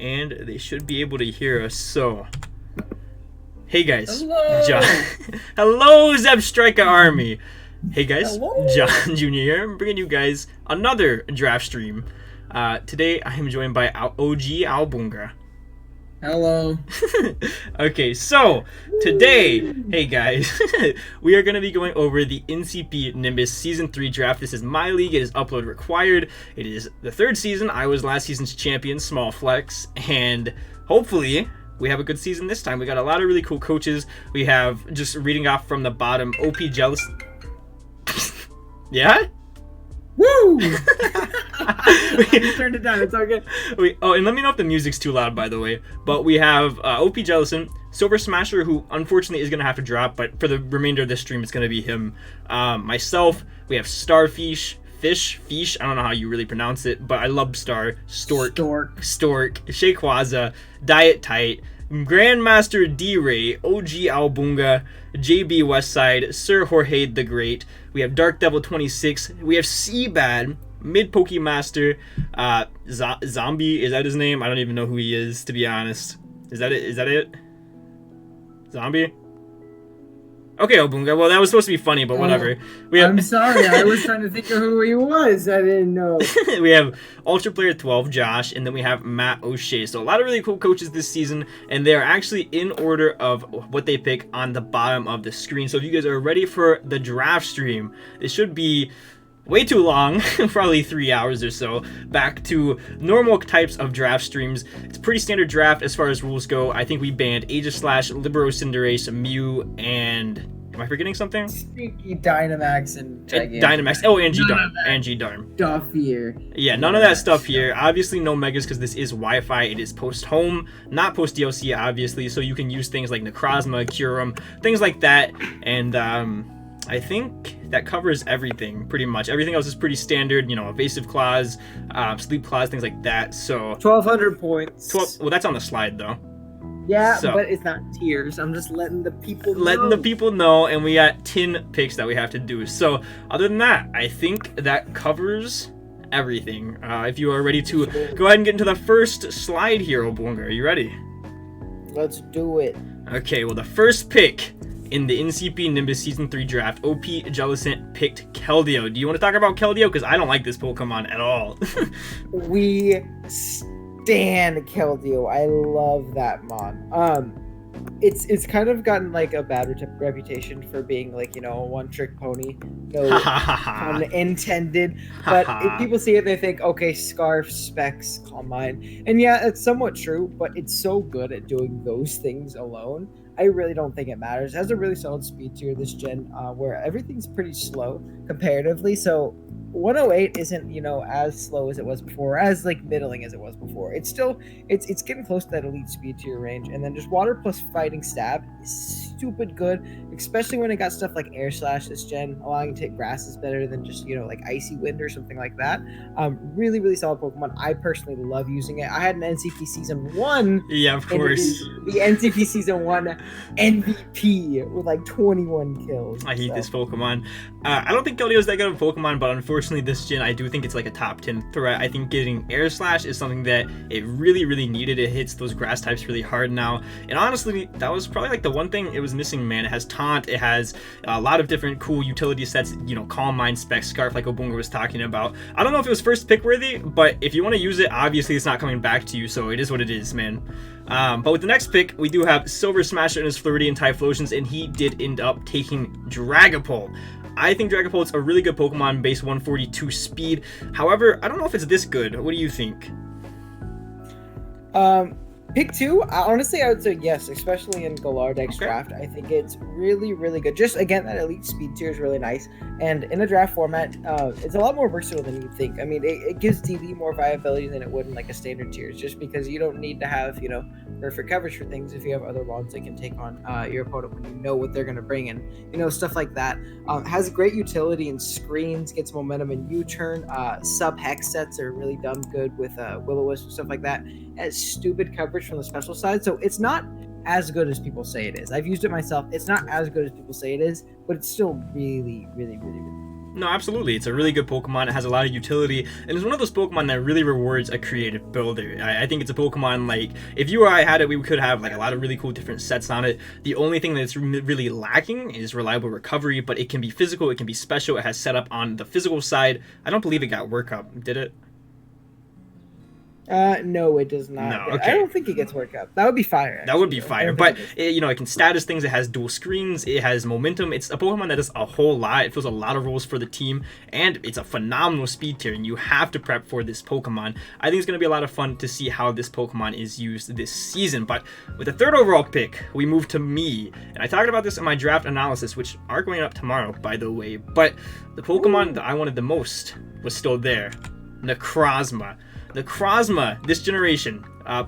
and they should be able to hear us. So, hey guys, Hello. John. Hello, Zeb Striker Army. Hey guys, Hello. John Jr. here. I'm bringing you guys another draft stream. Today I am joined by Ogalbina. Hello. Okay, so today, hey guys, we are going to be going over the NCP Nimbus Season 3 draft. This is my league. It is upload required. It is the third season. I was last season's champion, small flex, and hopefully we have a good season this time. We got a lot of really cool coaches. We have, just reading off from the bottom, OP Jealous. Yeah? Woo! Turned it down. It's all good. And let me know if the music's too loud, by the way. But we have OP Jellison, Silver Smasher, who unfortunately is going to have to drop, but for the remainder of this stream, it's going to be him. Myself, we have Starfish, Fish, I don't know how you really pronounce it, but I love Stork, Shaquaza, Diet Tight, Grandmaster D-Ray, Ogalbina, JB Westside, Sir Jorge the Great. We have Dark Devil 26. We have Seabad, Mid Pokemaster, Zombie. Is that his name? I don't even know who he is, to be honest. Is that it? Zombie? Okay, Obunga. Well, that was supposed to be funny, but whatever. I'm sorry. I was trying to think of who he was. I didn't know. We have Ultra Player 12, Josh, and then we have Matt O'Shea. So a lot of really cool coaches this season, and they are actually in order of what they pick on the bottom of the screen. So if you guys are ready for the draft stream, it should be way too long, probably 3 hours or so, back to normal types of draft streams. It's a pretty standard draft as far as rules go. I think we banned Aegislash, Libero Cinderace, Mew, and am I forgetting something? Sneaky Dynamax and Dynamax. Oh, Angie Darm. Stuff here. Yeah, none of that stuff here. Obviously no Megas because this is Wi-Fi. It is post-home, not post-DLC, obviously, so you can use things like Necrozma, Kyurem, things like that, and I think that covers everything, pretty much. Everything else is pretty standard, evasive claws, sleep claws, things like that. So 1,200 points. Well, that's on the slide though. Yeah, so, but it's not tiers. I'm just letting the people know. And we got 10 picks that we have to do. So other than that, I think that covers everything. If you are ready to go ahead and get into the first slide here, Obunga, are you ready? Let's do it. Okay, well, the first pick in the NCP Nimbus Season 3 draft, OP Jellicent picked Keldeo. Do you want to talk about Keldeo? Because I don't like this Pokemon at all. We stand Keldeo. I love that mon. It's kind of gotten like a bad reputation for being like, a one-trick pony. No pun intended. But if people see it, they think, okay, Scarf, Specs, Calm Mind. And yeah, it's somewhat true, but it's so good at doing those things alone. I really don't think it matters. It has a really solid speed tier this gen, where everything's pretty slow comparatively. So 108 isn't, as slow as it was before, as like middling as it was before. It's still, it's getting close to that elite speed tier range. And then just Water plus Fighting Stab is stupid good, especially when it got stuff like Air Slash this gen, allowing you to hit grasses better than just, like Icy Wind or something like that. Really, really solid Pokemon. I personally love using it. I had an NCP Season 1. Yeah, of course. The NCP Season 1 MVP with like 21 kills. I hate this Pokemon. I don't think Keldeo is that good of a Pokemon, but unfortunately this gen, I do think it's like a top 10 threat. I think getting Air Slash is something that it really, really needed. It hits those grass types really hard now. And honestly, that was probably like the one thing it was missing, man. It has Taunt. It has a lot of different cool utility sets, Calm Mind, Spec, Scarf, like Obunga was talking about. I don't know if it was first pick worthy, but if you want to use it, obviously it's not coming back to you, so it is what it is, man. But with the next pick, we do have Silver Smasher in his Floridian Typhlosions, and he did end up taking Dragapult. I think Dragapult's a really good Pokemon, base 142 speed. However, I don't know if it's this good. What do you think? Pick 2, honestly, I would say yes, especially in Galardek's draft. I think it's really, really good. Just, again, that elite speed tier is really nice. And in a draft format, it's a lot more versatile than you'd think. I mean, it gives DD more viability than it would in, like, a standard tier. Just because you don't need to have, perfect coverage for things if you have other mons that can take on your opponent when you know what they're going to bring in. Stuff like that. Has great utility in screens, gets momentum in U-turn. Sub-Hex sets are really dumb good with Will-O-Wisp and stuff like that. It has stupid coverage from the special side, so it's not as good as people say it is. I've used it myself. It's not as good as people say it is, but it's still really, really, really, really No, absolutely. It's a really good Pokemon. It has a lot of utility, and it's one of those Pokemon that really rewards a creative builder. I think it's a Pokemon, like, if you or I had it, we could have, like, a lot of really cool different sets on it. The only thing that's really lacking is reliable recovery, but it can be physical, it can be special. It has setup on the physical side. I don't believe it got workup, did it? No, it does not. No, okay. I don't think it gets workup. That would be fire. Actually. That would be fire, but it can status things. It has dual screens. It has momentum. It's a Pokemon that does a whole lot. It fills a lot of roles for the team, and it's a phenomenal speed tier. And you have to prep for this Pokemon. I think it's going to be a lot of fun to see how this Pokemon is used this season. But with the 3rd overall pick, we move to me, and I talked about this in my draft analysis, which are going up tomorrow, by the way. But the Pokemon that I wanted the most was still there, Necrozma. Necrozma, this generation,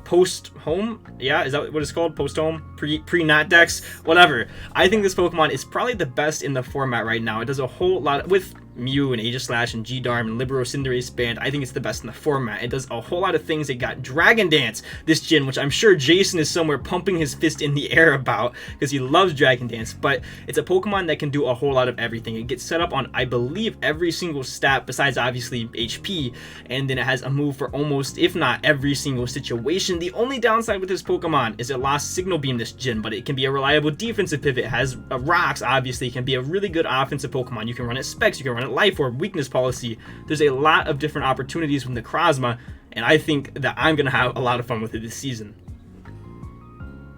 post-home, yeah, is that what it's called? Post-home? Pre-Nat Dex? Whatever. I think this Pokemon is probably the best in the format right now. It does a whole lot, with Mew and Aegislash and G-Darm and Libero Cinderace Band, I think it's the best in the format. It does a whole lot of things. It got Dragon Dance this gen, which I'm sure Jason is somewhere pumping his fist in the air about, because he loves Dragon Dance, but it's a Pokemon that can do a whole lot of everything. It gets set up on, I believe, every single stat, besides obviously HP, and then it has a move for almost, if not every single situation. The only downside with this Pokemon is it lost Signal Beam this gen, but it can be a reliable defensive pivot. It has rocks, obviously. It can be a really good offensive Pokemon. You can run it Specs, you can run it Life Orb, Weakness Policy. There's a lot of different opportunities with Necrozma, and I think that I'm going to have a lot of fun with it this season.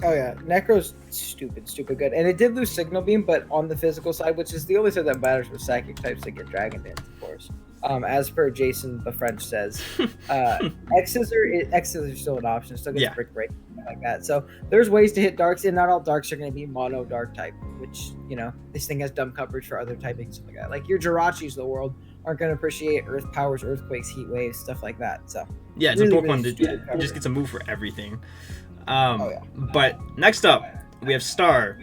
Oh yeah, Necro's stupid good. And it did lose Signal Beam, but on the physical side, which is the only side that matters with Psychic types that get Dragon Dance, of course. As per Jason, the French says, X's are still an option. Still gets Brick Break, like that. So there's ways to hit Darks, and not all Darks are going to be mono Dark type, which, this thing has dumb coverage for other typings, stuff like that. Like your Jirachis of the world aren't going to appreciate Earth Powers, Earthquakes, Heat Waves, stuff like that. So yeah, it's really, a Pokemon that just gets a move for everything. But next up, we have Star.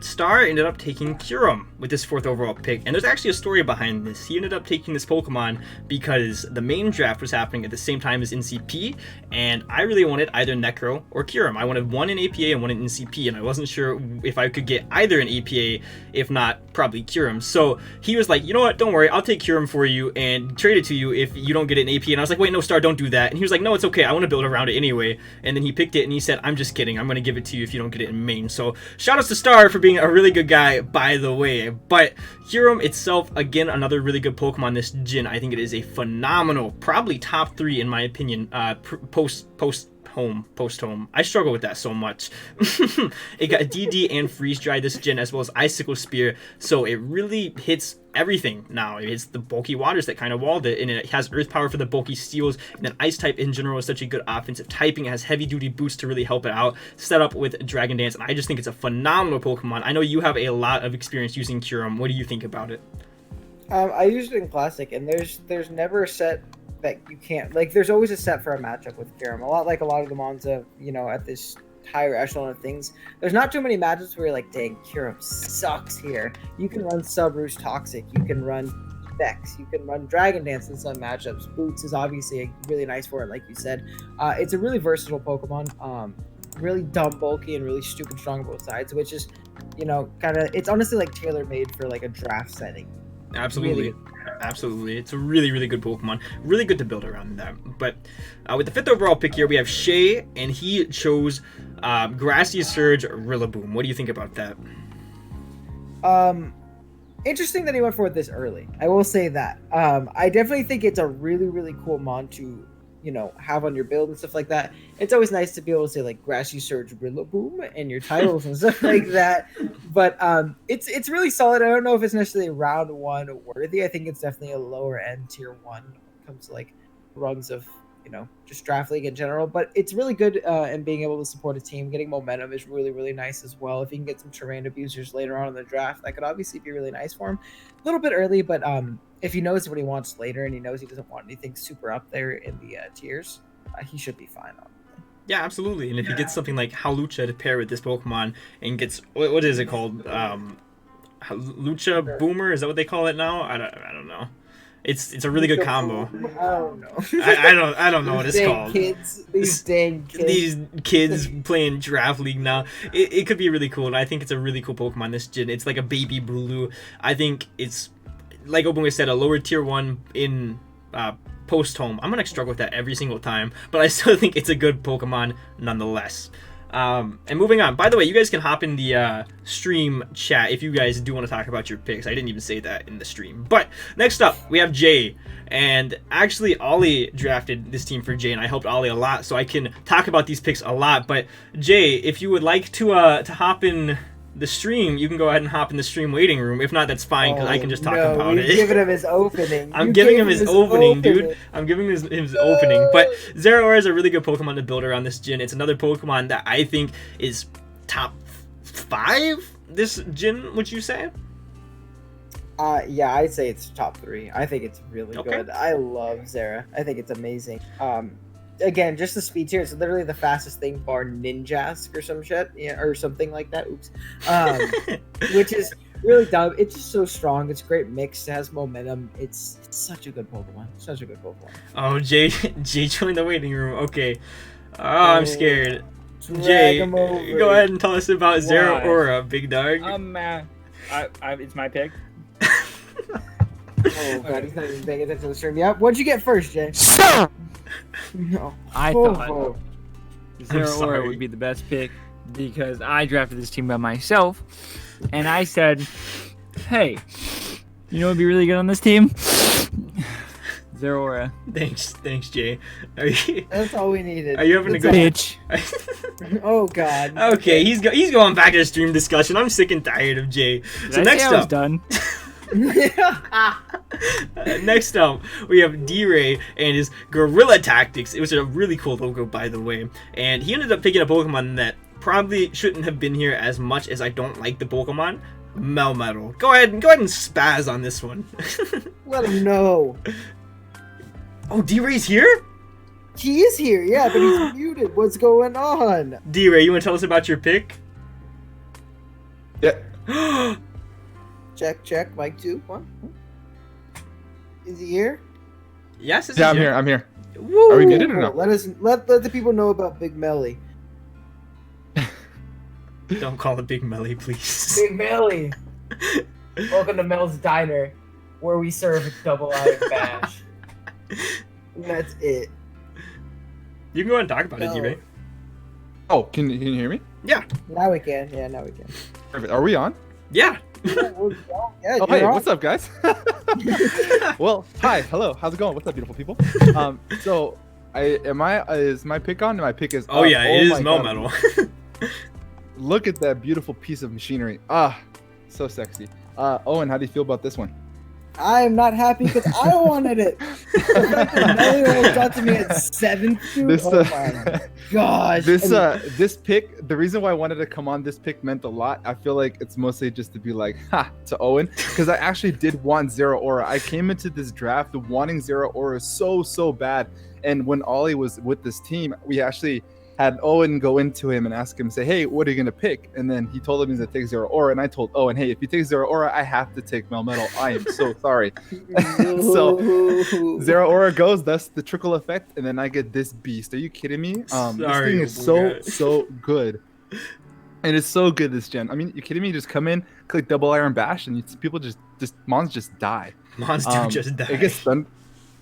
Star ended up taking Kyurem with this 4th overall pick, and there's actually a story behind this. He ended up taking this Pokemon because the main draft was happening at the same time as NCP, and I really wanted either Necro or Kyurem. I wanted one in APA and one in NCP, and I wasn't sure if I could get either in APA, if not, probably Kyurem. So he was like, you know what, don't worry, I'll take Kyurem for you and trade it to you if you don't get it in APA. And I was like, wait, no, Star, don't do that. And he was like, no, it's okay, I want to build around it anyway. And then he picked it, and he said, I'm just kidding, I'm going to give it to you if you don't get it in main. So shout outs to Star for being a really good guy, by the way. But Kyurem itself, again, another really good Pokemon this gen. I think it is a phenomenal, probably top 3 in my opinion, post-home. I struggle with that so much. It got DD and Freeze Dry this gen, as well as Icicle Spear, so it really hits everything now. It hits the bulky waters that kind of walled it, and it has Earth Power for the bulky steals, and then Ice type in general is such a good offensive typing. It has heavy duty boosts to really help it out, set up with Dragon Dance, and I just think it's a phenomenal Pokemon. I know you have a lot of experience using Kyurem. What do you think about it? I used it in Classic, and there's never a set that you can't, like, there's always a set for a matchup with Kyurem. A lot like a lot of the mons of, at this higher echelon of things, there's not too many matchups where you're like, dang, Kyurem sucks here. You can run Subrouge Toxic, you can run Vex, you can run Dragon Dance in some matchups. Boots is obviously really nice for it, like you said. It's a really versatile Pokemon, really dumb bulky and really stupid strong on both sides, which is, kind of, it's honestly like tailor-made for like a draft setting. Absolutely. Really, absolutely. It's a really, really good Pokemon. Really good to build around that. But with the 5th overall pick here, we have Shay, and he chose Grassy Surge Rillaboom. What do you think about that? Interesting that he went for it this early. I will say that. I definitely think it's a really, really cool mon to, have on your build and stuff like that. It's always nice to be able to say like Grassy Surge Rillaboom in your titles and stuff like that. But it's really solid. I don't know if it's necessarily round 1 worthy. I think it's definitely a lower end tier 1 when it comes to like rungs of, just draft league in general. But it's really good in being able to support a team. Getting momentum is really, really nice as well. If you can get some terrain abusers later on in the draft, that could obviously be really nice for him. A little bit early, but if he knows what he wants later and he knows he doesn't want anything super up there in the tiers, he should be fine on it. Yeah, absolutely. And if he gets something like Hawlucha to pair with this Pokemon and gets, what is it called? Lucha Boomer? Is that what they call it now? I don't know. It's a really good combo. I don't know. I don't know what it's called. These dang kids. These kids playing Draft League now. It could be really cool, and I think it's a really cool Pokemon this gen. It's like a baby Bulu. I think it's like Open said, a lower tier 1 in post home. I'm gonna struggle with that every single time, but I still think it's a good Pokemon nonetheless. And moving on. By the way, you guys can hop in the stream chat if you guys do want to talk about your picks. I didn't even say that in the stream. But next up, we have Jay. And actually, Ollie drafted this team for Jay, and I helped Ollie a lot, so I can talk about these picks a lot. But Jay, if you would like to hop in the stream, you can go ahead and hop in the stream waiting room. If not, that's fine, because I can just talk about it. You're giving him his opening. I'm giving him his opening, dude. I'm giving him his opening. But Zeraora is a really good Pokemon to build around this gen. It's another Pokemon that I think is top 5 this gen, would you say? Yeah, I'd say it's top 3. I think it's really good. I love Zera. I think it's amazing. Again, just the speed tier. It's literally the fastest thing bar Ninjask or some shit, or something like that. Oops. Which is really dumb. It's just so strong. It's a great mix. It has momentum. It's such a good Pokemon. Such a good Pokemon. Oh, Jay joined the waiting room. Okay. Oh, I'm scared. Jay, go ahead and tell us about Zeraora, big dog. It's my pick. Oh god, he's not even paying attention to the stream. Yep. What'd you get first, Jay? No. I thought Zeraora would be the best pick because I drafted this team by myself, and I said, "Hey, you know what'd be really good on this team? Zeraora." Thanks, Jay. That's all we needed. Are you having a good bitch? Oh god. Okay, he's going back to the stream discussion. I'm sick and tired of Jay. So next up, I was done. Next up, we have D-Ray and his Gorilla Tactics. It was a really cool logo, by the way. And he ended up picking a Pokemon that probably shouldn't have been here as much as I don't like the Pokemon. Melmetal. Go ahead and spaz on this one. Let him know. Oh, D-Ray's here? He is here, yeah, but he's muted. What's going on? D-Ray, you want to tell us about your pick? Yeah. Check. Mic 2, 1. Is he here? Yes, yeah, I'm here. I'm here. Woo! Are we muted or no? Let the people know about Big Melly. Don't call it Big Melly, please. Big Melly. Welcome to Mel's Diner, where we serve double iron bash. That's it. You can go ahead and talk about it, D-Ray. Oh, can you hear me? Yeah. Now we can. Yeah, now we can. Perfect. Are we on? Yeah. Yeah, oh, hey, what's up, guys? Well, hi, hello, how's it going? What's up, beautiful people? So, is my pick on? My pick is. Oh yeah, it is Melmetal. Look at that beautiful piece of machinery. Ah, so sexy. Owen, how do you feel about this one? I'm not happy because I wanted it. Melly almost got to me at 7th. Oh my gosh. This pick, the reason why I wanted to come on this pick meant a lot. I feel like it's mostly just to be like, ha, to Owen. Because I actually did want Zeraora. I came into this draft wanting Zeraora so bad. And when Ollie was with this team, we actually had Owen go into him and ask him, say, hey, what are you going to pick? And then he told him he's going to take Zeraora. And I told Owen, hey, if you take Zeraora, I have to take Melmetal. I am so sorry. So Zeraora goes, thus the trickle effect. And then I get this beast. Are you kidding me? This thing is so good. And it's so good this gen. I mean, you kidding me? Just come in, click double iron bash, and people mons just die. Mons do just die.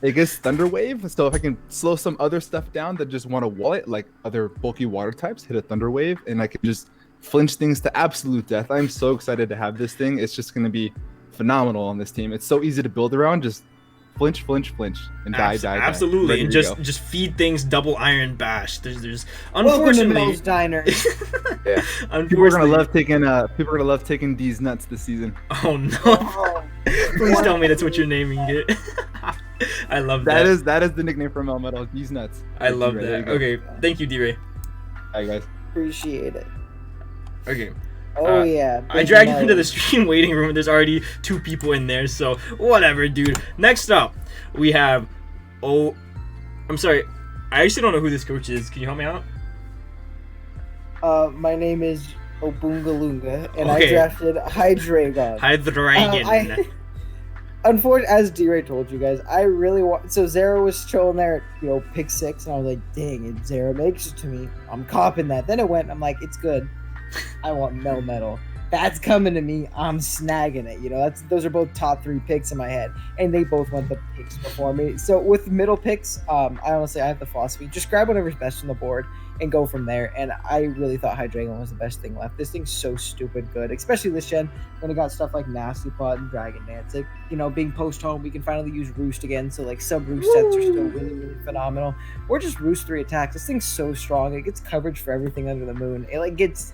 It gets Thunder Wave, so if I can slow some other stuff down that just want to wall it, like other bulky water types, hit a Thunder Wave, and I can just flinch things to absolute death. I'm so excited to have this thing. It's just going to be phenomenal on this team. It's so easy to build around. Just flinch, and die. Absolutely, and just feed things double iron bash. There's unfortunately Mel's Diner. Yeah, people are gonna love taking these nuts this season. Oh no! Please tell me that's what you're naming it. I love that. That is the nickname for Melmetal. These nuts. I love that. Okay, thank you, D-Ray. Hi guys. Appreciate it. Okay. Oh yeah. I dragged him into the stream waiting room. There's already 2 people in there, so whatever, dude. Next up, we have. Oh, I'm sorry. I actually don't know who this coach is. Can you help me out? My name is Obungalunga, and I drafted Hydreigon. Hydreigon. Unfortunately, as D-Ray told you guys, I really want. So Zera was chilling there at pick 6, and I was like, dang, if Zera makes it to me, I'm copping that. Then it went. I'm like, it's good. I want Melmetal. that's coming to me. I'm snagging it. You know, those are both top 3 picks in my head, and they both went the picks before me. So with middle picks, I have the philosophy: just grab whatever's best on the board and go from there. And I really thought Hydreigon was the best thing left. This thing's so stupid good, especially this gen when it got stuff like Nasty Plot and Dragon Dance. Like, you know, being post home, we can finally use Roost again. So like sub Roost sets are still really, really phenomenal. Or just Roost 3 attacks. This thing's so strong. It gets coverage for everything under the moon. It gets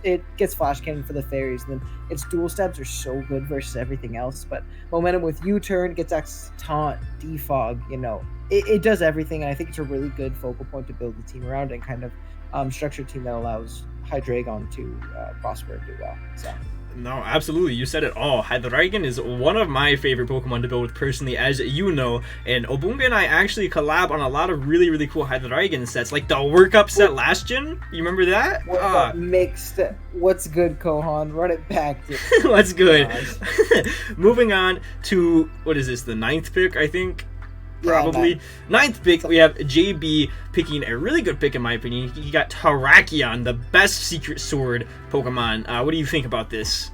Flash Cannon for the fairies. And then its dual stabs are so good versus everything else. But momentum with U-turn, gets access to taunt, defog. You know, it does everything. And I think it's a really good focal point to build the team around and kind of structured team that allows Hydreigon to prosper and do well. So. No, absolutely. You said it all. Hydreigon is one of my favorite Pokemon to build with personally, as you know. And Obunga and I actually collab on a lot of really, really cool Hydreigon sets, like the workup set last gen. You remember that? Mixed. What's good, Kohan? Run it back. What's good? Moving on to, what is this, the 9th pick, I think? Probably. Yeah, 9th pick, we have JB picking a really good pick in my opinion. He got Terrakion, the best Secret Sword Pokemon. What do you think about this?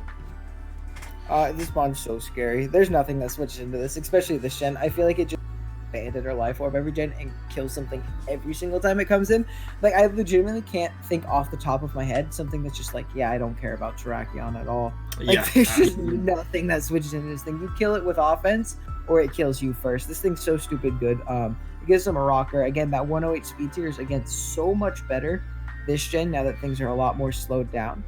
This mon's so scary. There's nothing that switches into this, especially this gen. I feel like it just banded our life orb every gen and kills something every single time it comes in. Like, I legitimately can't think off the top of my head something that's just like, yeah, I don't care about Terrakion at all. Like, there's just nothing that switches into this thing. You kill it with offense, or it kills you first. This thing's so stupid good. It gives them a rocker. Again, that 108 speed tier is, again, so much better this gen now that things are a lot more slowed down.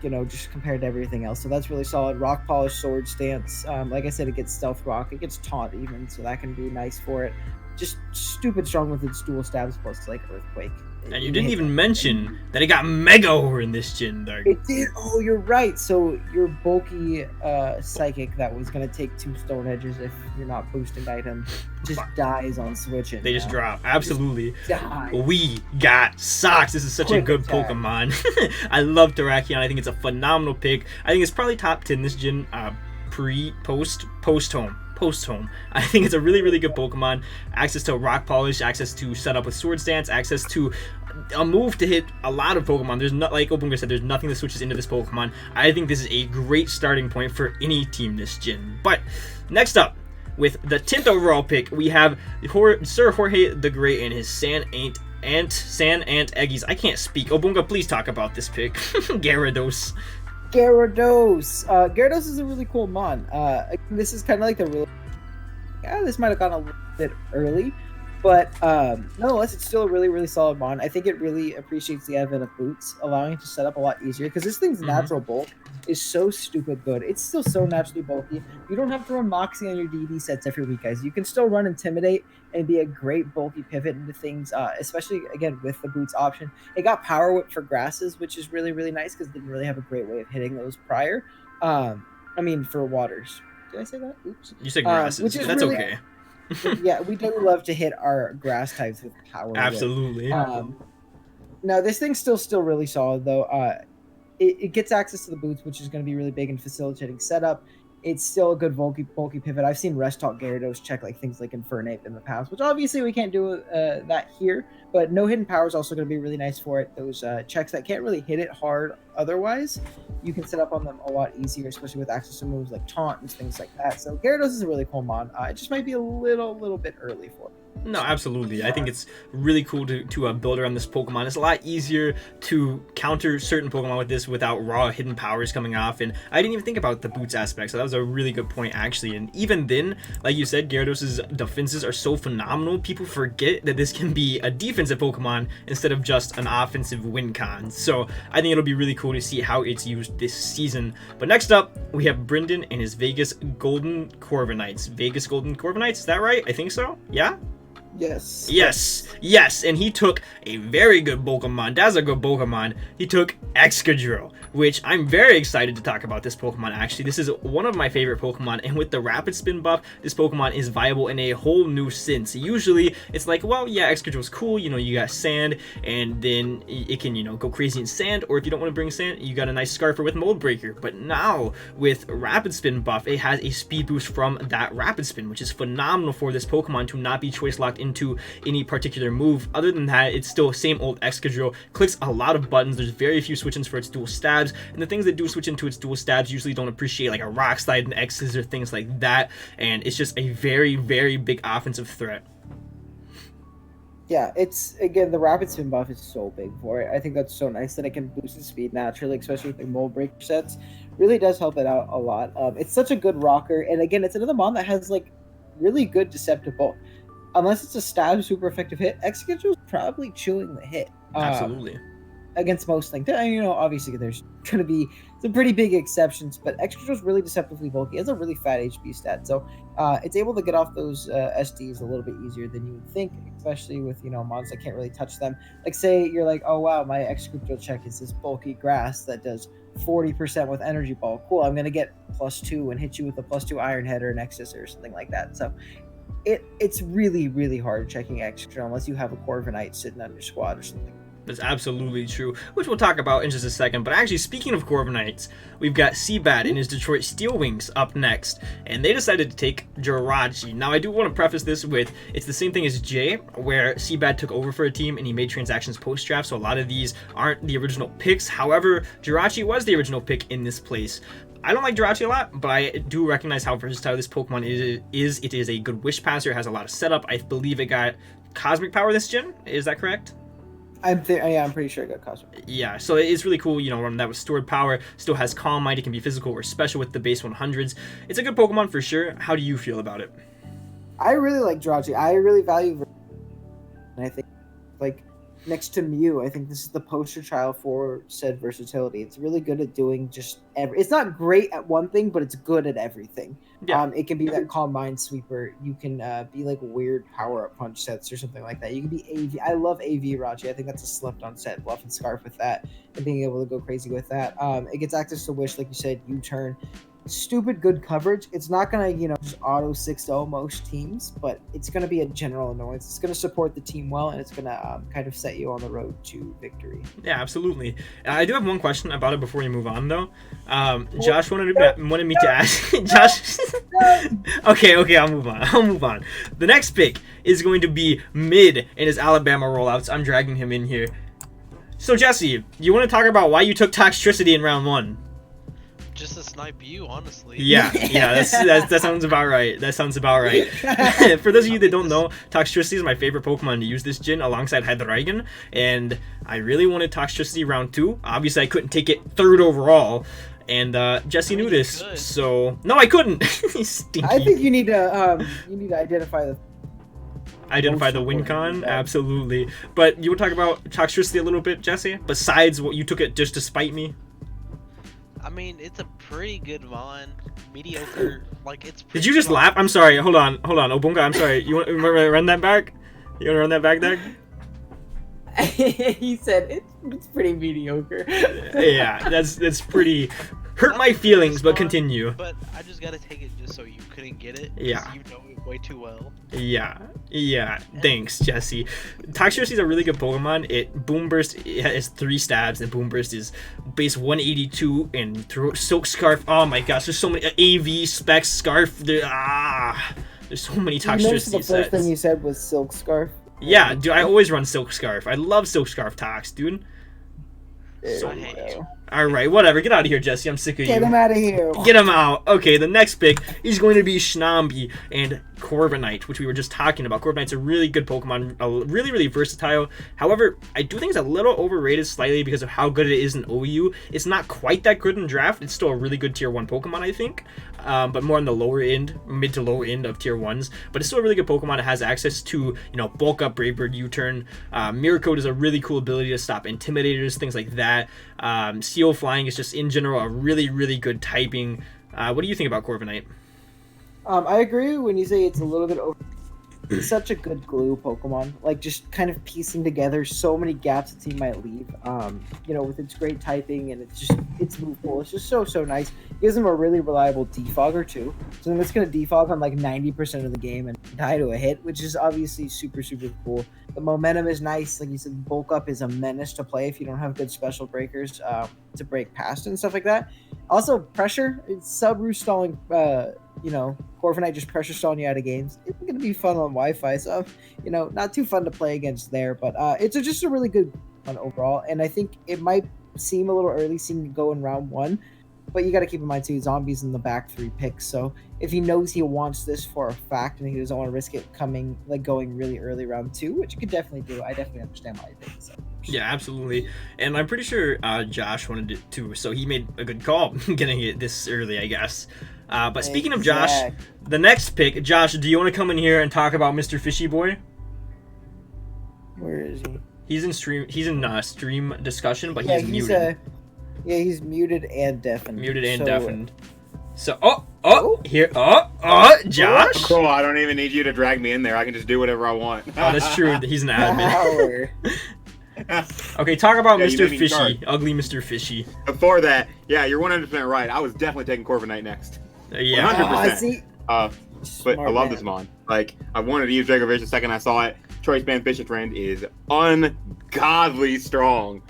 You know, just compared to everything else. So that's really solid. Rock Polish, Sword Stance. Like I said, it gets Stealth Rock. It gets Taunt even, so that can be nice for it. Just stupid strong with its dual stabs plus, like, Earthquake. And you didn't even mention that it got Mega Over in this gen, Dark. It did? Oh, you're right. So your bulky Psychic that was going to take 2 Stone Edges if you're not boosting item just dies on switching. They just drop. Absolutely. We got Socks. This is such a good Pokemon. I love Terrakion. I think it's a phenomenal pick. I think it's probably top 10 this gen, post-home. I think it's a really, really good Pokemon. Access to Rock Polish, access to set up with Sword Stance, access to a move to hit a lot of Pokemon. There's not, like Obunga said, there's nothing that switches into this Pokemon. I think this is a great starting point for any team this gen. But next up, with the 10th overall pick, we have Sir Jorge the Great and his Sand Ant Eggies. I can't speak. Obunga, please talk about this pick. Gyarados. Gyarados is a really cool mon. This is kind of like the real. Yeah, this might have gone a little bit early, but nonetheless, it's still a really, really solid mon. I think it really appreciates the advent of boots, allowing it to set up a lot easier because this thing's natural bulk is so stupid good. It's still so naturally bulky. You don't have to run Moxie on your DD sets every week, guys. You can still run Intimidate and be a great bulky pivot into things, especially, again, with the boots option. It got Power Whip for grasses, which is really, really nice because it didn't really have a great way of hitting those prior. For waters. Did I say that? Oops. You said grasses. That's really, okay. Yeah, we do love to hit our grass types with Power Whip. Absolutely. No, this thing's still really solid, though. It gets access to the boots, which is going to be really big in facilitating setup. It's still a good bulky pivot. I've seen Rest Talk Gyarados check like things like Infernape in the past, which obviously we can't do that here, but no hidden power is also going to be really nice for it. Those checks that can't really hit it hard otherwise, you can set up on them a lot easier, especially with access to moves like Taunt and things like that. So Gyarados is a really cool mon. It just might be a little bit early for it. No, absolutely. I think it's really cool to build around this Pokemon. It's a lot easier to counter certain Pokemon with this without raw hidden powers coming off. And I didn't even think about the boots aspect, so that was a really good point, actually. And even then, like you said, Gyarados' defenses are so phenomenal, people forget that this can be a defensive Pokemon instead of just an offensive win con. So I think it'll be really cool to see how it's used this season. But next up, we have Brendan and his Vegas Golden Corviknights. Vegas Golden Corviknights, is that right? I think so. Yeah? Yes, and he took a very good Pokemon. That's a good Pokemon. He took Excadrill, which I'm very excited to talk about this Pokemon, actually. This is one of my favorite Pokemon, and with the Rapid Spin buff, this Pokemon is viable in a whole new sense. Usually, it's like, well, yeah, Excadrill's cool, you got sand, and then it can, go crazy in sand, or if you don't want to bring sand, you got a nice Scarfer with Mold Breaker. But now, with Rapid Spin buff, it has a speed boost from that Rapid Spin, which is phenomenal for this Pokemon to not be choice locked into any particular move. Other than that, it's still same old Excadrill. Clicks a lot of buttons. There's very few switch-ins for its dual stabs, and the things that do switch into its dual stabs usually don't appreciate, like a Rock Slide and X's or things like that, and it's just a very, very big offensive threat. Yeah, it's, again, the rapid spin buff is so big for it. I think that's so nice that it can boost its speed naturally, especially with the mold breaker sets. Really does help it out a lot. It's such a good rocker, and again, it's another mon that has like really good deceptive bulk. Unless it's a stab super effective hit, Excadrill's probably chewing the hit. Absolutely. Against most things. You know, obviously there's going to be some pretty big exceptions, but Excadrill's really deceptively bulky. It has a really fat HP stat, so it's able to get off those SDs a little bit easier than you would think, especially with, you know, mons that can't really touch them. Like, say you're like, oh wow, my Excadrill check is this bulky grass that does 40% with energy ball. Cool, I'm going to get +2 and hit you with a +2 Iron Head or Nexus or something like that. So it's really, really hard checking Excadrill unless you have a Corviknight sitting on your squad or something. That's absolutely true, which we'll talk about in just a second. But actually, speaking of Corviknights, we've got Seabat and his Detroit Steel Wings up next, and they decided to take Jirachi. Now, I do want to preface this with, it's the same thing as Jay, where Seabat took over for a team and he made transactions post-draft, so a lot of these aren't the original picks. However, Jirachi was the original pick in this place. I don't like Jirachi a lot, but I do recognize how versatile this Pokemon is. It is a good Wish Passer, it has a lot of setup. I believe it got Cosmic Power this gen, is that correct? I'm pretty sure it got Cosmic. Yeah, so it's really cool, you know, that with stored power, still has Calm Mind, it can be physical or special with the base 100s. It's a good Pokemon for sure. How do you feel about it? I really like Jirachi. I really value, and I think, like, next to Mew, I think this is the poster child for said versatility. It's really good at doing just it's not great at one thing, but it's good at everything. Yeah. It can be that Calm Mind Sweeper. You can be like weird power-up punch sets or something like that. You can be AV. I love AV Rachi. I think that's a slept-on set. Bluff and Scarf with that, and being able to go crazy with that. It gets access to Wish, like you said, U-turn. Stupid good coverage. It's not gonna, you know, just auto 6-0 most teams, but it's gonna be a general annoyance. It's gonna support the team well, and it's gonna kind of set you on the road to victory. Yeah, absolutely. I do have one question about it before you move on, though. Josh wanted me to ask. Josh. Okay, I'll move on. The next pick is going to be Mid in his Alabama rollouts. I'm dragging him in here. So Jesse, you want to talk about why you took Toxtricity in round 1? Just to snipe you, honestly. Yeah, that sounds about right. For those of you that don't know, Toxtricity is my favorite Pokemon to use this gen alongside Hydreigon, and I really wanted Toxtricity round 2. Obviously, I couldn't take it 3rd overall, and Jesse knew this, so no, I couldn't. Stinky. I think you need to identify the win con. Absolutely. But you want to talk about Toxtricity a little bit, Jesse? Besides what you took it just to spite me. I mean, it's a pretty good Mon. Mediocre. Like, it's pretty Did you just laugh? I'm sorry. Hold on. Obunga, I'm sorry. You want to run that back? You want to run that back there? He said it's pretty mediocre. Yeah, that's pretty... Hurt my feelings, but continue. But I just gotta take it just so you couldn't get it. Yeah. You know it way too well. Yeah. Thanks, Jesse. Toxtricity is a really good Pokemon. Boom Burst has 3 stabs, and Boom Burst is base 182, and Silk Scarf. Oh my gosh, there's so many AV Specs Scarf. There's so many Toxtricity sets. The first thing you said was Silk Scarf. Yeah, dude, I always run Silk Scarf. I love Silk Scarf Tox, dude. So I hate you. Alright, whatever. Get out of here, Jesse. I'm sick of you. Get him out of here. Get him out. Okay, the next pick is going to be Shinambi and Corviknight, which we were just talking about. Corviknight's a really good Pokemon, really, really versatile. However, I do think it's a little overrated slightly because of how good it is in OU. It's not quite that good in draft. It's still a really good tier 1 Pokemon, I think. But more on the lower end, mid to low end of tier 1s. But it's still a really good Pokemon. It has access to, you know, Bulk Up, Brave Bird, U-Turn. Mirror Coat is a really cool ability to stop Intimidators, things like that. Seal Flying is just, in general, a really, really good typing. What do you think about Corviknight? I agree when you say it's a little bit over. It's such a good glue Pokemon, like just kind of piecing together so many gaps the team might leave. You know, with its great typing and it's movable. It's just so nice. It gives them a really reliable defogger too. So then it's gonna defog on like 90% of the game and die to a hit, which is obviously super cool. The momentum is nice, like you said. Bulk Up is a menace to play if you don't have good special breakers to break past and stuff like that. Also, pressure. It's sub-roost stalling. Corviknight just pressure stalling you out of games. It's going to be fun on Wi-Fi, so not too fun to play against there. But it's just a really good one overall, and I think it might seem a little early seeing it go in round 1. But you got to keep in mind too, Zombie's in the back 3 picks. So if he knows he wants this for a fact and he doesn't want to risk it going really early round 2, which you could definitely do, I definitely understand why you think so. Yeah, absolutely. And I'm pretty sure Josh wanted it too, so he made a good call getting it this early, I guess. But speaking of Josh, the next pick, Josh, do you want to come in here and talk about Mr. Fishy Boy? Where is he? He's in stream discussion, but he's muted. He's muted and deafened. Deafened. So, Josh? Cool, I don't even need you to drag me in there. I can just do whatever I want. Oh, that's true. He's an admin. Okay, talk about Mr. Fishy. Ugly Mr. Fishy. Before that, yeah, you're 100% right. I was definitely taking Corviknight next. Yeah. 100%. But I love this mon. Like, I wanted to use Dracovish the second I saw it. Choice Band Bishop Friend is ungodly strong.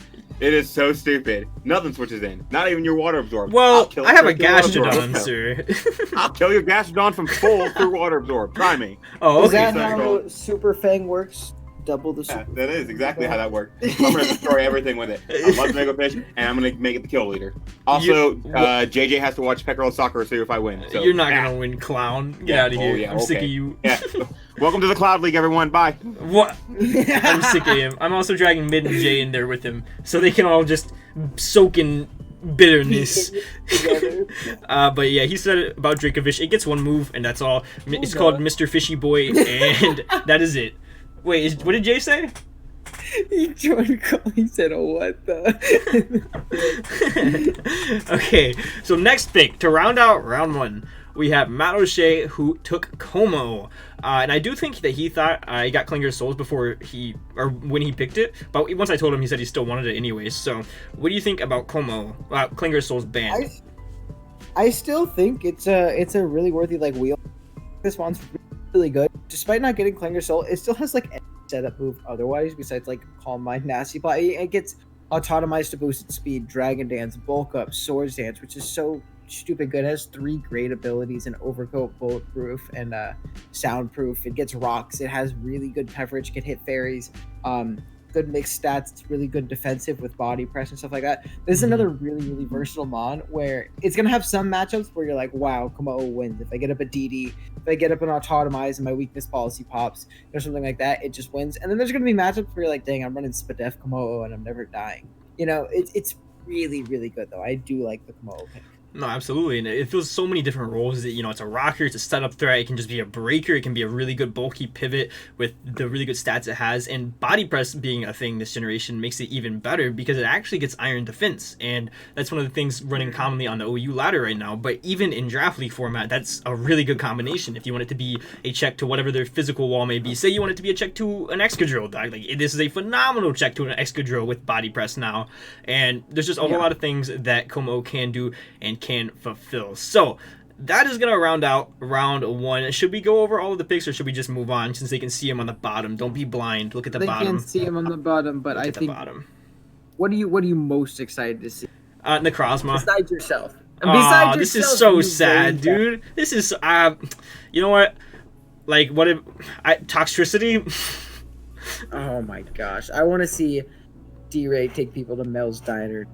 It is so stupid. Nothing switches in. Not even your water absorb. Well, I have a Gastrodon, sir. I'll kill your Gastrodon from full through water absorb. Try me. Oh, okay. Is that how Super Fang works? Double the Super That is exactly how that works. I'm going to destroy everything with it. I love Dracovish, and I'm going to make it the kill leader. Also, JJ has to watch Peckerel Soccer to see if I win. So, you're not going to win, clown. Get out of here. Yeah, I'm sick of you. Yeah. Welcome to the Cloud League, everyone. Bye. What? I'm sick of him. I'm also dragging Mid and J in there with him, so they can all just soak in bitterness. But yeah, he said it about Dracovish. It gets one move, and that's all. It's called Mr. Fishy Boy, and that is it. Wait, what did Jay say? He joined call. He said, "Oh, what the?" Okay, so next pick to round out round 1, we have Matt O'Shea, who took Como, and I do think that he thought he got Klinger's Souls before when he picked it. But once I told him, he said he still wanted it anyways. So, what do you think about Como? Klinger's Souls ban? I still think it's a really worthy wheel. This one's really good. Despite not getting Klinger's Soul, it still has any setup move otherwise besides Calm Mind, Nasty Plot. It gets Autotomized to boost its speed, Dragon Dance, Bulk Up, Swords Dance, which is so stupid good. It has 3 great abilities in Overcoat, Bulletproof, and Soundproof. It gets rocks. It has really good coverage. It can hit fairies. Good mixed stats. It's really good defensive with body press and stuff like that. This is another really, really versatile mon where it's going to have some matchups where you're like, wow, Como wins. If I get up a DD, if I get up an Autotomize and my weakness policy pops or something like that, it just wins. And then there's going to be matchups where you're like, dang, I'm running Spadef Como and I'm never dying. It's really, really good though. I do like the Como pick. No, absolutely, and it feels so many different roles. That it's a rocker, it's a setup threat, it can just be a breaker, it can be a really good bulky pivot with the really good stats it has, and body press being a thing this generation makes it even better because it actually gets iron defense, and that's one of the things running commonly on the OU ladder right now. But even in draft league format, that's a really good combination. If you want it to be a check to whatever their physical wall may be, say you want it to be a check to an Excadrill, this is a phenomenal check to an Excadrill with body press now, and there's just a whole lot of things that Como can do and can fulfill. So that is gonna round out round 1. Should we go over all of the picks or should we just move on since they can see him on the bottom? Don't be blind. Look at the bottom. They can see him on the bottom, but I think bottom. What are you most excited to see? Necrozma. Besides yourself. This is so sad, dude. This is you know what? Toxicity. Oh my gosh. I want to see D-Ray take people to Mel's Diner.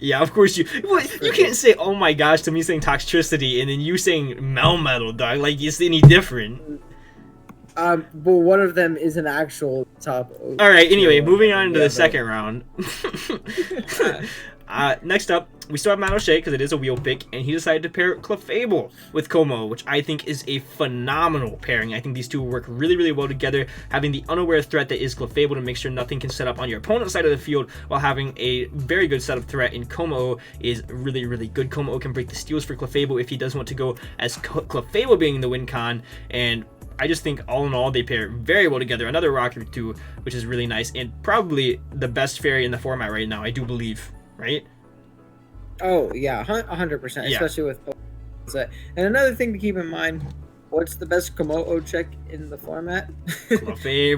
Yeah, of course you can't say "oh my gosh" to me saying Toxicity and then you saying Melmetal, dog. It's any different. But one of them is an actual top. All right. Anyway, moving on to the second round. Next up, we still have Matt O'Shea because it is a wheel pick, and he decided to pair Clefable with Como, which I think is a phenomenal pairing. I think these two work really, really well together, having the unaware threat that is Clefable to make sure nothing can set up on your opponent's side of the field, while having a very good setup threat in Como is really, really good. Como can break the steals for Clefable if he does want to go as Clefable being the win con, and I just think all in all they pair very well together. Another rocker too, which is really nice, and probably the best fairy in the format right now, I do believe. Right? Oh yeah, 100%. Especially with. And another thing to keep in mind: what's the best Komodo check in the format? Clefable.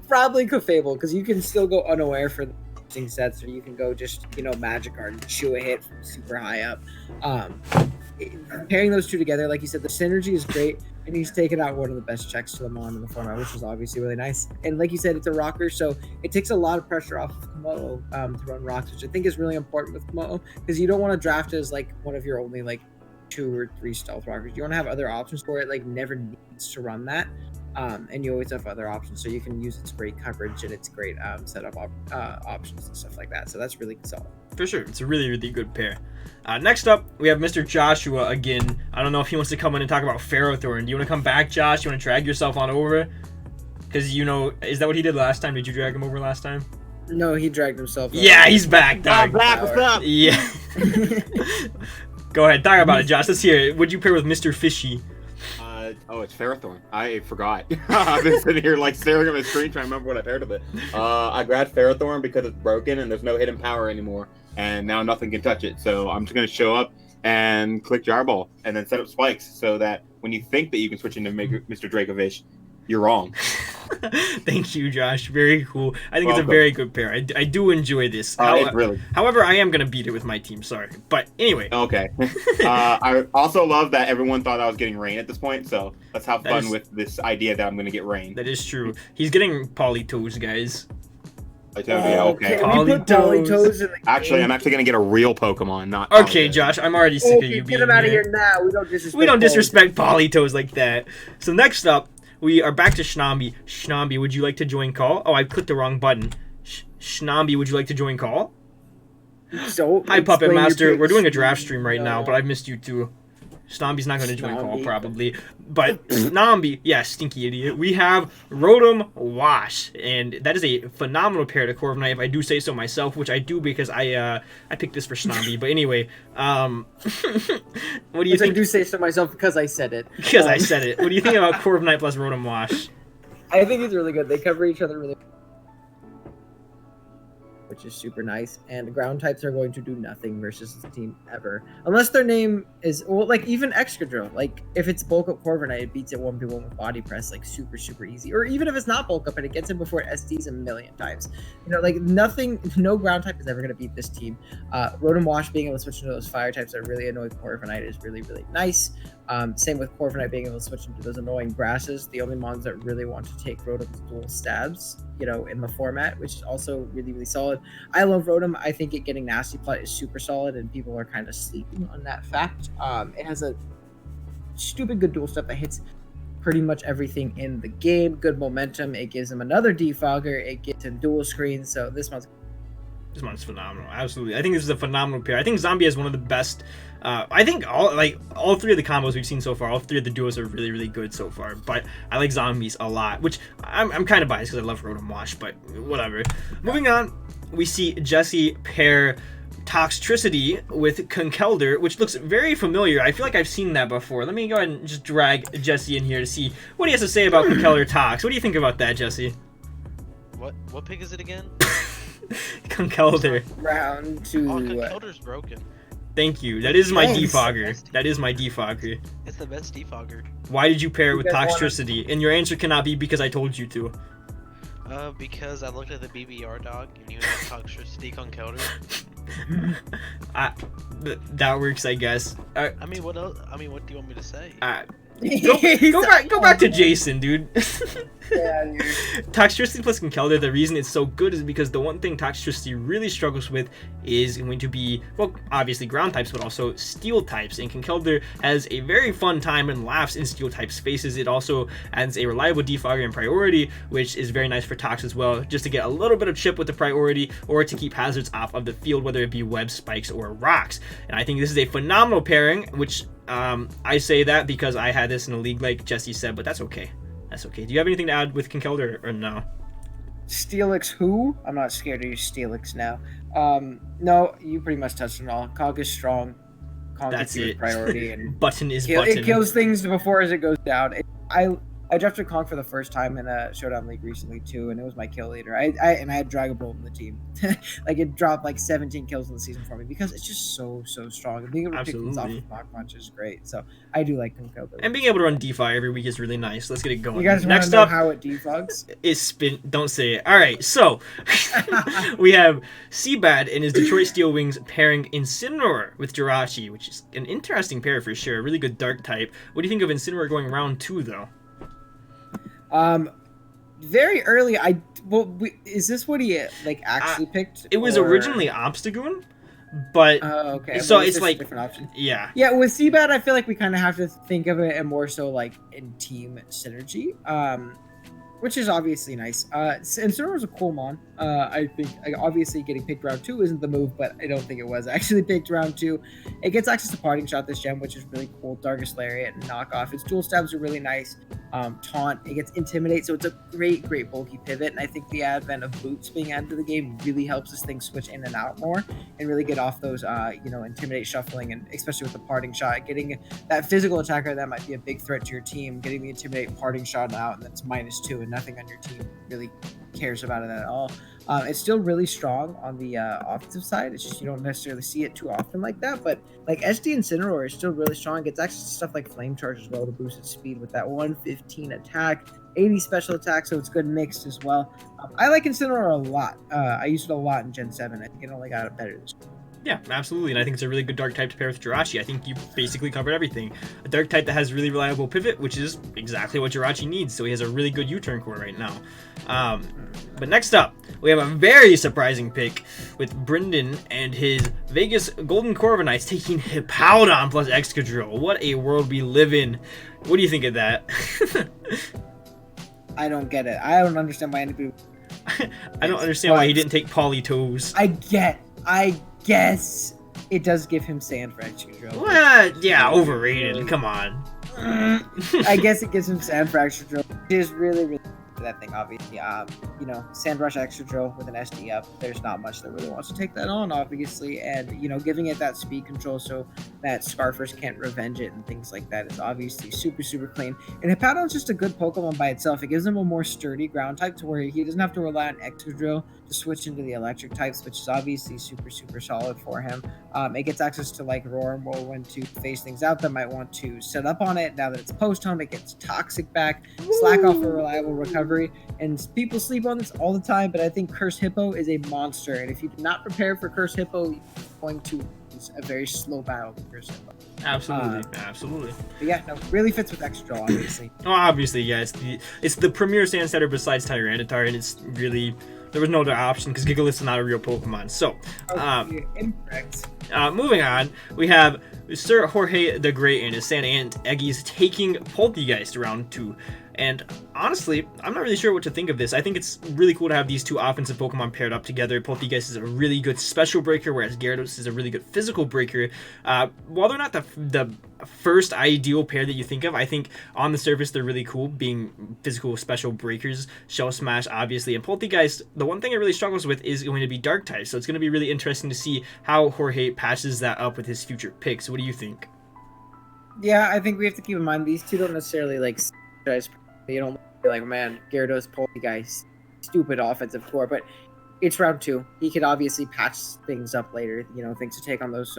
Probably Clefable, because you can still go unaware for the sets, or you can go just Magic Art and chew a hit from super high up. pairing those two together, like you said, the synergy is great, and he's taken out one of the best checks to the Mon in the format, which is obviously really nice. And like you said, it's a rocker, so it takes a lot of pressure off of Komodo to run rocks, which I think is really important with Komodo, because you don't want to draft as like one of your only like 2 or 3 stealth rockers. You want to have other options for it. Like never needs to run that. And you always have other options, so you can use its great coverage and its great setup options and stuff like that. So that's really solid. For sure, it's a really, really good pair. Next up, we have Mr. Joshua again. I don't know if he wants to come in and talk about Ferrothorn. Do you want to come back, Josh? You want to drag yourself on over? Because, you know, is that what he did last time? Did you drag him over last time? No, he dragged himself. Yeah, he's back, dog. I'm back. What's up? Yeah. Go ahead, talk about it, Josh. Let's hear it. Would you pair with Mr. Fishy? Oh, it's Ferrothorn. I forgot. I've been sitting here like staring at my screen trying to remember what I paired with it. I grabbed Ferrothorn because it's broken and there's no hidden power anymore, and now nothing can touch it. So I'm just gonna show up and click Jarball and then set up spikes so that when you think that you can switch into Mr. Dracovish, you're wrong. Thank you, Josh. Very cool. I think it's a very good pair. I do enjoy this. Really. However, I am going to beat it with my team. Sorry. But anyway. Okay. I also love that everyone thought I was getting rain at this point. So let's have fun with this idea that I'm going to get rain. That is true. He's getting Politoes, guys. Okay. Actually, I'm actually going to get a real Pokemon, not Okay, Josh, I'm already sick of you being Get him out of here now. We don't disrespect Politoes like that. So next up, we are back to Shnambi. Shnambi, would you like to join call? Oh, I clicked the wrong button. Shnambi, would you like to join call? So, hi, Puppet Master. We're doing a draft stream right now, but I've missed you too. Snombi's not going to join call, probably. But Snombi, yeah, stinky idiot. We have Rotom Wash, and that is a phenomenal pair to Corviknight, if I do say so myself, which I do because I picked this for Snombi. But anyway, what do you think? I do say so myself because I said it. Because I said it. What do you think about Corviknight plus Rotom Wash? I think it's really good. They cover each other really well, which is super nice, and ground types are going to do nothing versus this team ever, unless their name is, well, like even Excadrill. Like if it's bulk up Corviknight, it beats it 1v1 with body press, like super easy. Or even if it's not bulk up and it gets in before it SDs a million times, you know, like nothing, no ground type is ever going to beat this team. Rotom Wash being able to switch into those fire types that really annoy Corviknight is really nice. Same with Corviknight being able to switch into those annoying grasses. The only mons that really want to take Rotom's dual stabs, you know, in the format, which is also really solid. I love Rotom. I think it getting Nasty Plot is super solid, and people are kind of sleeping on that fact. It has a stupid good dual step that hits pretty much everything in the game. Good momentum. It gives him another defogger. It gets him dual screen. So this one's phenomenal. Absolutely. I think this is a phenomenal pair. I think Zombie is one of the best. I think all 3 of the combos we've seen so far, all 3 of the duos are really good so far. But I like Zombies a lot, which I'm kind of biased because I love Rotom Wash, but whatever. Moving on, we see Jesse pair Toxtricity with Conkeldurr, which looks very familiar. I feel like I've seen that before. Let me go ahead and just drag Jesse in here to see what he has to say about Conkeldurr Tox. What do you think about that, Jesse? What pick is it again? Conkeldurr. round 2. Oh, Conkeldurr's broken. Thank you. That is my defogger. That is my defogger. It's the best defogger. Why did you pair it with Toxtricity? And your answer cannot be because I told you to. Because I looked at the BBR dog and you have Toxtricity Conkeldurr. That works, I guess. I mean, what else? I mean, what do you want me to say? Go back to Jason, dude. Yeah, dude. Toxtricity plus Conkeldurr, the reason it's so good is because the one thing Toxtricity really struggles with is going to be, well, obviously ground types, but also steel types. And Conkeldurr has a very fun time and laughs in steel type spaces. It also adds a reliable defogger and priority, which is very nice for Tox as well, just to get a little bit of chip with the priority or to keep hazards off of the field, whether it be web spikes or rocks. And I think this is a phenomenal pairing, which I say that because I had this in a league like Jesse said, but that's okay. That's okay. Do you have anything to add with Conkeldurr or no? Steelix who? I'm not scared of your Steelix now. No, you pretty much touched it all. Cog is strong. Cog That's gets it. priority and Button is button. It kills things before as it goes down. I drafted Kong for the first time in a Showdown League recently too, and it was my kill leader. I had Dragon Ball in the team. Like it dropped like 17 kills in the season for me because it's just so strong. And being able to pick things off with Mach Punch is great. So I do like Kung Fu. And being able to run DeFi every week is really nice. Let's get it going. You guys Next know up how it defogs? is spin. Don't say it. All right, so we have Seabad and his Detroit Steel Wings pairing Incineroar with Jirachi, which is an interesting pair for sure. A really good dark type. What do you think of Incineroar going round 2 though? Very early. Is this what he like actually picked? It was originally Obstagoon, but okay. So Well, it's like different option. Yeah. Yeah, with Seabad, I feel like we kind of have to think of it and more so like in team synergy. Which is obviously nice. Incineroar is a cool mon. I think obviously getting picked round 2 isn't the move, but I don't think it was actually picked round 2. It gets access to Parting Shot this gem, which is really cool. Darkest Lariat and Knockoff. Its dual stabs are really nice. Taunt. It gets Intimidate, so it's a great bulky pivot. And I think the advent of boots being added to the game really helps this thing switch in and out more and really get off those Intimidate shuffling, and especially with the Parting Shot, getting that physical attacker that might be a big threat to your team, getting the Intimidate Parting Shot out, and that's -2, and nothing on your team really cares about it at all. It's still really strong on the offensive side. It's just you don't necessarily see it too often like that. But like SD Incineroar is still really strong. It gets access to stuff like Flame Charge as well to boost its speed with that 115 attack, 80 special attack, so it's good mixed as well. I like Incineroar a lot. I used it a lot in Gen 7. I think it only got it better this year. Yeah, absolutely, and I think it's a really good dark type to pair with Jirachi. I think you basically covered everything. A dark type that has really reliable pivot, which is exactly what Jirachi needs, so he has a really good U-turn core right now. But next up, we have a very surprising pick with Brendan and his Vegas Golden Corviknights taking Hippowdon plus Excadrill. What a world we live in. What do you think of that? I don't get it. I don't understand why anybody... I don't understand why he didn't take Politoes. I guess it does give him sand for Excadrill. What? Yeah, overrated. Come on. I guess it gives him sand for Excadrill. It is really that thing, obviously. Sand Rush Excadrill with an SD up. There's not much that really wants to take that on, obviously. And, giving it that speed control so that Scarfers can't revenge it and things like that is obviously super clean. And Hippowdon's just a good Pokemon by itself. It gives him a more sturdy ground type to where he doesn't have to rely on Excadrill to switch into the electric types, which is obviously super solid for him. It gets access to like Roar and Whirlwind to phase things out that might want to set up on it. Now that it's post-home, it gets Toxic back, Slack off for reliable recovery, and people sleep on this all the time, but I think Curse Hippo is a monster, and if you do not prepare for Curse Hippo, you're going to lose a very slow battle with Curse Hippo. Absolutely. But yeah, no, really fits with Excadrill, obviously. Oh, obviously, yeah. It's the premier Sandsetter besides Tyranitar, and it's really... There was no other option because Gigalith is not a real Pokemon. So, incorrect. Moving on, we have Sir Jorge the Great and his Santa Aunt Eggies taking Poltegeist round 2. And honestly, I'm not really sure what to think of this. I think it's really cool to have these two offensive Pokemon paired up together. Poltegeist is a really good special breaker, whereas Gyarados is a really good physical breaker. While they're not the first ideal pair that you think of, I think on the surface they're really cool, being physical special breakers. Shell Smash, obviously, and Poltegeist, the one thing it really struggles with is going to be Dark type, so it's going to be really interesting to see how Jorge patches that up with his future picks. What do you think? Yeah, I think we have to keep in mind these two don't necessarily like you don't be like, man, Gyarados, Poltegeist, stupid offensive core, but it's round 2. He could obviously patch things up later, things to take on those,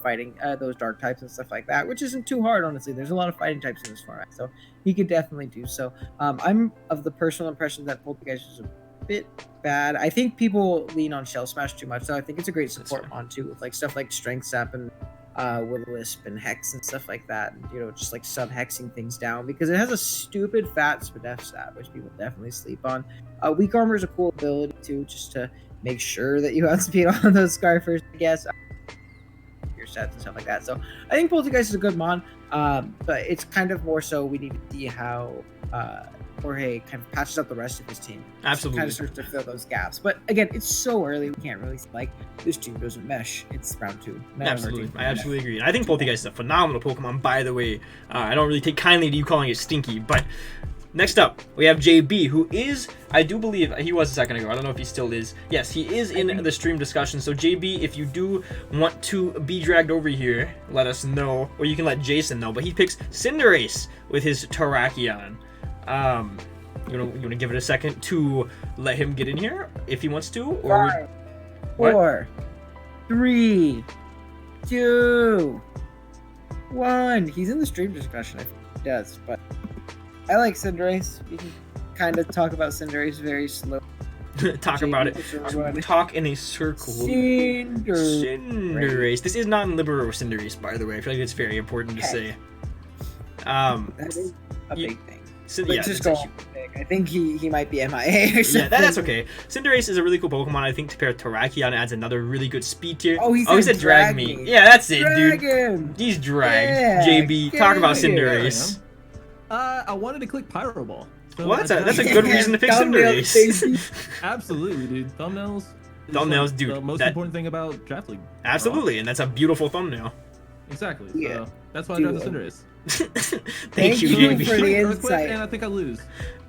fighting those dark types and stuff like that, which isn't too hard, honestly. There's a lot of fighting types in this format, so he could definitely do so. I'm of the personal impression that Poltegeist is a bit bad. I think people lean on Shell Smash too much, so I think it's a great support mon too, with like stuff like Strength Sap and Will-O-Wisp and Hex and stuff like that, and just like sub-hexing things down, because it has a stupid fat Spadef stat, which people definitely sleep on. Weak Armor is a cool ability too, just to make sure that you outspeed on those Scarfers, I guess, your stats and stuff like that. So I think Poltegeist is a good mon, but it's kind of more so we need to see how Jorge kind of patches up the rest of his team. Absolutely. Kind of starts to fill those gaps. But again, it's so early, we can't really like this team doesn't mesh. It's round 2. Absolutely. I absolutely agree. And I think Poltegeist is a phenomenal Pokemon, by the way. I don't really take kindly to you calling it stinky, but next up, we have JB, who is, I do believe, he was a second ago. I don't know if he still is. Yes, he is in the stream discussion. So JB, if you do want to be dragged over here, let us know. Or you can let Jason know. But he picks Cinderace with his Terrakion. You wanna give it a second to let him get in here if he wants to, or 5, What? 4, 3, 2, 1. He's in the stream discussion. I think he does, but I like Cinderace. We can kind of talk about Cinderace very slow. talk about it. Talk in a circle. Cinderace. This is not in Libero Cinderace, by the way. I feel like it's very important to say. That is a Yeah. big thing. Cin- Let's yeah, just that's go a on big. I think he might be MIA or something. Yeah, that's okay. Cinderace is a really cool Pokemon. I think to pair Terrakion adds another really good speed tier. Oh, he said said drag drag me. me. Yeah, that's it, Drag dude. him. He's dragged. Yeah, JB, talk about get him. Cinderace. I wanted to click Pyro Ball. So Well, that's a I- good reason to pick Thumbnail Cinderace. Daisy. Absolutely, dude. Thumbnails. is, Thumbnails, like, dude, The most that- important thing about Draft League. Absolutely, and that's a beautiful thumbnail. Exactly. Yeah. So that's why I Dude. drafted Cinderace. Thank you, you JB. for the Earthquake, insight. and I think I lose.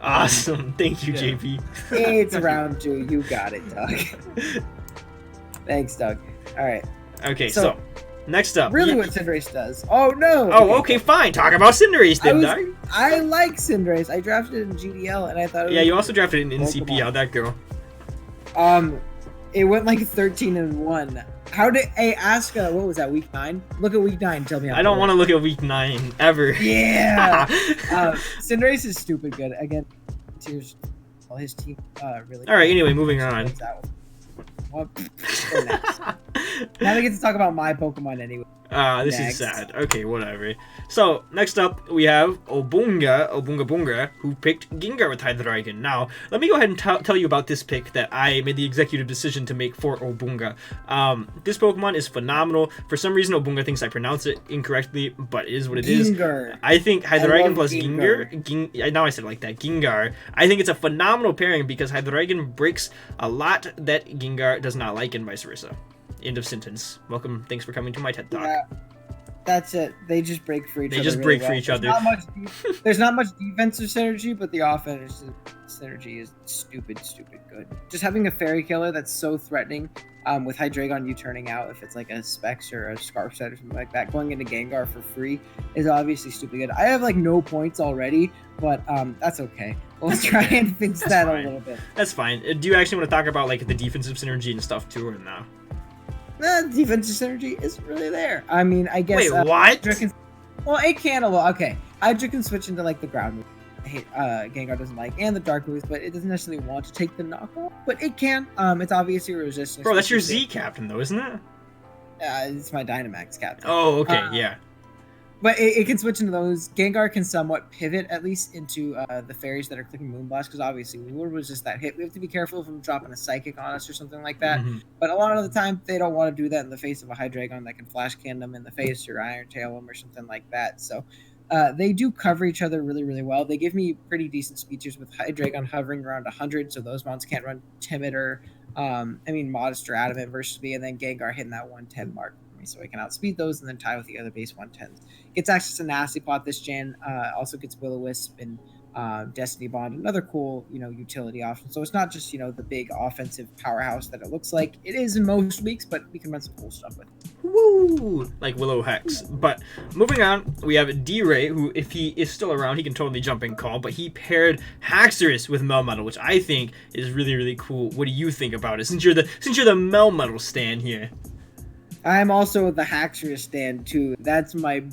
Awesome. Thank you, Yeah. JB. It's round 2. You got it, Doug. Thanks, Doug. All right. Okay, So, so next up. Really, yeah- what Cinderace does? Oh no. Oh, okay, fine. Talk about Cinderace I then, was- dog. I like Cinderace. I drafted it in GDL, and I thought. It Yeah, was you also drafted it in NCP. Pokemon. How'd that go? It went like 13-1. How did? Hey, Asuka, what was that? Week 9. Look at week 9. Tell me how. I don't want to look at week 9 ever. Yeah. Cinderace is stupid good again. Tears. Well, his team really. All right. Anyway, moving on. Well, go next. Now we get to talk about my Pokemon anyway. This Next. is sad. Okay, whatever. So, next up, we have Obunga, who picked Gengar with Hydreigon. Now, let me go ahead and tell you about this pick that I made the executive decision to make for Obunga. This Pokemon is phenomenal. For some reason, Obunga thinks I pronounce it incorrectly, but it is what it is. Gengar. I think Hydreigon love plus Gengar. Now I said it like that, Gengar. I think it's a phenomenal pairing because Hydreigon breaks a lot that Gengar does not like and vice versa. End of sentence. Welcome. Thanks for coming to my TED Talk. Yeah, that's it. They just break for each They other. just really break for well. each There's other. Not much there's not much defensive synergy, but the offensive synergy is stupid good. Just having a fairy killer that's so threatening, with Hydreigon you turning out if it's like a Specs or a Scarf set or something like that, going into Gengar for free is obviously stupid good. I have like no points already, but that's okay. We'll try and fix That's that fine. a little bit. That's fine. Do you actually want to talk about like the defensive synergy and stuff too, or no? The defensive synergy isn't really there. I mean, I guess. Wait, what? Hydra can, well, it can a little. Okay, Hydra can switch into like the ground move. Gengar doesn't like, and the dark moves, but it doesn't necessarily want to take the knockoff. But it can. It's obviously resistance. Bro, that's your Z captain though, isn't it? It's my Dynamax captain. Oh, okay, yeah. But it can switch into those. Gengar can somewhat pivot at least into the fairies that are clicking Moonblast, because obviously we will resist that hit. We have to be careful if I'm dropping a Psychic on us or something like that. Mhm. But a lot of the time, they don't want to do that in the face of a Hydreigon that can Flash Cannon them in the face or Iron Tail them or something like that. So they do cover each other really, really well. They give me pretty decent speeches with Hydreigon hovering around 100, so those mons can't run Timid or, Modest or Adamant versus me, and then Gengar hitting that 110 mark for me, so I can outspeed those and then tie with the other base 110s. Gets access to Nasty Pot this gen, also gets Will-O-Wisp and Destiny Bond, another cool, utility option. So it's not just, the big offensive powerhouse that it looks like it is in most weeks, but we can run some cool stuff with it. Woo! Like Willow Hex. But moving on, we have D-Ray, who, if he is still around, he can totally jump in call, but he paired Haxorus with Melmetal, which I think is really, really cool. What do you think about it? Since you're the Melmetal stan here. I'm also the Haxorus stand too. That's my.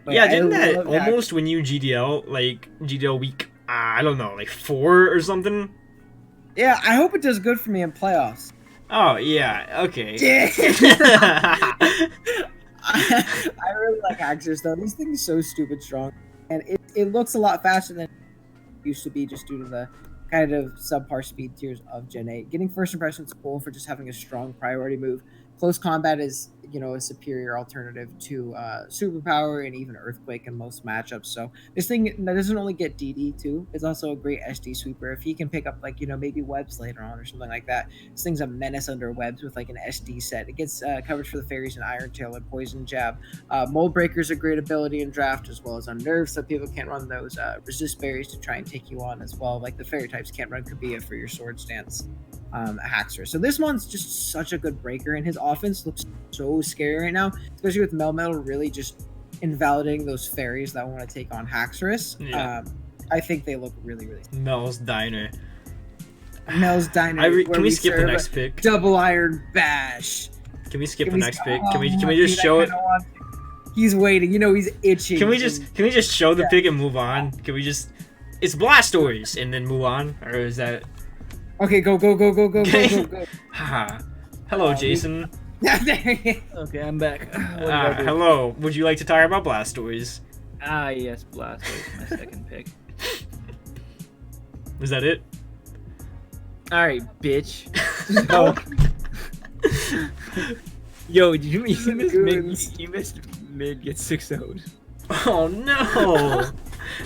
Yeah, didn't that love almost win you GDL week, I don't know, like 4 or something? Yeah, I hope it does good for me in playoffs. Oh, yeah, okay. I really like Haxorus though. This thing is so stupid strong, and it looks a lot faster than it used to be, just due to the kind of subpar speed tiers of Gen 8. Getting first impression is cool for just having a strong priority move. Close combat is, a superior alternative to Superpower and even Earthquake in most matchups. So this thing doesn't only get DD too, it's also a great SD sweeper. If he can pick up maybe webs later on or something like that, this thing's a menace under webs with like an SD set. It gets coverage for the fairies and Iron Tail and Poison Jab. Mold Breaker's a great ability in draft, as well as on nerves, so people can't run those resist berries to try and take you on as well. Like the fairy types can't run Kabia for your sword stance. Haxorus. So this one's just such a good breaker, and his offense looks so scary right now, especially with Melmetal really just invalidating those fairies that want to take on Haxorus. Yeah. I think they look really, really. Mel's Diner. Mel's Diner. Can we skip the serve next pick? Double Iron Bash. Can we skip Can the we next sk- pick? Oh, Can we dude, just I show it? kinda want to. He's waiting. You know, he's itching. Can we just show the pick and move on? Can we just? It's Blastoise and then move on, or is that? Okay, go. Haha. Hello, Jason. Okay, I'm back. What did I do? Hello. Would you like to talk about Blastoise? Ah, yes, Blastoise, my second pick. Was that it? All right, bitch. Yo, did you missed Mig get 6-0'd. Oh no!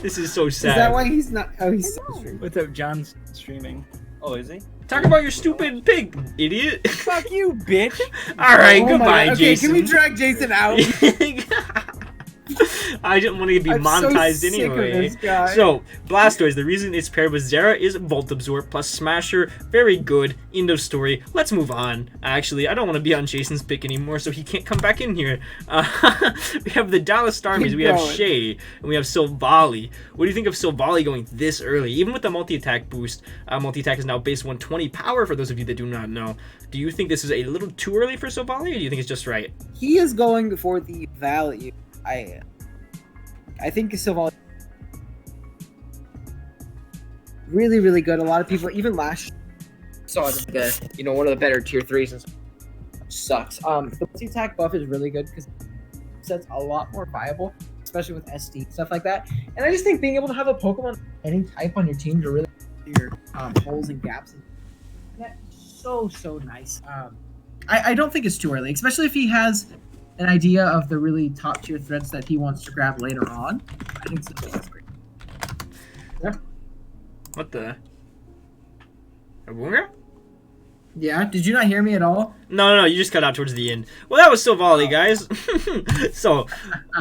This is so sad. Is that why he's not? Oh, he's still streaming. What's up, John's streaming? Oh, is he? Talk about your stupid pig, idiot. Fuck you, bitch. All right, Oh my goodbye, God. Okay, Jason. can we drag Jason out? I didn't want to be I'm monetized so sick of anyway. this guy. So, Blastoise, the reason it's paired with Zera is Volt Absorb plus Smasher. Very good. End of story. Let's move on. Actually, I don't want to be on Jason's pick anymore, so he can't come back in here. We have the Dallas Starmies, Keep we have going. Shay, and we have Silvally. What do you think of Silvally going this early? Even with the multi-attack boost, multi-attack is now base 120 power, for those of you that do not know. Do you think this is a little too early for Silvally, or do you think it's just right? He is going for the value. I think Silvally really, really good. A lot of people, even last year, saw it as one of the better tier 3s and sucks. The multi-attack buff is really good because it's a lot more viable, especially with SD stuff like that. And I just think being able to have a Pokemon any type on your team to really your holes and gaps, that's so nice. I don't think it's too early, especially if he has an idea of the really top tier threats that he wants to grab later on. I think it's great. What the? A boomer? Yeah, did you not hear me at all? No, you just cut out towards the end. Well, that was Silvally, guys. So,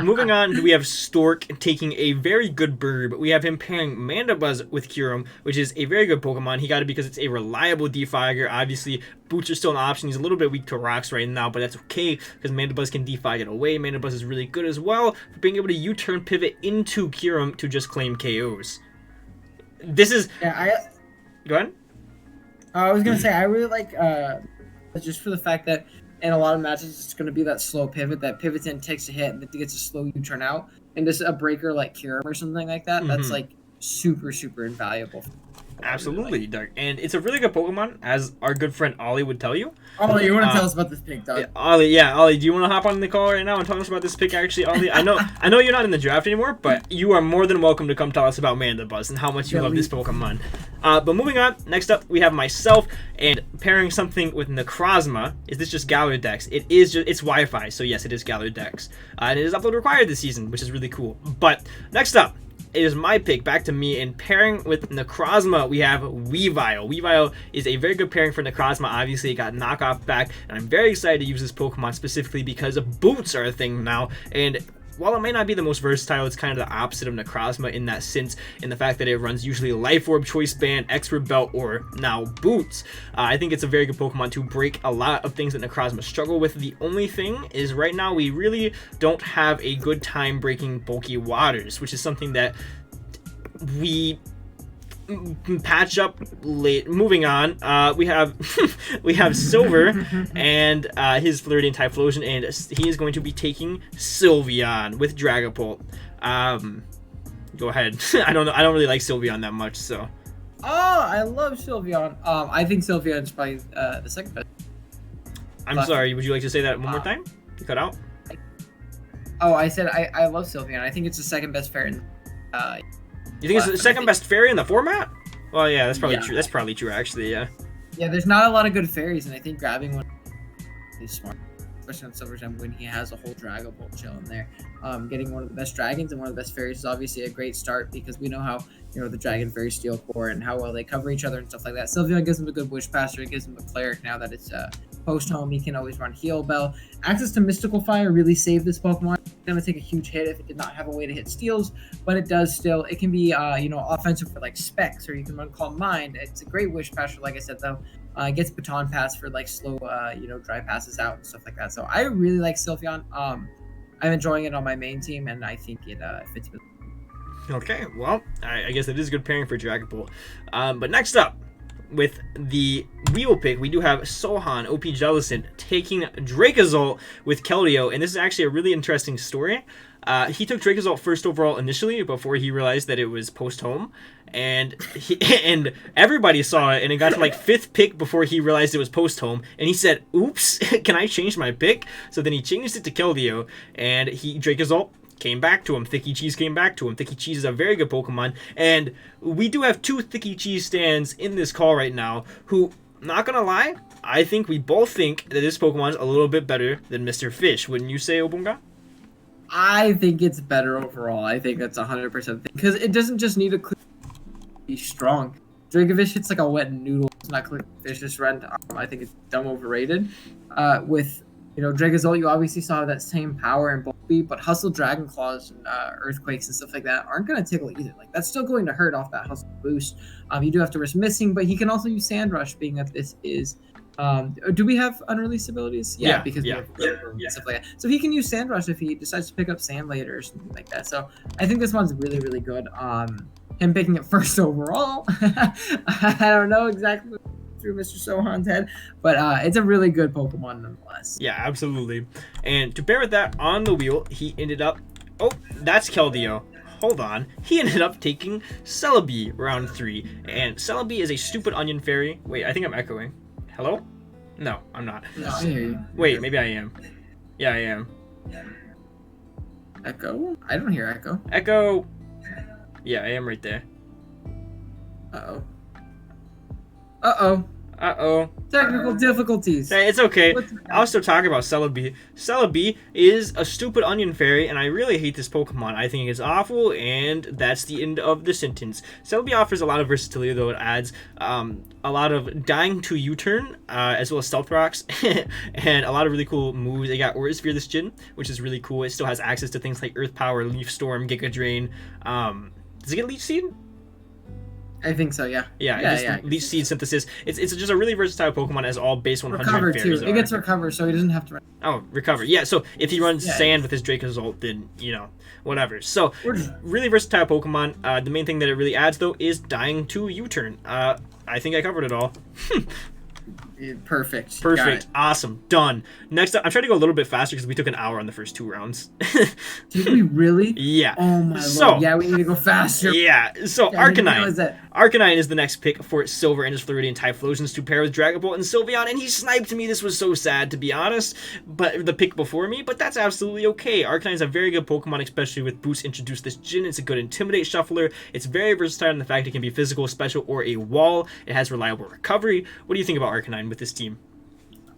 moving on, we have Stork taking a very good bird. We have him pairing Mandibuzz with Kyurem, which is a very good Pokemon. He got it because it's a reliable defogger. Obviously, boots are still an option. He's a little bit weak to rocks right now, but that's okay because Mandibuzz can defog it away. Mandibuzz is really good as well for being able to U-turn pivot into Kyurem to just claim KOs. This is... Yeah, Go ahead. I was gonna say I really like just for the fact that in a lot of matches it's gonna be that slow pivot that pivots in, takes a hit, and then gets a slow U-turn out, and just a breaker like Kyurem or something like that. That's like super invaluable. Absolutely, Dark. And it's a really good Pokemon, as our good friend Ollie would tell you. Oh, you want to tell us about this pick, Doug? Ollie, do you want to hop on the call right now and tell us about this pick? Actually, Ollie, I know you're not in the draft anymore, but you are more than welcome to come tell us about Mandibuzz and how much you love this Pokemon. But moving on, next up we have myself and pairing something with Necrozma. Is this just Galar Dex? It's Wi-Fi, so yes, it is Galar Dex, and it is upload required this season, which is really cool. But next up, it is my pick, back to me, and pairing with Necrozma, we have Weavile. Weavile is a very good pairing for Necrozma. Obviously, it got knockoff back, and I'm very excited to use this Pokemon specifically because boots are a thing now, and while it may not be the most versatile, it's kind of the opposite of Necrozma in that sense, in the fact that it runs usually Life Orb, Choice Band, Expert Belt, or now Boots. I think it's a very good Pokemon to break a lot of things that Necrozma struggle with. The only thing is right now we really don't have a good time breaking bulky waters, which is something that we patch up late. Moving on, we have Silver and his Floridian Typhlosion, and he is going to be taking Sylveon with Dragapult. Go ahead. I don't really like Sylveon that much, so. Oh, I love Sylveon. I think Sylveon is probably the second best. I'm sorry, would you like to say that one more time? You cut out. Oh, I said I love Sylveon. I think it's the second best fairy. You think it's the second best fairy in the format? Well, yeah, that's probably true. That's probably true, actually. Yeah. Yeah, there's not a lot of good fairies, and I think grabbing one is smart, especially on Silver Gem when he has a whole Dragapult chilling there. Getting one of the best dragons and one of the best fairies is obviously a great start because we know how the Dragon Fairy Steel Core and how well they cover each other and stuff like that. Sylveon gives him a good Wish Passer. It gives him a Cleric now that it's post home. He can always run Heal Bell. Access to Mystical Fire really saved this Pokemon. It's gonna take a huge hit if it did not have a way to hit steals, but it does still. It can be offensive for like Specs, or you can run Calm Mind. It's a great Wish Passer, like I said though. It gets Baton Pass for like slow dry passes out and stuff like that. So I really like Sylveon. I'm enjoying it on my main team, and I think it fits with. Okay, well, I guess it is good pairing for Dragapult. But next up, with the Weavile pick, we do have Sohan, OP Jellicent, taking Dracozolt with Keldeo, and this is actually a really interesting story. He took Dracozolt first overall initially before he realized that it was post-home, and and everybody saw it, and it got to like 5th pick before he realized it was post-home, and he said, oops, can I change my pick? So then he changed it to Keldeo, and Dracozolt came back to him. Thicky Cheese came back to him. Thicky Cheese is a very good Pokemon, and we do have 2 Thicky Cheese stands in this call right now who, not gonna lie, I think we both think that this Pokemon's a little bit better than Mr. Fish. Wouldn't you say, Obunga? I think it's better overall. I think that's 100% because it doesn't just need to be strong. Dracovish hits like a wet noodle. It's not clear Fish's rent. I think it's dumb overrated. With Dracozolt, you obviously saw that same power in Bulky, but Hustle, Dragon Claws, and Earthquakes and stuff like that aren't going to tickle either. Like that's still going to hurt off that Hustle boost. You do have to risk missing, but he can also use Sand Rush, being that this is. Do we have unreleased abilities? Yeah, because we have stuff like that. So he can use Sand Rush if he decides to pick up Sand later or something like that. So I think this one's really, really good. Him picking it first overall, I don't know exactly through Mr. Sohan's head, but it's a really good Pokemon nonetheless. Yeah, absolutely. And to pair with that on the wheel, he ended up... Oh, that's Keldeo. Hold on. He ended up taking Celebi round 3. And Celebi is a stupid onion fairy. Wait, I think I'm echoing. Hello? No, I'm not. No, I hear you. Wait, maybe I am. Yeah, I am. Echo? I don't hear Echo. Echo. Yeah, I am right there. Uh-oh. Uh-oh. Uh-oh. Technical difficulties. Hey, it's okay. I'll still talk about Celebi. Celebi is a stupid onion fairy, and I really hate this Pokemon. I think it's awful, and that's the end of the sentence. Celebi offers a lot of versatility, though. It adds a lot of dying to U-turn, as well as Stealth Rocks, and a lot of really cool moves. It got Aura Sphere this gen, which is really cool. It still has access to things like Earth Power, Leaf Storm, Giga Drain. Does it get Leech Seed? I think so, yeah. Yeah. Leech Seed Synthesis. It's just a really versatile Pokemon as all base 100 Recover fairies too. are. It gets Recover, so he doesn't have to run. Oh, Recover. Yeah, so if he runs Sand with his Dracozolt, then, whatever. So, really versatile Pokemon. The main thing that it really adds, though, is dying to U-turn. I think I covered it all. Perfect. Awesome. Done. Next up, I'm trying to go a little bit faster because we took an hour on the first 2 rounds. Did we really? Yeah. Oh my lord. Yeah, we need to go faster. Yeah. So Yeah, Arcanine. Arcanine is the next pick for Silver and his Floridian Typhlosions to pair with Dragapult and Sylveon, and he sniped me. This was so sad, to be honest. But the pick before me, but that's absolutely okay. Arcanine is a very good Pokemon, especially with Boost introduced this gen. It's a good Intimidate Shuffler. It's very versatile in the fact it can be physical, special, or a wall. It has reliable recovery. What do you think about Arcanine with this team?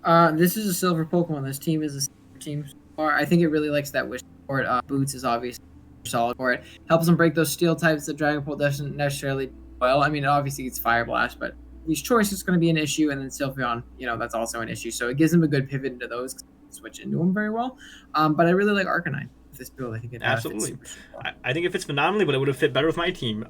This is a Silver Pokemon. This team is a Silver team. I think it really likes that Wish support. Boots is obviously solid for it. Helps them break those Steel types that Dragapult doesn't necessarily do well. I mean, obviously it's Fire Blast, but these choices is going to be an issue, and then Sylveon, that's also an issue. So it gives them a good pivot into those, switch into them very well. But I really like Arcanine with this build. I think it absolutely. I think it fits phenomenally, but it would have fit better with my team.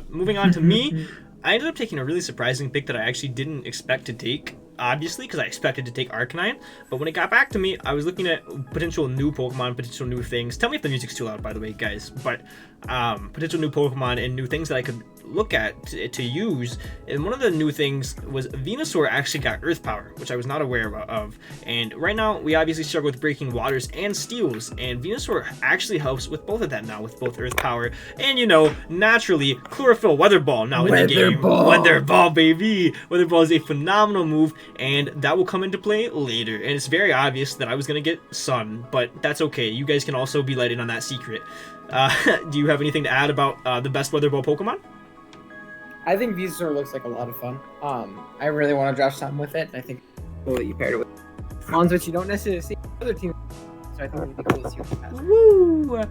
Moving on to me, I ended up taking a really surprising pick that I actually didn't expect to take. Obviously, because I expected to take Arcanine, but when it got back to me, I was looking at potential new Pokemon, potential new things. Tell me if the music's too loud, by the way, guys. But potential new Pokemon and new things that I could look at to use. And one of the new things was Venusaur actually got Earth Power, which I was not aware of. And right now, we obviously struggle with Breaking Waters and Steels, and Venusaur actually helps with both of that now, with both Earth Power and, naturally, Chlorophyll Weather Ball now in the game. Weather Ball, baby! Weather Ball is a phenomenal move, and that will come into play later. And it's very obvious that I was going to get Sun, but that's okay. You guys can also be let in on that secret. Do you have anything to add about the best Weather Ball Pokemon? I think Venusaur looks like a lot of fun. I really want to draft something with it. I think it's cool that you paired it with ones which you don't necessarily see other teams. So I think it'd be cool to see what it has. Woo!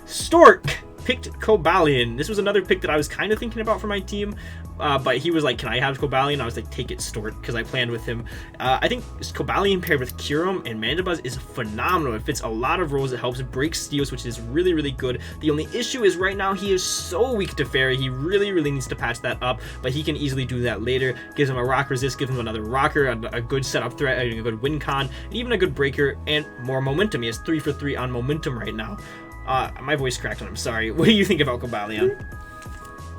Stork picked Cobalion. This was another pick that I was kind of thinking about for my team, but he was like, can I have Cobalion? I was like, take it, Stork, because I planned with him. I think Cobalion paired with Kyurem and Mandibuzz is phenomenal. It fits a lot of roles. It helps break Steels, which is really, really good. The only issue is right now he is so weak to Fairy. He really, really needs to patch that up, but he can easily do that later. Gives him a Rock Resist, gives him another Rocker, a good setup threat, a good win con, and even a good Breaker, and more momentum. He has 3 for 3 on momentum right now. My voice cracked on him. Sorry. What do you think about Cobalion?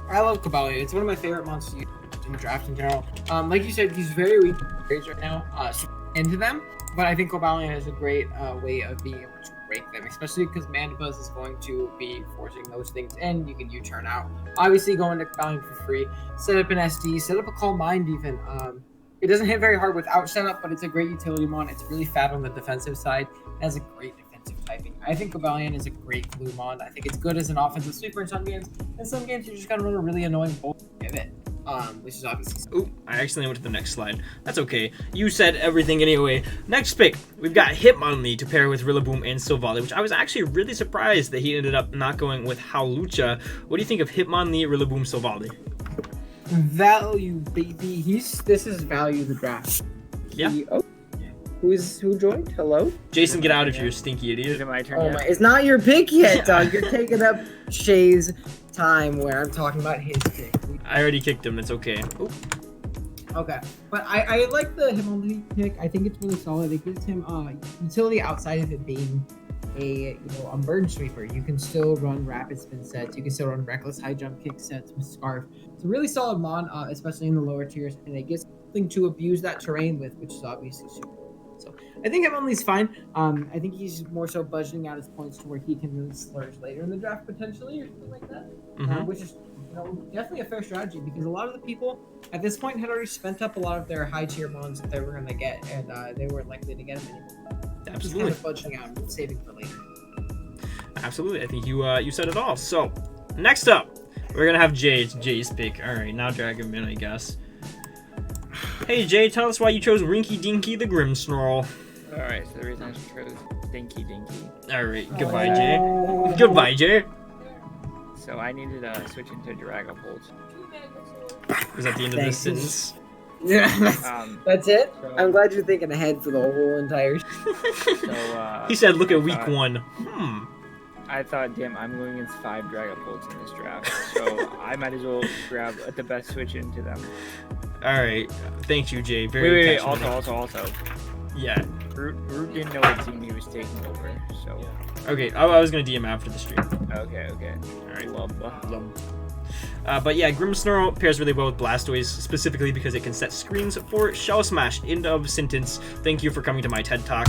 I love Cobalion. It's one of my favorite monsters in the draft in general. Like you said, he's very weak right now, so into them. But I think Cobalion has a great way of being able to break them, especially because Nimbus is going to be forcing those things in. You can U-turn out. Obviously, go into Cobalion for free. Set up an SD. Set up a Calm Mind even. It doesn't hit very hard without setup, but it's a great utility mon. It's really fat on the defensive side. It has a great defensive typing. I think Cobalion is a great blue mon. I think it's good as an offensive sweeper in some games. In some games, you're just gonna run a really annoying bolt pivot, which is obviously. Ooh, I accidentally went to the next slide. That's okay. You said everything anyway. Next pick, we've got Hitmonlee to pair with Rillaboom and Silvally, which I was actually really surprised that he ended up not going with Howlucha. What do you think of Hitmonlee, Rillaboom, Silvally? Value, baby. This is value the draft. Yeah. Who joined? Hello? Jason, get out of here, stinky Is idiot. it my turn? Oh yet? my! It's not your pick yet, dog. You're taking up Shay's time where I'm talking about his pick. I already kicked him. It's okay. Ooh. Okay, but I like the Hitmonlee pick. I think it's really solid. It gives him utility outside of it being a burn sweeper. You can still run rapid spin sets. You can still run reckless high jump kick sets with Scarf. It's a really solid mon, especially in the lower tiers, and it gives something to abuse that terrain with, which is obviously super cool. So I think Hitmonlee's fine. I think he's more so budgeting out his points to where he can really splurge later in the draft potentially or something like that, which is definitely a fair strategy because a lot of the people at this point had already spent up a lot of their high tier mons that they were going to get, and they weren't likely to get them anymore. Absolutely. Just kind of budgeting out and saving for later. Absolutely. I think you said it all. So, next up, we're going to have Jay. It's Jay's pick. All right, now drag him in, I guess. Hey, Jay, tell us why you chose Rinky Dinky the Grimmsnarl. Alright, so the reason I chose Dinky Dinky. All right, goodbye, Jay. Goodbye, Jay. So I needed to switch into Dragapult. Was that the end of this sentence? Yeah, that's it. so- I'm glad you're thinking ahead for the whole entire. So, He said, look I at week thought- 1. I thought, damn, I'm going against 5 Dragapults in this draft, so I might as well grab the best switch into them. All right. Thank you, Jay. Very Wait, intentional. also. Yeah. Root didn't know what team he was taking over, so. Okay, I was going to DM after the stream. Okay. All right. Love. But yeah, Grimmsnarl pairs really well with Blastoise, specifically because it can set screens for Shell Smash. End of sentence. Thank you for coming to my TED Talk.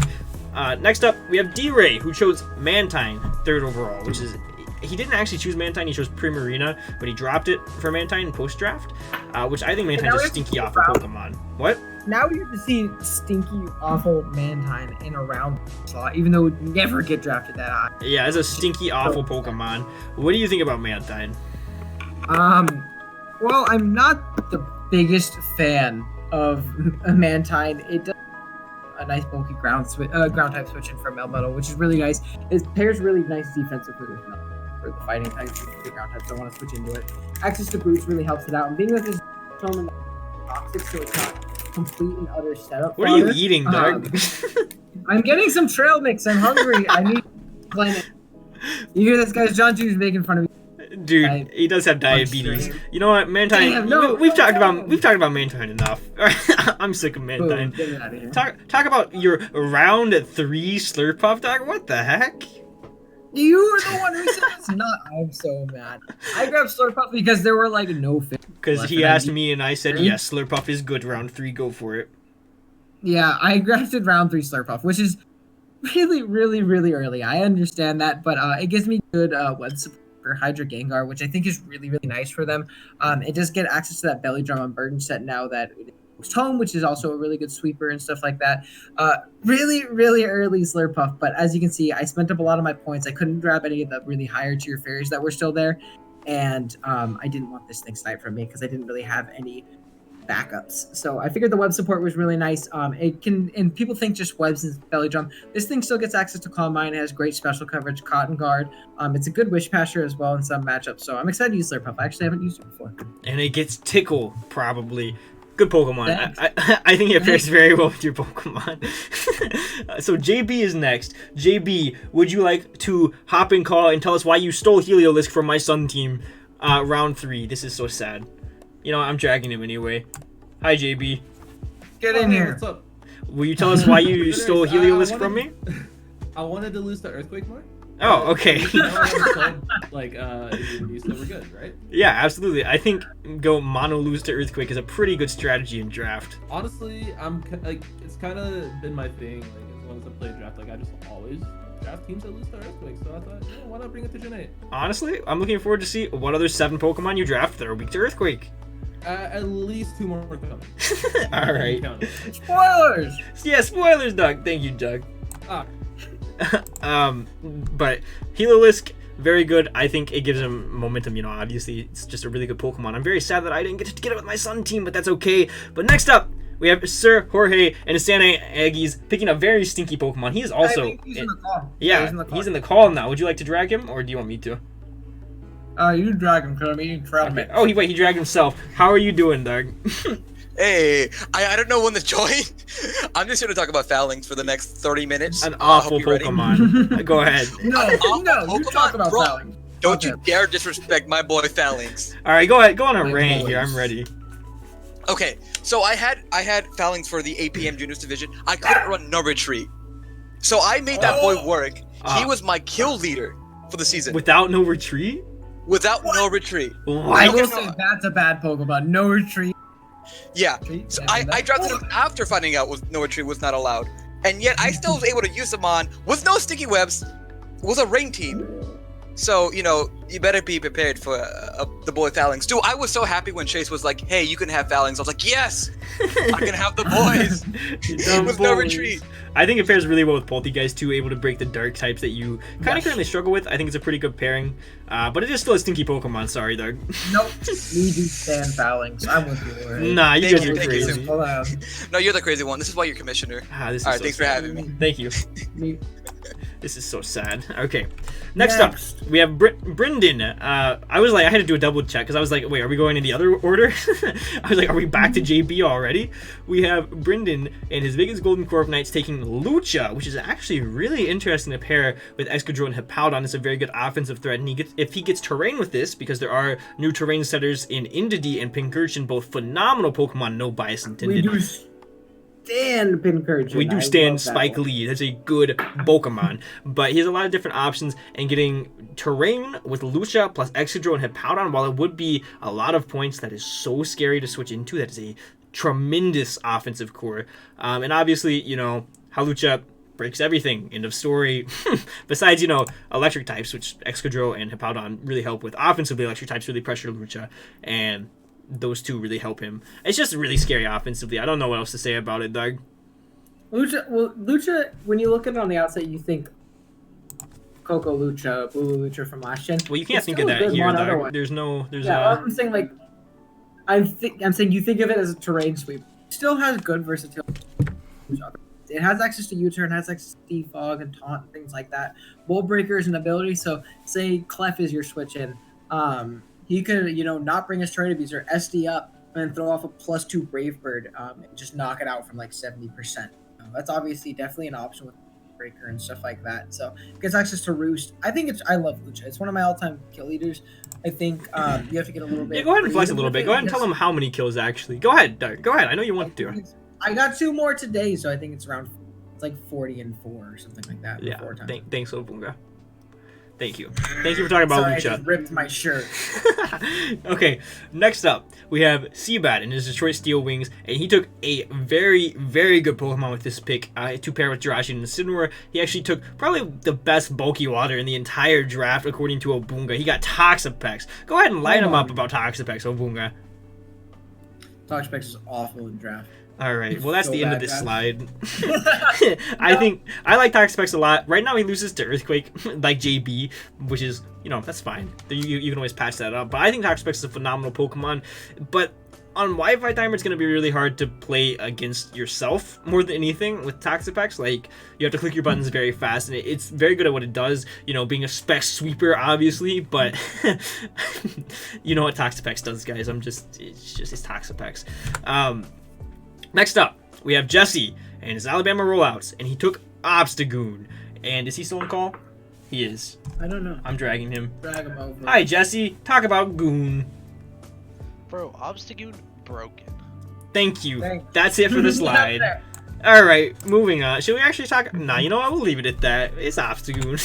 Next up, we have D-Ray, who chose Mantine, 3rd overall, which is... He didn't actually choose Mantine, he chose Primarina, but he dropped it for Mantine post-draft, which I think Mantine's a stinky awful Pokemon. What? Now we get to see stinky, awful Mantine in a round slot, even though it would never get drafted that high. Yeah, as a stinky awful Pokemon. What do you think about Mantine? Well, I'm not the biggest fan of Mantine. It does a nice bulky ground type switch in from Melmetal, which is really nice. It pairs really nice defensively with Melmetal for the fighting types. The ground types don't want to switch into it. Access to boots really helps it out, and being that this is toxic, so it's not complete and utter setup. What are you eating, Doug? I'm getting some trail mix. I'm hungry. I need planet. You hear this, guys? John Juice making fun of me. Dude, he does have diabetes. You know what, Mantine? Damn, no. We've talked about Mantine enough. I'm sick of Mantine. Boom, get it out of here. Talk about your round 3 Slurpuff, Dog. What the heck? You were the one who said it's not. I'm so mad. I grabbed Slurpuff because there were like no fit. Because he asked me and I said, yes, Slurpuff is good. Round 3, go for it. Yeah, I drafted round 3 Slurpuff, which is really, really, really early. I understand that, but it gives me good web support for Hydra Gengar, which I think is really, really nice for them. It does get access to that Belly Drum Unburdened set now that it is home, which is also a really good sweeper and stuff like that. Really, really early Slurpuff, but as you can see, I spent up a lot of my points. I couldn't grab any of the really higher tier fairies that were still there, and I didn't want this thing sniped from me because I didn't really have any backups. So I figured the web support was really nice. It can, and people think just webs and belly drum. This thing still gets access to Calm Mind. It has great special coverage, Cotton Guard. It's a good Wish Passer as well in some matchups. So I'm excited to use Slurpuff. I actually haven't used it before. And it gets Tickle, probably. Good Pokemon. Thanks. I think it pairs very well with your Pokemon. So JB is next. JB, would you like to hop in call and tell us why you stole Heliolisk from my Sun team round 3? This is so sad. You know, I'm dragging him anyway. Hi, JB. Get in here. What's up? Will you tell us why you stole Heliolisk from me? I wanted to lose the Earthquake more. Oh, okay. You know, I was told, like, you said we're good, right? Yeah, absolutely. I think go mono lose to Earthquake is a pretty good strategy in draft. Honestly, it's kind of been my thing. Like, as long as I play draft, like, I just always draft teams that lose to Earthquake. So I thought, why not bring it to Gen 8? Honestly, I'm looking forward to see what other 7 Pokemon you draft that are weak to Earthquake. At least 2 more coming. All right. Spoilers. Yeah, spoilers, Doug. Thank you, Doug. Ah. But Heliolisk, very good. I think it gives him momentum. You know, obviously, it's just a really good Pokemon. I'm very sad that I didn't get to get it with my Sun team, but that's okay. But next up, we have Sir Jorge and his Santa Aggies picking a very stinky Pokemon. He is also. I think he's in the call. Yeah, he's in the call now. Would you like to drag him, or do you want me to? You drag him, because I'm eating trout. Okay. Oh, he dragged himself. How are you doing, Doug? Hey, I don't know when to join. I'm just here to talk about Phalanx for the next 30 minutes. An awful Pokemon. Go ahead. No, you talk about bro. Phalanx. Don't you dare disrespect my boy Phalanx. All right, go ahead. Go on a rant here. I'm ready. Okay, so I had Phalanx for the APM Juniors division. I couldn't run no retreat, so I made that boy work. He was my kill leader for the season. Without no retreat? Without no retreat. I will say that's a bad Pokemon. No retreat. Yeah, so I drafted him after finding out no retreat was not allowed, and yet I still was able to use him on with no sticky webs. Was a rain team, so you know you better be prepared for the boy Phalanx. Dude, I was so happy when Chase was like, "Hey, you can have Phalanx." I was like, "Yes, I can have the boys." With no retreat. I think it pairs really well with Poltegeist too, able to break the dark types that you kind of currently struggle with. I think it's a pretty good pairing, but it is still a stinky Pokemon. Sorry, Doug. Nope. Me do stand Phalanx. I'm with you. Right? Nah, you guys are Thank crazy. you. Hold on. No, you're the crazy one. This is why you're commissioner. This is All right, so thanks for sad. having me. Thank you. Me. This is so sad. Okay. Next up, we have Brendan. I was like, I had to do a double check because I was like, wait, are we going in the other order? I was like, are we back to JB already? We have Brendan and his biggest Golden Corviknights taking Lucha, which is actually really interesting to pair with Excadrill and Hippowdon. It's a very good offensive threat, and if he gets terrain with this, because there are new terrain setters in Indeedee and Pincurchin, both phenomenal Pokemon, no bias intended. We do stand Pincurchin. We do stand Spike Lee. That's a good Pokemon. But he has a lot of different options, and getting terrain with Lucha plus Excadrill and Hippowdon, while it would be a lot of points, that is so scary to switch into. That is a tremendous offensive core. And obviously, you know, how Lucha breaks everything. End of story. Besides, you know, electric types, which Excadrill and Hippowdon really help with. Offensively, electric types really pressure Lucha, and those two really help him. It's just really scary offensively. I don't know what else to say about it, Doug. Lucha, when you look at it on the outside, you think Coco Lucha, Bulu Lucha from last gen. Well, you can't think of that here, Doug. There's I'm saying, like, I'm saying you think of it as a terrain sweep. It still has good versatility. It has access to U-turn, has access to Defog and Taunt and things like that. Bolt Breaker is an ability, so say Clef is your switch in. He could, you know, not bring his terrain abuser, SD up, and throw off a +2 Brave Bird, and just knock it out from like 70%. That's obviously definitely an option with Breaker and stuff like that. So it gets access to Roost. I love Lucha. It's one of my all-time kill leaders. I think you have to get a little bit. Yeah, go ahead and flex a little bit. Go ahead and tell them how many kills actually. Go ahead, Doug. Go ahead. I know you want to. I got 2 more today, so I think it's around. It's like 40 and 4 or something like that. Yeah. 4 times. Thanks, Obunga. Thank you. Thank you for talking about Sorry, Lucha. I just ripped my shirt. Okay, next up, we have Seabat and his Detroit Steel Wings, and he took a very, very good Pokemon with this pick to pair with Jirachi and Incineroar. He actually took probably the best bulky water in the entire draft, according to Obunga. He got Toxapex. Go ahead and light him up about Toxapex, Obunga. Toxapex is awful in draft. All right, well, that's So the end of bad, this guys. slide. I think I like Toxapex a lot. Right now, he loses to Earthquake, like JB, which is, you know, that's fine. You can always patch that up. But I think Toxapex is a phenomenal Pokemon. But on Wi-Fi timer, it's going to be really hard to play against yourself more than anything with Toxapex. Like, you have to click your buttons very fast, and it's very good at what it does, you know, being a spec sweeper, obviously, but you know what Toxapex does, guys. It's Toxapex. Next up, we have Jesse and his Alabama rollouts, and he took Obstagoon. And is he still on call? He is. I don't know. I'm dragging him. Drag him over. Hi, Jesse. Talk about Goon. Bro, Obstagoon broken. Thank you. Thanks. That's it for the Get up slide. there. All right, moving on. Should we actually talk? Nah, you know what? We'll leave it at that. It's Obstagoon.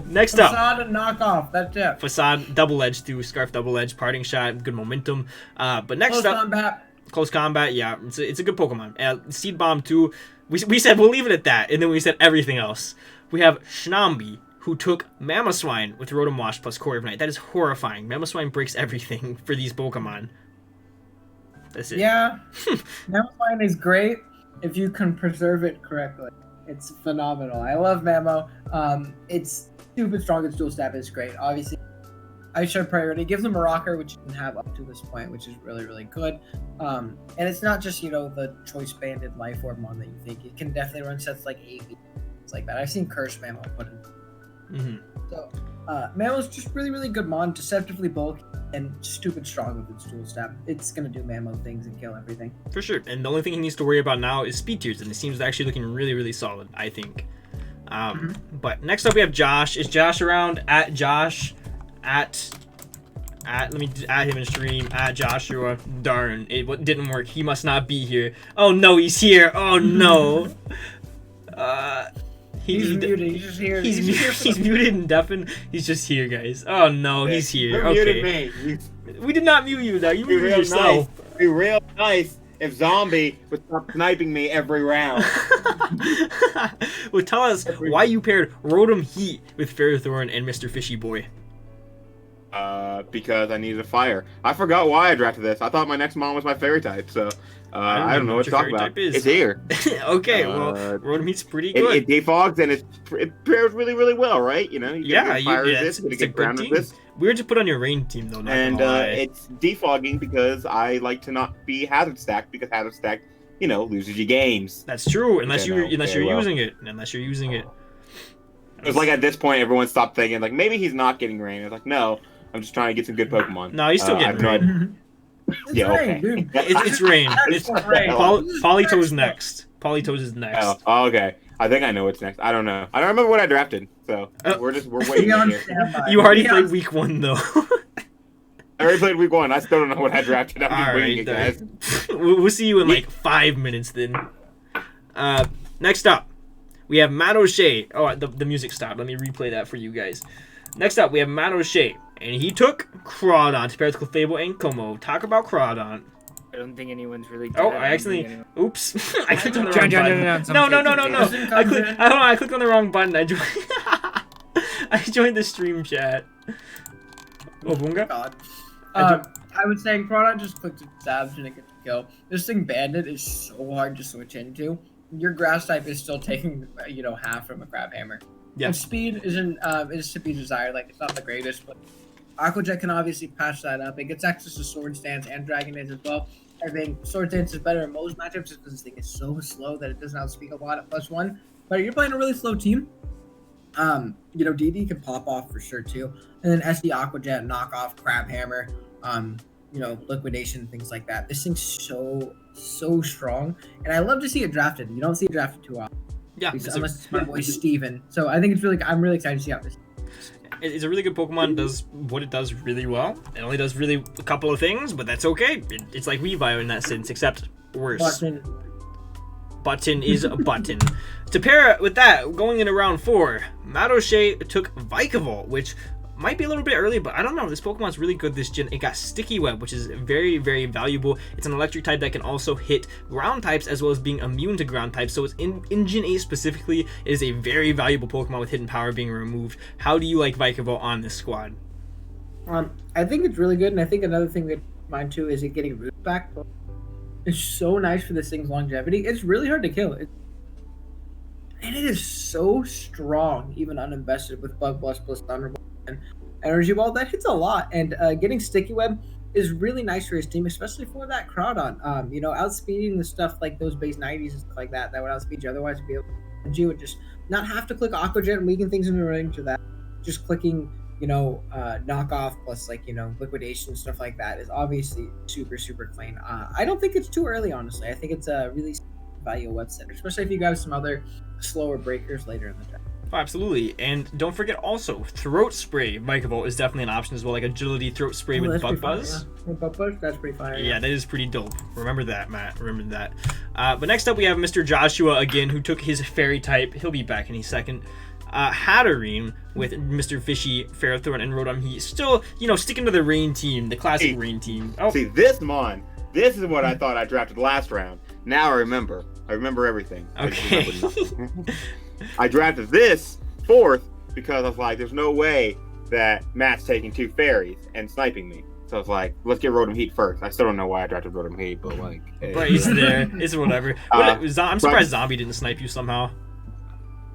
Next up. Facade and knockoff. That's it. Facade, double edge through Scarf, double edge, parting shot, good momentum. But next Close up, combat. close combat. Yeah, it's a good Pokemon. Seed Bomb 2. We said we'll leave it at that, and then we said everything else. We have Shinambi, who took Mamoswine with Rotom Wash plus Core of Night. That is horrifying. Mamoswine breaks everything for these Pokemon. That's it. Yeah. Mamoswine is great if you can preserve it correctly. It's phenomenal. I love Mamo. It's stupid strong. Its dual stab is great. Obviously, I showed priority. It gives them a rocker, which you didn't have up to this point, which is really, really good. And it's not just, the choice banded life orb mon that you think. It can definitely run sets like AV, things like that. I've seen Curse Mamo put in. So, Mamo's just really, really good mon, deceptively bulky, and stupid strong with its dual stab. It's going to do Mamo things and kill everything. For sure. And the only thing he needs to worry about now is speed tiers, and it seems actually looking really, really solid, I think. But next up we have Josh. Is Josh around? At Josh. Let me add him in stream. At Joshua. Darn, it didn't work. He must not be here. Oh no, he's here. Oh no. He's muted. He's just here. He's muted and deafened. He's just here, guys. Oh no, he's here. You muted Okay. me. We did not mute you, though. You muted yourself. Nice. Be real nice if Zombie would stop sniping me every round. Well, tell us why you paired Rotom Heat with Ferrothorn and Mr. Fishy Boy. Because I needed a fire. I forgot why I drafted this. I thought my next mon was my fairy type, so I don't know what to talk about. It's here. Okay, well, Rotom Heat's pretty good. It defogs and it pairs really, really well, right? You Yeah, get fire resist, it's get a ground good team. resist. Weird to put on your rain team, though, not And gonna lie. it's defogging because I like to not be hazard stacked, because hazard stacked, loses you games. That's true, unless Okay, you're no, unless very you're well. using it. Unless you're using it. It's like at this point, everyone stopped thinking, like, maybe he's not getting rain. It's like, no, I'm just trying to get some good Pokemon. No, he's still I getting have no rain. idea. It's Yeah, rain, okay. dude. It's rain. It's rain. Polytoe's next. Polytoe's is next. Oh, okay. I think I know what's next. I don't know. I don't remember what I drafted, so we're waiting Be on here. standby. You already Be played on- week 1, though. I already played week 1. I still don't know what I drafted. I'm just All waiting, right, guys. we'll see you in like 5 minutes then. Next up, we have Matt O'Shea. Oh, the music stopped. Let me replay that for you guys. Next up, we have Matt O'Shea, and he took Crawdon to pair with Clefable and Como. Talk about Crawdon. I don't think anyone's really. Oh, good I at accidentally. anything. Oops. I clicked on the John, wrong John, button. John, No. Jason I comes in. clicked on the wrong button. I joined. I joined the stream chat. Oh, Bunga? God. I I was saying, Crawdon just clicked stabs and it gets a kill. This thing Bandit is so hard to switch into. Your grass type is still taking, half from a crab hammer. Yeah. And speed is to be desired. Like, it's not the greatest, but Aqua Jet can obviously patch that up. It gets access to Sword Stance and Dragon Dance as well. I think Sword Dance is better in most matchups just because this thing is so slow that it doesn't outspeed a lot at +1. But you're playing a really slow team. DD can pop off for sure too. And then SD Aqua Jet, knockoff, Crab Hammer, liquidation, things like that. This thing's so strong. And I love to see it drafted. You don't see it drafted too often. Yeah, Unless it's my boy Steven. So I think I'm really excited to see how this. it's a really good Pokemon. Does what it does really well. It only does really a couple of things, but that's okay. It's like Weavile in that sense, except worse. Button is a button. To pair it with that, going into round 4, Matt O'Shea took Vikavolt, which might be a little bit early, but I don't know. This Pokemon's really good this gen. It got Sticky Web, which is very, very valuable. It's an electric type that can also hit ground types as well as being immune to ground types. So it's in Gen 8 specifically, it is a very valuable Pokemon with hidden power being removed. How do you like Vikavolt on this squad? I think it's really good, and I think another thing that mine too is it getting roots back. It's so nice for this thing's longevity. It's really hard to kill. And it is so strong, even uninvested with Bug Blast plus Thunderbolt and Energy Ball. That hits a lot. And getting Sticky Web is really nice for his team, especially for that Crawdon. Outspeeding the stuff like those base 90s and stuff like that would outspeed you. Otherwise, be able to, you would just not have to click Aqua Jet and weaken things in the range of that. Just clicking, knockoff plus liquidation, stuff like that is obviously super, super clean. I don't think it's too early, honestly. I think it's a really value web center, especially if you got some other slower breakers later in the draft. Oh, absolutely. And don't forget also, Throat Spray Vikavolt is definitely an option as well, like Agility Throat Spray with Bug Buzz. With Bug Buzz, that's pretty fire. Yeah, that is pretty dope. Remember that, Matt. Remember that. But next up, we have Mr. Joshua again, who took his Fairy type. He'll be back any second. Hatterene with Mr. Fishy, Ferrothorn, and Rotom. He's still, sticking to the Rain team, the classic Rain team. Oh. See, this is what I thought I drafted last round. Now I remember. I remember everything. Okay. I drafted this 4th because I was like, there's no way that Matt's taking 2 fairies and sniping me. So I was like, let's get Rotom Heat first. I still don't know why I drafted Rotom Heat, but like... Hey. But he's there. It's whatever. I'm surprised Zombie didn't snipe you somehow.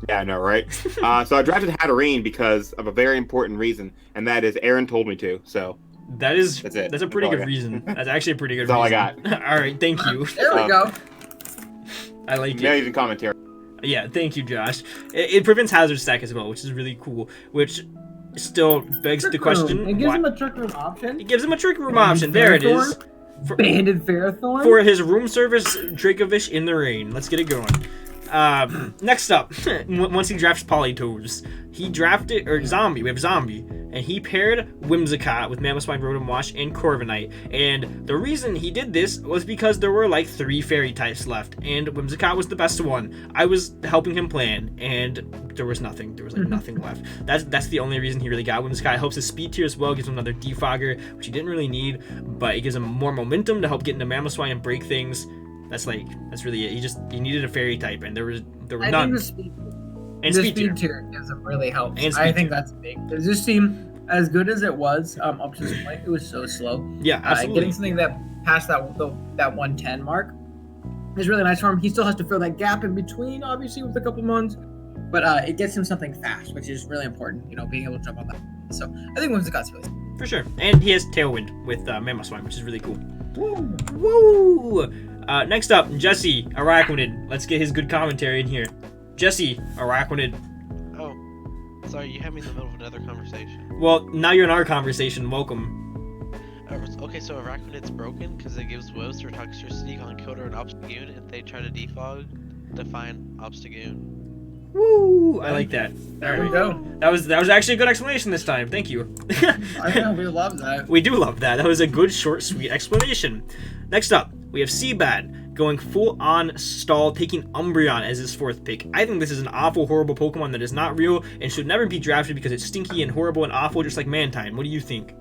Yeah, I know, right? So I drafted Hatterene because of a very important reason, and that is Aaron told me to, so... That's it. That's a pretty good reason. That's actually a pretty good reason. That's all I got. All right, thank you. There we go. I like it. Now you can commentary. Yeah, thank you, Josh. It prevents Hazard Stack as well, which is really cool. Which still begs the question: it gives him a trick room option. It gives him a trick room option. There it is. Banded Ferrothorn for his room service Dracovish in the rain. Let's get it going. Next up, once he drafts Politoes, he drafted Zombie. We have Zombie, and he paired Whimsicott with Mamoswine, Rotom Wash, and Corviknight. And the reason he did this was because there were like 3 fairy types left, and Whimsicott was the best one. I was helping him plan, and there was nothing. There was like nothing left. That's the only reason he really got Whimsicott. It helps his speed tier as well, gives him another defogger, which he didn't really need, but it gives him more momentum to help get into Mamoswine and break things. That's really it. He needed a fairy type, and there were none. The speed tier gives him really helps. I think that's big. Because this team, as good as it was, up to this point, it was so slow. Yeah, absolutely. Getting something that passed that 110 mark is really nice for him. He still has to fill that gap in between, obviously, with a couple months, but it gets him something fast, which is really important. Being able to jump on that. So I think Whimsicott's really for sure, and he has Tailwind with Mamoswine, which is really cool. Woo! Woo! Next up, Jesse Araquanid. Let's get his good commentary in here. Jesse Araquanid. Oh, sorry, you had me in the middle of another conversation. Well, now you're in our conversation. Welcome. Okay, so Araquanid's broken because it gives woes for Toxtricity on Kildare and Obstagoon if they try to define Obstagoon. Woo! I like that. There we go. That was actually a good explanation this time. Thank you. I know, we love that. We do love that. That was a good, short, sweet explanation. Next up, we have Seabad going full-on stall, taking Umbreon as his 4th pick. I think this is an awful, horrible Pokemon that is not real and should never be drafted because it's stinky and horrible and awful, just like Mantine. What do you think?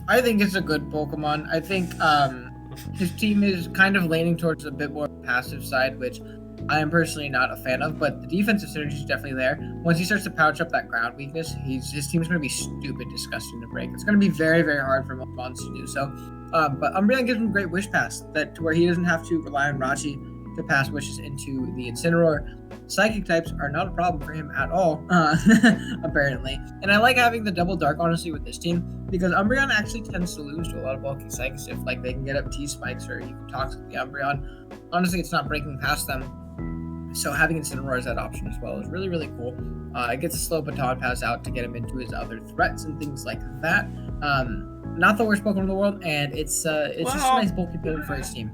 I think it's a good Pokemon. I think his team is kind of leaning towards a bit more passive side, which I am personally not a fan of, but the defensive synergy is definitely there. Once he starts to pouch up that ground weakness, his team's going to be stupid disgusting to break. It's going to be very, very hard for Mons to do so. But Umbreon gives him great Wish Pass, to where he doesn't have to rely on Rachi to pass wishes into the Incineroar. Psychic types are not a problem for him at all, apparently. And I like having the double Dark, honestly, with this team, because Umbreon actually tends to lose to a lot of bulky Psychics if they can get up T-Spikes or even Toxic the Umbreon. Honestly, it's not breaking past them. So having Incineroar as that option as well is really, really cool. It gets a slow baton pass out to get him into his other threats and things like that. Not the worst Pokemon in the world, and it's just a nice bulky build for his team.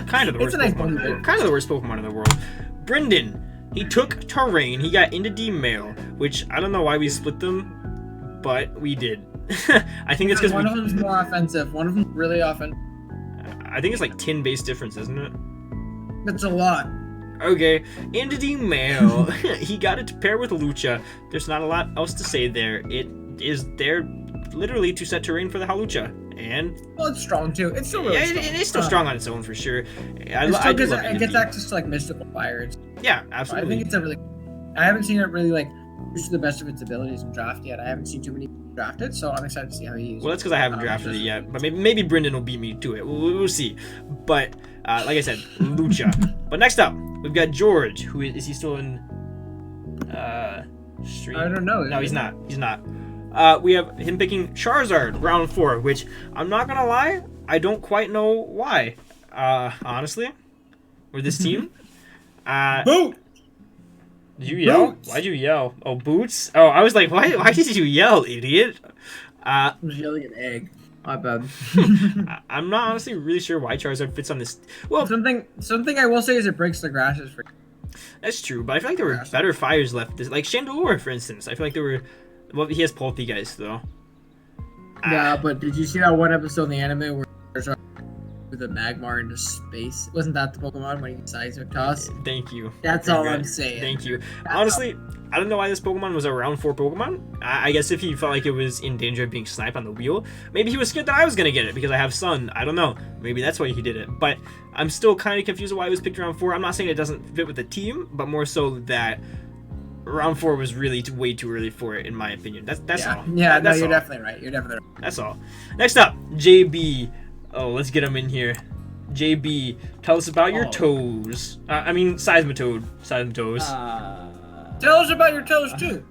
Kind of the worst Pokemon. Kind of the worst Pokemon in the world. Brendan, he took Terrain. He got into D-Mail, which I don't know why we split them, but we did. I think it's because one of them's more offensive. One of them's really offensive. I think it's like 10 base difference, isn't it? That's a lot. Okay, into D-Mail. He got it to pair with Lucha. There's not a lot else to say there. It is there literally to set Terrain for the Hawlucha. And well, it's strong too. It's still really strong. It is still strong on its own for sure. It gets access to mystical fire. Yeah, absolutely. I think it's a really. I haven't seen it really use to the best of its abilities in draft yet. I haven't seen too many drafted, so I'm excited to see how he uses. Well, that's because I haven't drafted it yet, but maybe Brendan will beat me to it. We'll see. But like I said, Lucha. But next up, we've got George. Who is he still in? Stream? I don't know. No, he's not. He's not. We have him picking Charizard, round 4, which I'm not gonna lie, I don't quite know why. Honestly, with this team. Boot! Did you yell? Boots. Why'd you yell? Oh, Boots? Oh, I was like, why did you yell, idiot? I was yelling an egg. My bad. I'm not honestly really sure why Charizard fits on this. Well, something I will say is it breaks the grasses for. That's true, but I feel like there were better fires left. Like Chandelure, for instance. I feel like there were. Well, he has Poltegeist though. Yeah, but did you see that one episode in the anime where there's the Magmar into space? Wasn't that the Pokemon when he seismic toss? Thank you. That's all I'm saying. Thank you. Honestly, I don't know why this Pokemon was a round 4 Pokemon. I guess if he felt like it was in danger of being sniped on the wheel, maybe he was scared that I was gonna get it because I have Sun. I don't know. Maybe that's why he did it. But I'm still kind of confused why it was picked around 4. I'm not saying it doesn't fit with the team, but more so that round 4 was really way too early for it, in my opinion. That's all. Yeah, that's you're all. definitely right. You're definitely right. That's all. Next up, JB. Oh, let's get him in here. JB, tell us about your toes. I mean, Seismitoad. Seismitoes. Tell us about your toes too.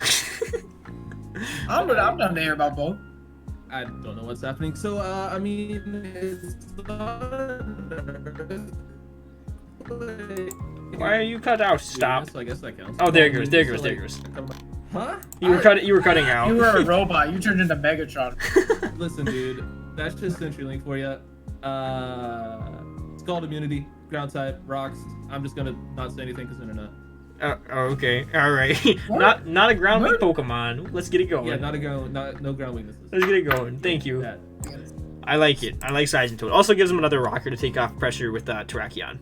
I'm down to hear about both. I don't know what's happening. So, I mean, it's Why are you cut out? Stop. So I guess that counts. Oh, there it goes. There it goes. There it goes. Huh? You were cutting out. You were a robot. You turned into Megatron. Listen, dude, that's just CenturyLink for you. Scald immunity, ground type, rocks. I'm just gonna not say anything because internet. Okay, all right. not a ground weak Pokemon. Let's get it going. Yeah, no ground weaknesses. Let's get it going. Thank you. Yeah. I like it. I like Seismitoad. Also gives him another rocker to take off pressure with Terrakion.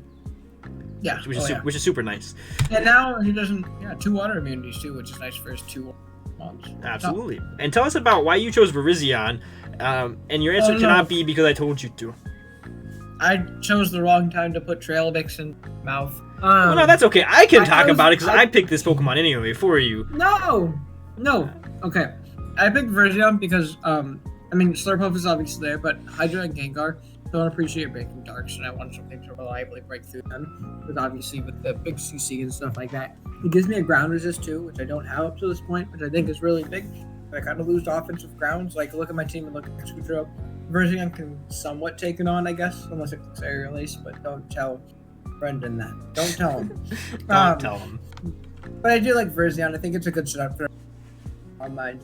Yeah, which is super nice. And now he doesn't. Yeah, 2 water immunities too, which is nice for his 2 months. Absolutely. And tell us about why you chose Virizion. And your answer cannot be because I told you to. I chose the wrong time to put Trail Mix in mouth. Well, no, that's okay. I can talk about it because I picked this Pokemon anyway for you. No. Okay, I picked Virizion because I mean Slurpuff is obviously there, but Hydra and Gengar don't appreciate breaking darks, and I want something to reliably break through them. With obviously with the big CC and stuff like that, it gives me a ground resist too, which I don't have up to this point, which I think is really big. I kind of lose to offensive grounds. Like look at my team and look at Scudro. Virizion can somewhat take it on, I guess, unless it clicks Aerial Ace, but don't tell Brendan that. Don't tell him. Don't tell him. But I do like Virizion. I think it's a good setup for online.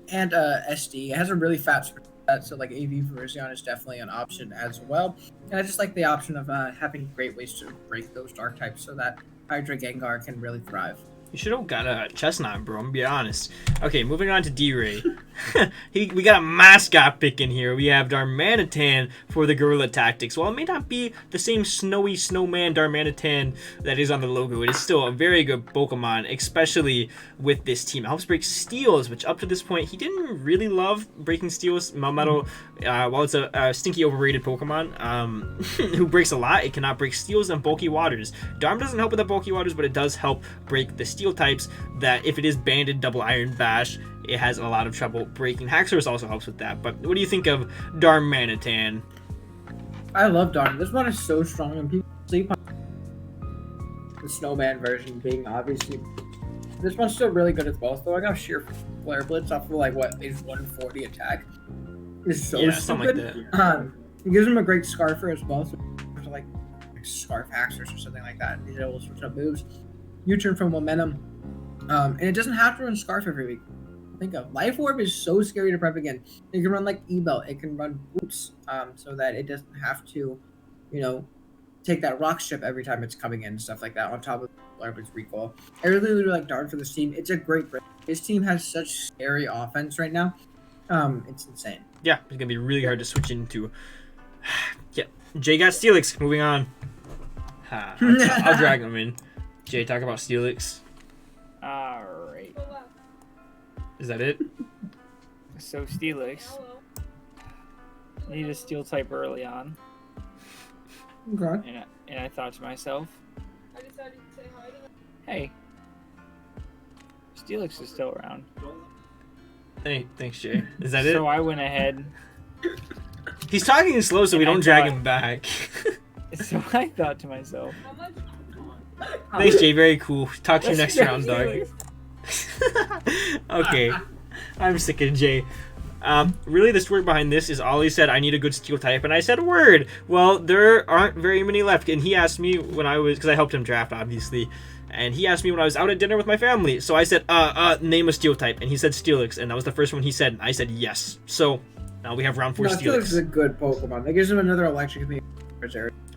And SD. It has a really fast set, so like AV Virizion is definitely an option as well. And I just like the option of having great ways to break those dark types so that Hydra Gengar can really thrive. You should have got a Chestnut, bro. I'm gonna be honest. Okay, moving on to D-Ray. We got a mascot pick in here. We have Darmanitan for the Guerrilla Tactics. While it may not be the same snowy snowman Darmanitan that is on the logo, it is still a very good Pokemon, especially with this team. It helps break steals, which up to this point, he didn't really love breaking steals. Melmetal, while it's a stinky overrated Pokemon who breaks a lot, it cannot break steals and bulky waters. Darm doesn't help with the bulky waters, but it does help break the steel types that if it is banded double iron bash, it has a lot of trouble breaking. Haxorus also helps with that. But what do you think of Darmanitan? I love Darm. This one is so strong and people sleep on the snowman version being obviously. This one's still really good as well, though. I got sheer flare blitz off of like what is 140 attack. It's so stupid. Like that. It gives him a great Scarfer as well, so like Scarf Haxorus or something like that. He's able to switch up moves. U-turn from Momentum, and it doesn't have to run Scarf every week. Think of Life Orb is so scary to prep again. It can run like E-Belt, it can run Boots, so that it doesn't have to, take that Rock Strip every time it's coming in and stuff like that. On top of Larva's recoil, I really like Darm for this team. It's a great break. His team has such scary offense right now. It's insane. Yeah, it's gonna be really hard to switch into. Yeah, Jay got Steelix. Moving on. I'll drag him in. Jay, talk about Steelix. Alright. Is that it? So Steelix. Need a steel type early on. Okay. And I thought to myself, hey, Steelix is still around. Thanks, Jay. Is that it? So I went ahead. He's talking slow so we don't drag him back. So I thought to myself, thanks, Jay. Very cool. Talk to you next round, dog. Okay. I'm sick of Jay. Really, the story behind this is Ollie said, I need a good steel type, and I said, word. Well, there aren't very many left, and he asked me when I was, because I helped him draft, obviously, and he asked me when I was out at dinner with my family, so I said, name a steel type, and he said Steelix, and that was the first one he said, and I said yes. So, now we have round 4 Steelix. Steelix is a good Pokemon. That gives him another electric.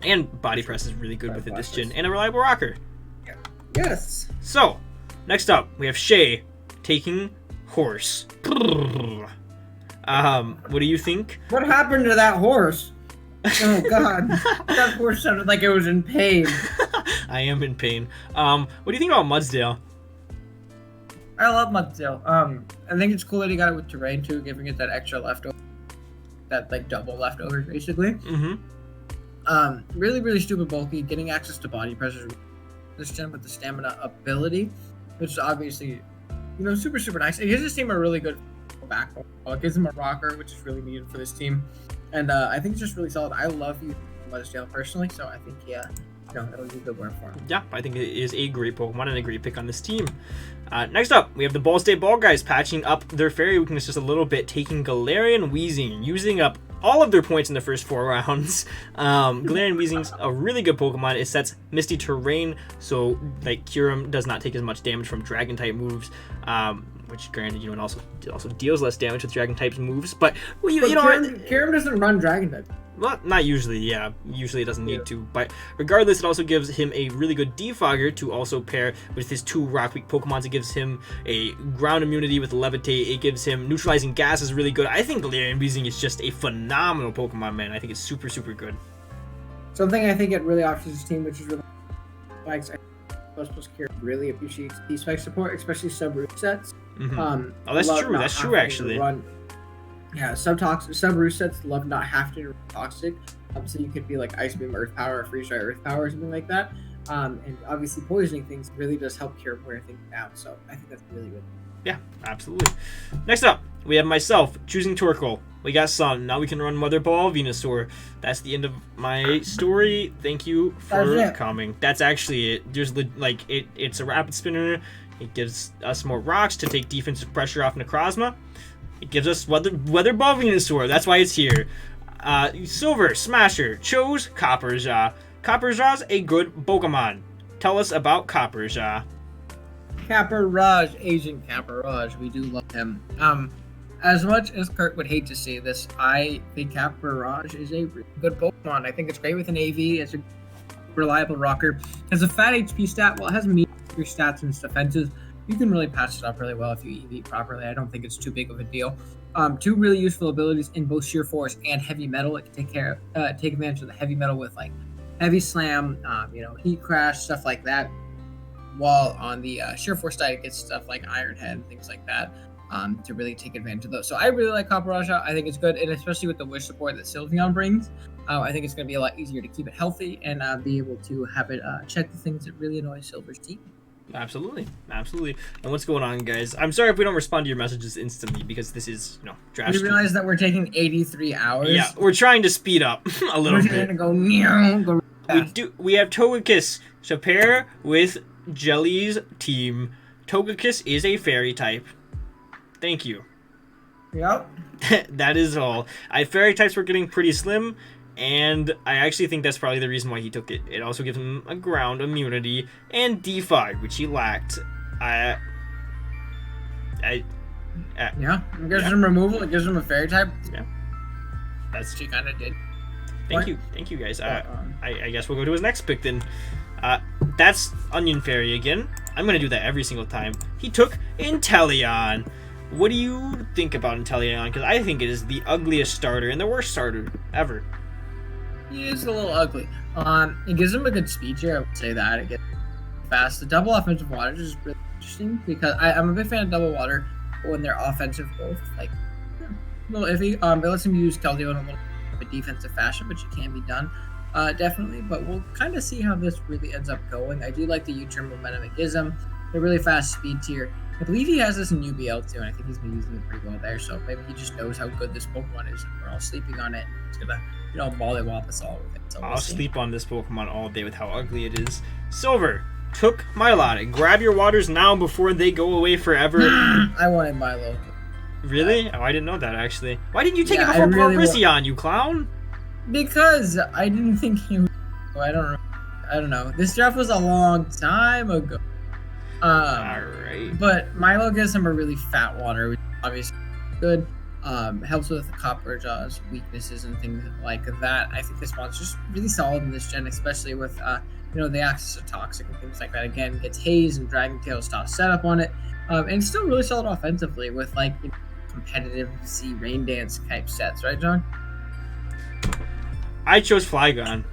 And Body Press is really good with it this gen, and a reliable rocker. Yeah. Yes. So, next up, we have Shay taking horse. What do you think? What happened to that horse? Oh God, that horse sounded like it was in pain. I am in pain. What do you think about Mudsdale? I love Mudsdale. I think it's cool that he got it with terrain too, giving it that extra leftover, that like double leftover basically. Mm-hmm. Really, really stupid bulky. Getting access to body pressure. This gen with the stamina ability, which is obviously, super, super nice. It gives this team a really good backbone. It gives them a rocker, which is really needed for this team. And I think it's just really solid. I love using Mudsdale personally, so I think, that'll be a good win for him. Yeah, I think it is a great Pokemon and a great pick on this team. Next up, we have the Ball State Ball guys patching up their fairy weakness just a little bit, taking Galarian Weezing, using up all of their points in the first 4 rounds. Galarian Weezing's a really good Pokemon. It sets Misty Terrain, so like Kyurem does not take as much damage from Dragon type moves. Which granted, it also deals less damage with Dragon types moves. But Kyurem doesn't run Dragon type. Well, not usually, yeah. Usually it doesn't need to. But regardless, it also gives him a really good Defogger to also pair with his 2 Rock Weak Pokemons. It gives him a ground immunity with Levitate. It gives him Neutralizing Gas is really good. I think Galarian Weezing is just a phenomenal Pokemon, man. I think it's super, super good. Something I think it really offers this team, which is really spikes. Plus Kyurem really appreciates D-Spike support, especially sub-root sets. Mm-hmm. That's true. That's true, actually. Sub-root sets love not having to run Toxic. So you could be like Ice Beam, Earth Power, or Freeze Dry, Earth Power, or something like that. And obviously poisoning things really does help Kyurem wear things down. So I think that's really good. Yeah, absolutely. Next up, we have myself choosing Torkoal. We got Sun. Now we can run Mother Ball, Venusaur. That's the end of my story. Thank you for coming. That's actually it. There's it's a rapid spinner. It gives us more rocks to take defensive pressure off Necrozma. It gives us Weather Ball Venusaur. That's why it's here. Silver Smasher chose Copperjaw. Copperjaw's a good Pokemon. Tell us about Copperjaw. Caparaj, Agent Caparaj. We do love him. As much as Kurt would hate to say this, I think Caparaj is a really good Pokemon. I think it's great with an AV. It's a reliable rocker. It has a fat HP stat. Well, it has medium stats and defenses. You can really patch it up really well if you EV properly. I don't think it's too big of a deal. 2 really useful abilities in both Sheer Force and Heavy Metal. It can take advantage of the Heavy Metal with like Heavy Slam, Heat Crash, stuff like that. While on the Sheer Force side, it gets stuff like Iron Head and things like that. To really take advantage of those. So I really like Copperajah. I think it's good, and especially with the wish support that Sylveon brings, I think it's going to be a lot easier to keep it healthy and be able to have it check the things that really annoy Silver's team. Absolutely. And what's going on, guys? I'm sorry if we don't respond to your messages instantly because this is, draft. We realize that we're taking 83 hours. Yeah, we're trying to speed up a little bit. We're trying to go meow. We have Togekiss to pair with Jelly's team. Togekiss is a fairy type. Thank you. Yep. That is all. Fairy types were getting pretty slim, and I actually think that's probably the reason why he took it. It also gives him a ground immunity and Defog, which he lacked. It gives him removal. It gives him a fairy type. Yeah. That's she kind of did. Thank you guys. I guess we'll go to his next pick then. That's Onion Fairy again. I'm gonna do that every single time. He took Inteleon. What do you think about Inteleon? Because I think it is the ugliest starter and the worst starter ever. He is a little ugly. It gives him a good speed tier, I would say that. It gets fast. The double offensive water is really interesting because I'm a big fan of double water, but when they're offensive both, a little iffy. It lets him use Keldeo in a little bit of a defensive fashion, which it can be done. Definitely, but we'll kind of see how this really ends up going. I do like the U-turn momentum it gives him. The really fast speed tier. I believe he has this in UBL too, and I think he's been using it pretty well there. So maybe he just knows how good this Pokemon is, and we're all sleeping on it. He's gonna, mollywop us all with it. So I'll sleep on this Pokemon all day with how ugly it is. Silver took Milotic. Grab your waters now before they go away forever. I wanted Milo. Really? Oh, I didn't know that actually. Why didn't you take it before Parisian, you clown? Because I didn't think he was... I don't know. This draft was a long time ago. Alright. But Milo gives him a really fat water, which is obviously good. Helps with Copper Jaw's weaknesses and things like that. I think this mon's just really solid in this gen, especially with the access to Toxic and things like that. Again, gets Haze and Dragon Tail style setup on it, and it's still really solid offensively with competitive Z Rain Dance type sets, right, John? I chose Flygon.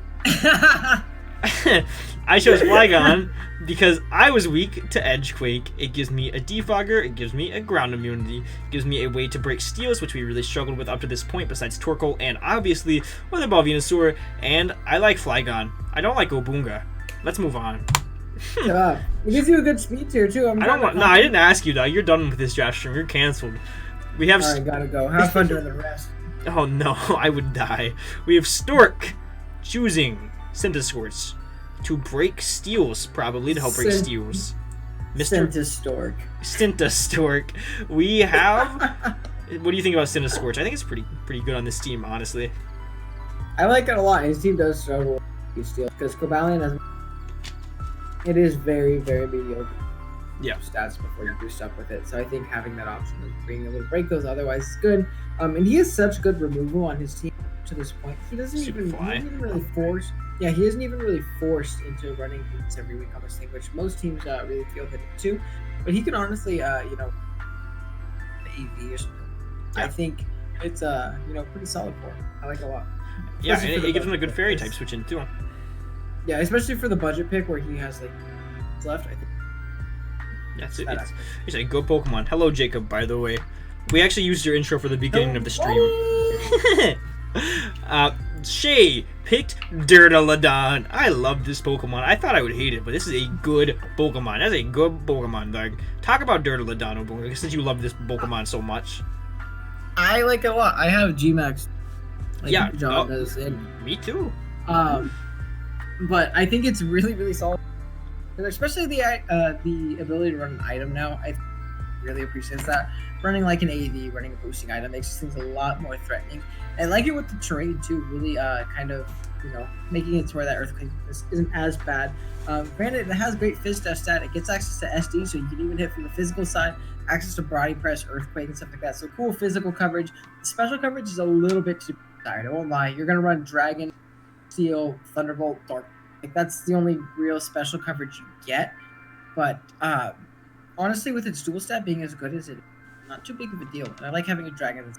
I chose Flygon because I was weak to Edgequake. It gives me a Defogger, it gives me a ground immunity, it gives me a way to break steals, which we really struggled with up to this point besides Torkoal and obviously Weather Ball Venusaur, and I like Flygon. I don't like Obunga. Let's move on. It gives you a good speed tier too. I didn't ask you, dog. You're done with this draft stream. You're canceled. We have. Alright, gotta go. Have fun doing the rest. Oh no, I would die. We have Stork choosing Centiskorch to break steals, probably to help break steals. Centiskorch. We have. What do you think about Centiskorch? I think it's pretty good on this team, honestly. I like it a lot. His team does struggle with steals because Cobalion has. It is very, very mediocre. Yeah. Stats before you boost up with it. So I think having that option of being able to break those otherwise is good. And he has such good removal on his team to this point. He isn't even really forced. Yeah, he isn't even really forced into running beats every week on this thing, which most teams really feel the need to. But he can honestly, the AV or something. Yeah. I think it's pretty solid for him. I like it a lot. Yeah, and it gives him a good fairy type switch in too. Yeah, especially for the budget pick where he has left, I think. Yeah, it's a good Pokemon. Hello, Jacob, by the way. We actually used your intro for the beginning of the stream. Shay picked Dirtolodon. I love this Pokemon. I thought I would hate it, but this is a good Pokemon. That's a good Pokemon, dog. Talk about Dirtolodon, Obunga, since you love this Pokemon so much. I like it a lot. I have G-Max. John does. Me too. But I think it's really, really solid. And especially the ability to run an item now, I really appreciate that. Running like an AV, running a boosting item makes things a lot more threatening. And I like it with the terrain too, really kind of, making it to where that Earthquake isn't as bad. Granted, it has great Fizz Dash stat. It gets access to SD, so you can even hit from the physical side, access to Body Press, Earthquake, and stuff like that. So cool physical coverage. The special coverage is a little bit too tired, I won't lie. You're going to run Dragon, Steel, Thunderbolt, Dark. That's the only real special coverage you get. But honestly, with its dual stat being as good as it is, not too big of a deal. And I like having a dragon.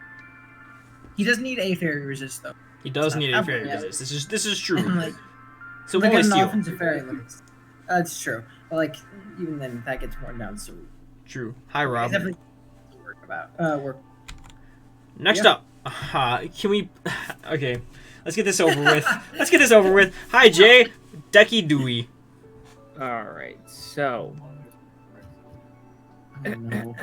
He does need a fairy resist though. He does need a fairy resist. This is true. So like an offensive fairy limits. That's true. But even then, that gets more down. So true. Hi, Rob. Definitely work. Next up, can we? Okay, let's get this over with. Hi, Jay. Decky Dewey. All right, so. Oh, no.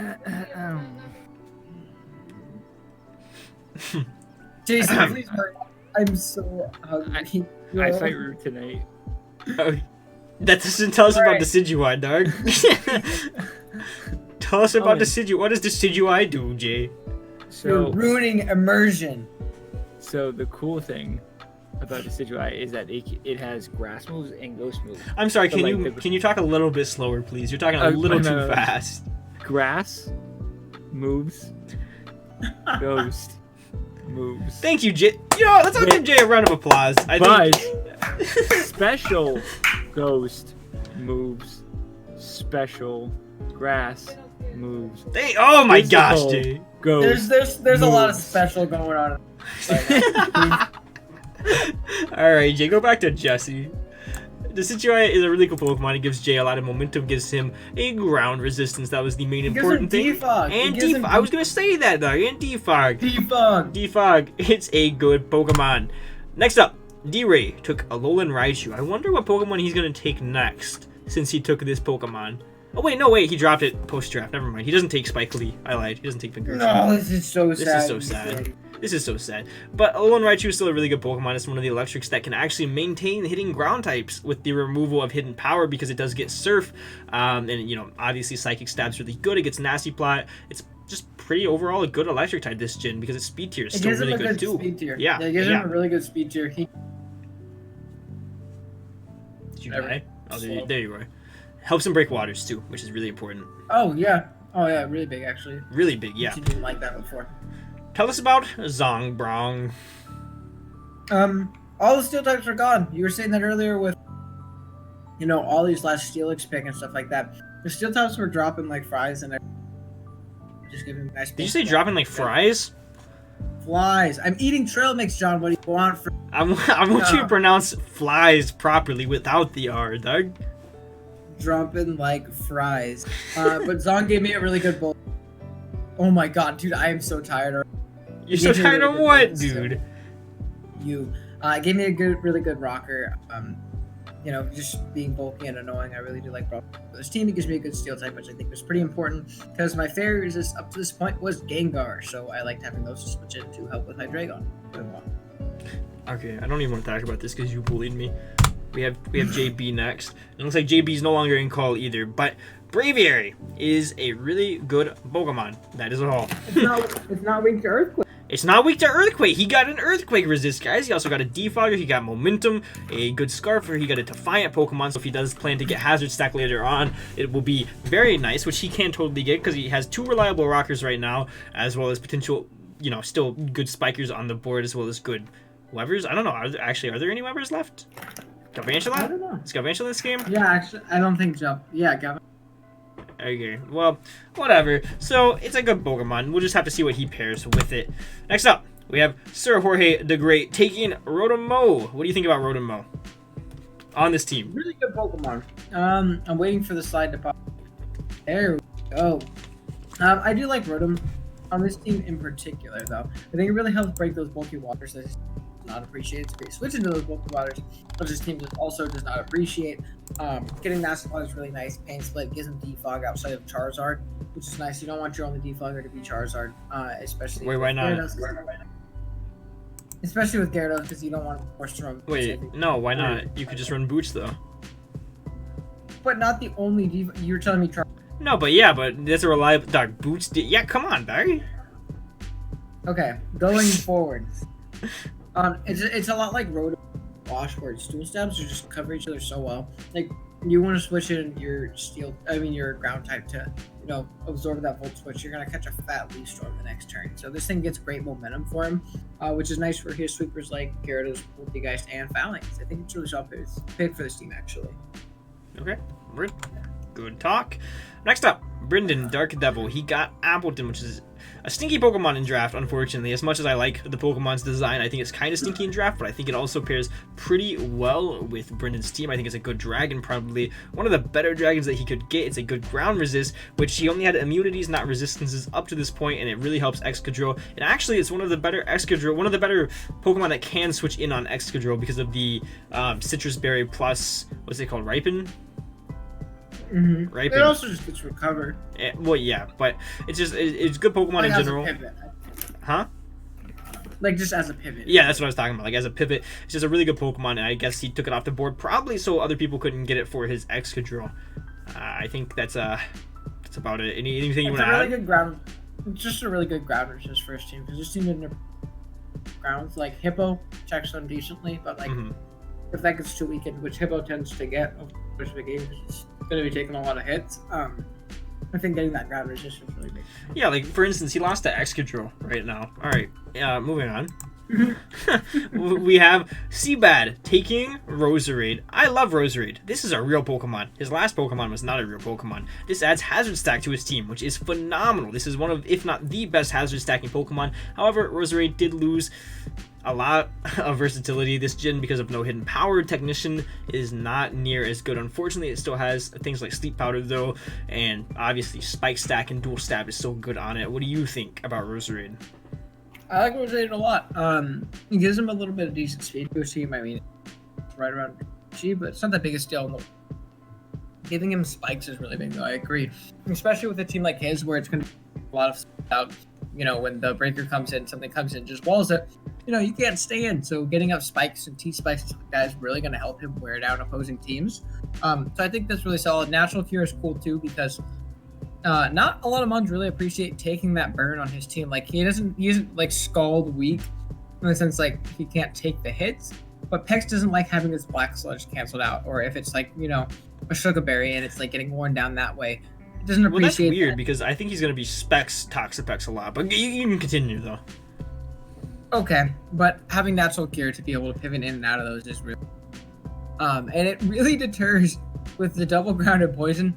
Jason, please hurry. I'm so hungry. I fight Root tonight. Oh, that doesn't tell us about Decidueye, dog. Tell us about Decidueye. What does Decidueye do, Jay? You're ruining immersion. So the cool thing about Decidueye is that it has grass moves and ghost moves. I'm sorry, can you talk a little bit slower, please? You're talking a little too fast. Grass moves, ghost moves. Thank you, Jay. Let's give Jay a round of applause. Special ghost moves, special grass moves. Oh my gosh, Jay. There's a lot of special going on. All right, Jay, go back to Jesse. Decidueye is a really cool Pokemon. It gives Jay a lot of momentum, gives him a ground resistance. That was the main important thing. Defog. And Defog. I was going to say that, though. And Defog. Defog. It's a good Pokemon. Next up, D-Ray took Alolan Raichu. I wonder what Pokemon he's going to take next, since he took this Pokemon. Oh, wait, no, he dropped it post-draft. Never mind. He doesn't take Spike Lee. I lied. He doesn't take Pinkerton. No, this is so sad. This is so sad. But Alolan Raichu is still a really good Pokemon. It's one of the electrics that can actually maintain hitting ground types with the removal of hidden power because it does get Surf. And, obviously Psychic Stab's really good. It gets Nasty Plot. It's just pretty overall a good electric type this gen because its speed tier is still really good too. Yeah, it gives him a really good speed tier. Did you die? Oh, there you are. Helps him break waters too, which is really important. Oh, yeah. Oh, yeah, really big, actually. Really big, yeah. You didn't like that before. Tell us about Zongbrong. All the steel types are gone. You were saying that earlier with, all these last Steelix pick and stuff like that. The steel types were dropping like fries and just giving nice. Did you say dropping like fries? Flies. I'm eating trail mix, John. What do you want? I want you to pronounce flies properly without the R, Doug. Dropping like fries. But Zong gave me a really good bowl. Oh my god, dude, I am so tired already. You're so tired of what, dude? You. Gave me a really good rocker. Just being bulky and annoying. I really do like rocker. This team gives me a good steel type, which I think was pretty important because my fairy resist up to this point was Gengar, so I liked having those to switch in to help with Hydreigon. Okay, I don't even want to talk about this because you bullied me. We have JB next. It looks like JB's no longer in call either, but Braviary is a really good Pokemon. That is all. It's not weak to Earthquake. It's not weak to Earthquake. He got an Earthquake resist, guys. He also got a Defogger. He got Momentum, a good Scarfer. He got a Defiant Pokemon. So if he does plan to get Hazard Stack later on, it will be very nice, which he can totally get because he has 2 reliable Rockers right now, as well as potential, still good Spikers on the board, as well as good Webers. I don't know. Are there any Webers left? Galvantula? I don't know. Is Galvantula this game? Yeah, actually, I don't think Jump. Yeah, Galvantula. Okay, well, whatever. So, it's a good Pokemon. We'll just have to see what he pairs with it. Next up, we have Sir Jorge the Great taking Rotom-Mow. What do you think about Rotom-Mow on this team? Really good Pokemon. I'm waiting for the slide to pop. There we go. I do like Rotom on this team in particular, though. I think it really helps break those bulky waters that not appreciate. It's great switching to those bulky waters, but this team also does not appreciate. Getting that spot is really nice. Pain Split gives him defog outside of Charizard, which is nice. You don't want your only defogger to be Charizard, especially. Wait, why not? Especially with Gyarados, because you don't want to force to run. Wait, no, why not? You could just run Boots though. But not the only you're telling me Charizard. No, but that's a reliable dog. Boots. Yeah, come on, Barry. Okay, going forward. It's a lot like Rotom Wash, where Stool Stabs are just cover each other so well. Like, you want to switch in your your ground type to, absorb that Volt Switch. You're gonna catch a fat Leaf Storm the next turn. So this thing gets great momentum for him, which is nice for his sweepers like Gyarados, Poltegeist, and Phalanx. I think it's really solid pick for this team, actually. Okay, good talk. Next up, Brendan, Dark Devil. He got Appleton, which is a stinky Pokemon in draft, unfortunately. As much as I like the Pokemon's design, I think it's kind of stinky in draft, but I think it also pairs pretty well with Brendan's team. I think it's a good dragon, probably one of the better dragons that he could get. It's a good ground resist, which he only had immunities, not resistances up to this point, and it really helps Excadrill. And actually, it's one of the better Pokemon that can switch in on Excadrill because of the Citrus Berry plus, what's it called, Ripen? Mm-hmm. Right, it also just gets recovered. Well, yeah, but it's good Pokemon in general. Huh? Like just as a pivot. Yeah, that's what I was talking about. Like as a pivot, it's just a really good Pokemon, and I guess he took it off the board probably so other people couldn't get it for his Excadrill. I think that's about it. Anything you want to add? Really good ground. It's just a really good ground resist for his team because this team didn't grounds like Hippo checks them decently, but like if that gets too weakened, which Hippo tends to get over the game, it's going to be taking a lot of hits. I think getting that ground resist is really big. Yeah, like for instance, he lost to Excadrill right now. All right, moving on. We have Seabad taking Roserade. I love Roserade. This is a real Pokemon. His last Pokemon was not a real Pokemon. This adds Hazard Stack to his team, which is phenomenal. This is one of, if not the best Hazard Stacking Pokemon. However, Roserade did lose a lot of versatility this gen because of no hidden power. Technician is not near as good. Unfortunately, it still has things like Sleep Powder though, and obviously Spike Stack and Dual Stab is so good on it. What do you think about Roserade? I like Roserade a lot. It gives him a little bit of decent speed to his team. I mean, right around G, but it's not the biggest deal. Giving him spikes is really big though. I agree, especially with a team like his where it's going to be a lot of out. When the breaker comes in, something comes in, just walls it. You can't stay in. So getting up spikes and T-spikes and stuff like that is really going to help him wear down opposing teams. So I think that's really solid. Natural Cure is cool too because not a lot of mons really appreciate taking that burn on his team. Like he isn't like Scald weak in the sense like he can't take the hits. But Pex doesn't like having his Black Sludge canceled out, or if it's like a Sugar Berry and it's like getting worn down that way. It doesn't appreciate. Well, that's weird because I think he's going to be Specs Toxapex a lot. But you can continue though. okay, but having natural cure to be able to pivot in and out of those is really, and it really deters with the double grounded poison.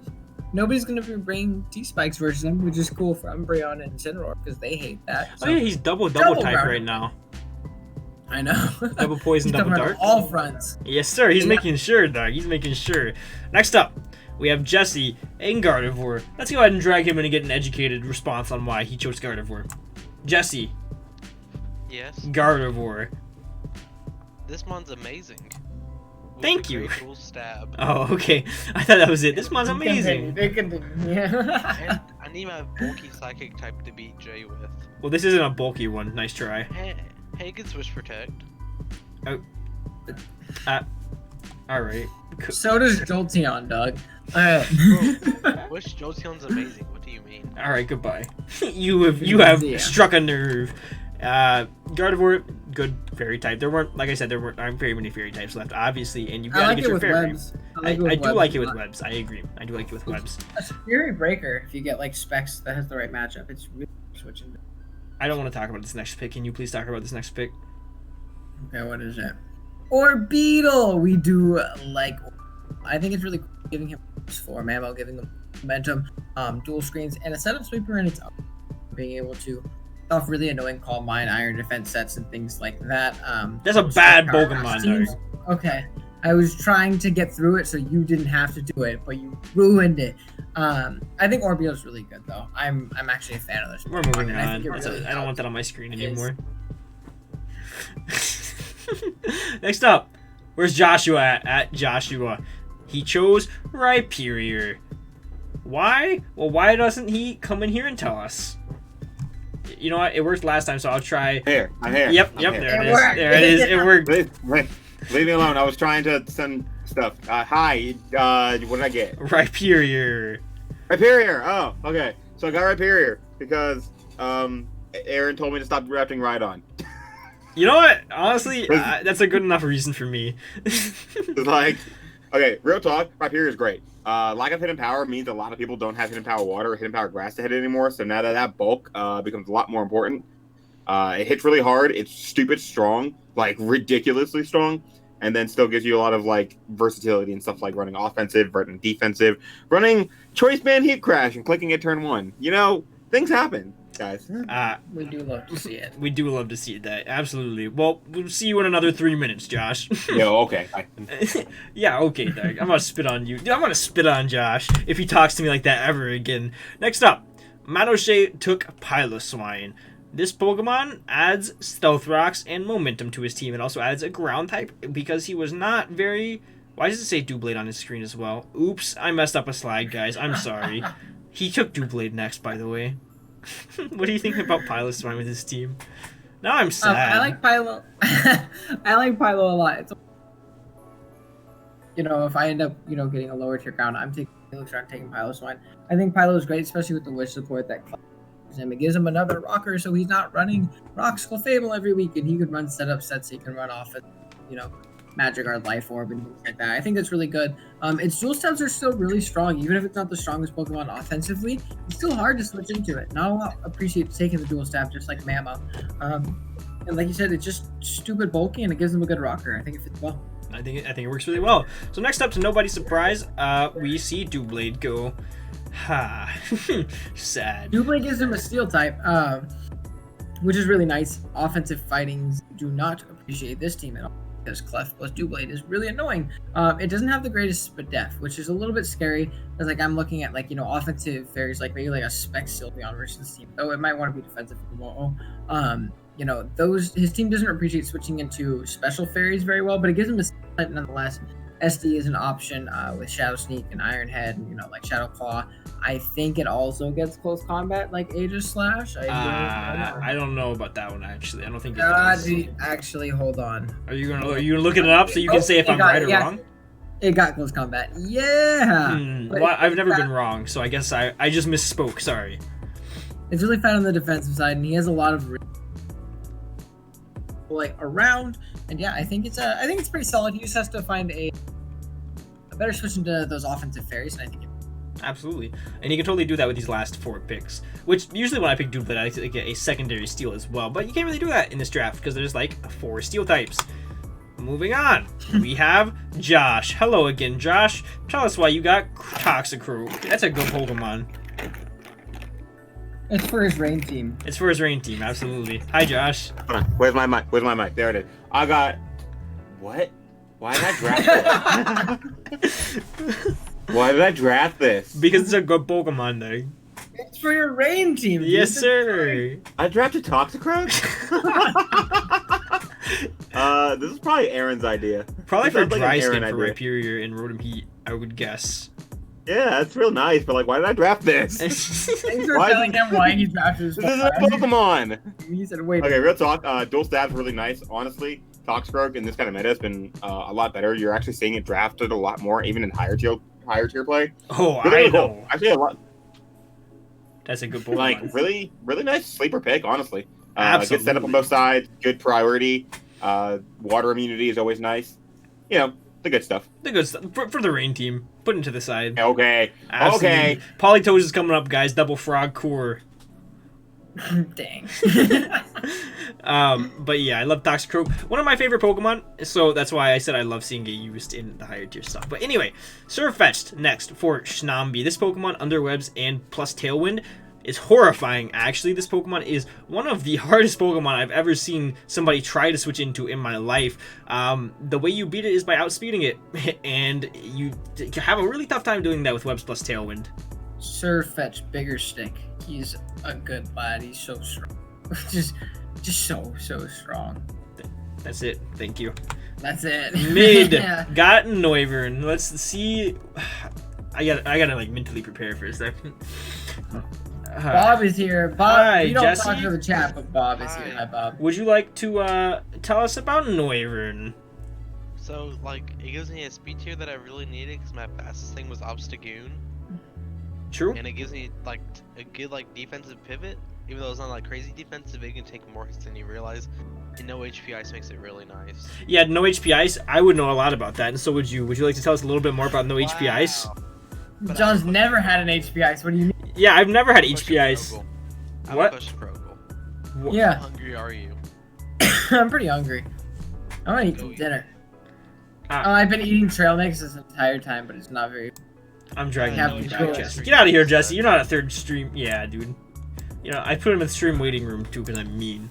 Nobody's gonna be bringing T-Spikes versus him, which is cool for Umbreon and Incineroar because they hate that. Oh yeah, he's double type grounded. right now. I know. Double poison, He's double covering dark. all fronts. Yes, sir. He's Yeah. making sure, dog. He's making sure. Next up, we have Jesse and Gardevoir. Let's go ahead and drag him in and get an educated response on why he chose Gardevoir. Jesse, Yes. Gardevoir. This mon's amazing. With Thank the you. Great Dual Stab. Oh, okay. I thought that was it. This one's amazing. They continue. Yeah. And I need my bulky psychic type to beat Jay with. Well, this isn't a bulky one. Nice try. Hey, he can Swish Protect. All right. So does Jolteon, Doug. Wish Jolteon's amazing. What do you mean? All right. Goodbye. you have Yeah. struck a nerve. Gardevoir, good fairy type. There weren't, like I said, there aren't very many fairy types left, obviously, and you I gotta like get it your with fairy. webs. I do webs like it a with lot. webs. I agree. I do like it with webs. A Fury Breaker, if you get like specs that has the right matchup, it's really switching. I don't want to talk about this next pick. Can you please talk about this next pick? Okay, what is it? Or Beetle. We do like. I think it's really cool giving him for ammo, giving him momentum, dual screens, and a setup sweeper in its own. Being able to off really annoying Calm Mind, Iron Defense sets, and things like that. That's a bad Pokemon, teams. Okay, I was trying to get through it so you didn't have to do it, but you ruined it. I think Orbeez's really good though. I'm actually a fan of this. We're moving and I on. think it really I don't want that on my screen It anymore. Next up, where's Joshua at Joshua? He chose Rhyperior. Why? Well, why doesn't he come in here and tell us? You know what? It worked last time, so I'll try. I'm here. Yep, I'm yep. here. There it It is. worked. There it is. It worked. Leave me alone. I was trying to send stuff. Hi. What did I get? Rhyperior. Rhyperior. Oh, okay. So I got Rhyperior because Aaron told me to stop drafting Rhydon. You know what? Honestly, that's a good enough reason for me. It's like, okay, real talk. Rhyperior is great. Lack of hidden power means a lot of people don't have hidden power water or hidden power grass to hit anymore. So now that bulk becomes a lot more important. It hits really hard. It's stupid strong, like ridiculously strong, and then still gives you a lot of like versatility and stuff like running offensive, running defensive, running choice band heat crash and clicking at turn 1. You know, things happen, guys. We do love to see it. We do love to see that. Absolutely. Well, we'll see you in another 3 minutes, Josh. Yo, okay. Yeah, okay, Doug. I'm gonna spit on you. I'm gonna spit on Josh if he talks to me like that ever again. Next up, Manoche took Piloswine. This Pokemon adds Stealth Rocks and Momentum to his team. It also adds a Ground type because he was not very... Why does it say Doublade on his screen as well? Oops, I messed up a slide, guys. I'm sorry. He took Doublade next, by the way. What do you think about Piloswine with his team? Now I'm sad. I like Pylo. I like Pylo a lot. It's, if I end up, getting a lower tier ground, I'm taking Piloswine. I think Pylo is great, especially with the wish support that him. It gives him another rocker, so he's not running Rock Skull Fable every week, and he could run setup sets. He can run off of, Magic Guard, Life Orb, and things like that. I think that's really good. Its dual stabs are still really strong, even if it's not the strongest Pokemon offensively. It's still hard to switch into it. Not a lot appreciate taking the dual stab, just like Mamo. And like you said, it's just stupid bulky, and it gives them a good rocker. I think it fits well. I think it works really well. So next up, to nobody's surprise, we see Doublade go. Ha. Sad. Doublade gives him a steel type, which is really nice. Offensive fightings do not appreciate this team at all because Clef plus Doublade is really annoying. It doesn't have the greatest Spadef, which is a little bit scary because I'm looking at offensive fairies maybe a Spec Sylveon versus this team. Though it might want to be defensive for Mo-O. His team doesn't appreciate switching into special fairies very well, but it gives him a steel type nonetheless. SD is an option with Shadow Sneak and Iron Head and Shadow Claw. I think it also gets close combat like Aegis Slash. I don't know about that one actually. I don't think it does. Actually, hold on. Are you gonna look it up so you can say if I'm right or wrong? It got close combat. Yeah. Well, I've never been wrong, so I guess I just misspoke. Sorry. It's really fat on the defensive side, and he has a lot of around. And yeah, I think it's pretty solid. He just has to find a better switch into those offensive fairies, and I think Absolutely. And you can totally do that with these last 4 picks. Which, usually when I pick Dupelet, I like to get a secondary steel as well. But you can't really do that in this draft because there's like 4 steel types. Moving on, we have Josh. Hello again, Josh. Tell us why you got Toxicroak. That's a good Pokemon. It's for his rain team. It's for his rain team, absolutely. Hi, Josh. Hold on. Where's my mic? Where's my mic? There it is. I got... What? Why did I draft this? Why did I draft this? Because it's a good Pokemon, though. It's for your rain team. Yes, sir. I drafted Toxicroak? This is probably Aaron's idea. Probably This for sounds like dry an skin Aaron for idea. Rhyperior and Rotom Heat, I would guess. Yeah, that's real nice, but like, why did I draft this? Thanks for Why telling is him why he drafted his This is a Pokemon! He said, wait. Okay, real talk. Dual stab's really nice, honestly. Toxicroak in this kind of meta has been a lot better. You're actually seeing it drafted a lot more, even in higher tier play. Oh, Really I know. cool. Actually, a lot. That's a good Pokemon. Like, really nice sleeper pick, honestly. Absolutely. Good setup on both sides, good priority. Water immunity is always nice. You know, the good stuff. The good stuff. For the rain team. Put it to the side. Okay. Absolutely. Okay. Polytoad is coming up, guys. Double Frog Core. Dang. But yeah, I love Toxicroak. One of my favorite Pokemon, so that's why I said I love seeing it used in the higher tier stuff. But anyway, Surfetched next for Shnambi. This Pokemon, Underwebs and plus Tailwind, is horrifying. Actually, this Pokemon is one of the hardest Pokemon I've ever seen somebody try to switch into in my life. The way you beat it is by outspeeding it, and you have a really tough time doing that with Webs plus Tailwind. Surfetch, bigger stick. He's a good lad. He's so strong. just so strong. That's it. Thank you. That's it. Mid. Yeah. Got Noivern. Let's see. I gotta like mentally prepare for a second. Bob is here. Bob, Hi, we don't Jesse. talk to the chat, but Bob is here. Hi, Bob. Would you like to tell us about Noivern? So, like, it gives me a speed tier that I really needed because my fastest thing was Obstagoon. True. And it gives me, like, a good, like, defensive pivot. Even though it's not, like, crazy defensive, it can take more hits than you realize. And no HP ice makes it really nice. Yeah, no HP ice. I would know a lot about that, and so would you. Would you like to tell us a little bit more about no HP ice? But John's never had an HP ice. What do you mean? Yeah, I've never had Question HP for ice. Ogle. I have a What? question for Ogle. Yeah, How hungry are you? I'm pretty hungry. I'm gonna eat some dinner. Ah. I've been eating trail mix this entire time, but it's not very. I'm dragging Yeah, you we back, could. Jesse. Get out of here, Jesse. You're not a third stream. Yeah, dude. You know, I put him in the stream waiting room too because I'm mean.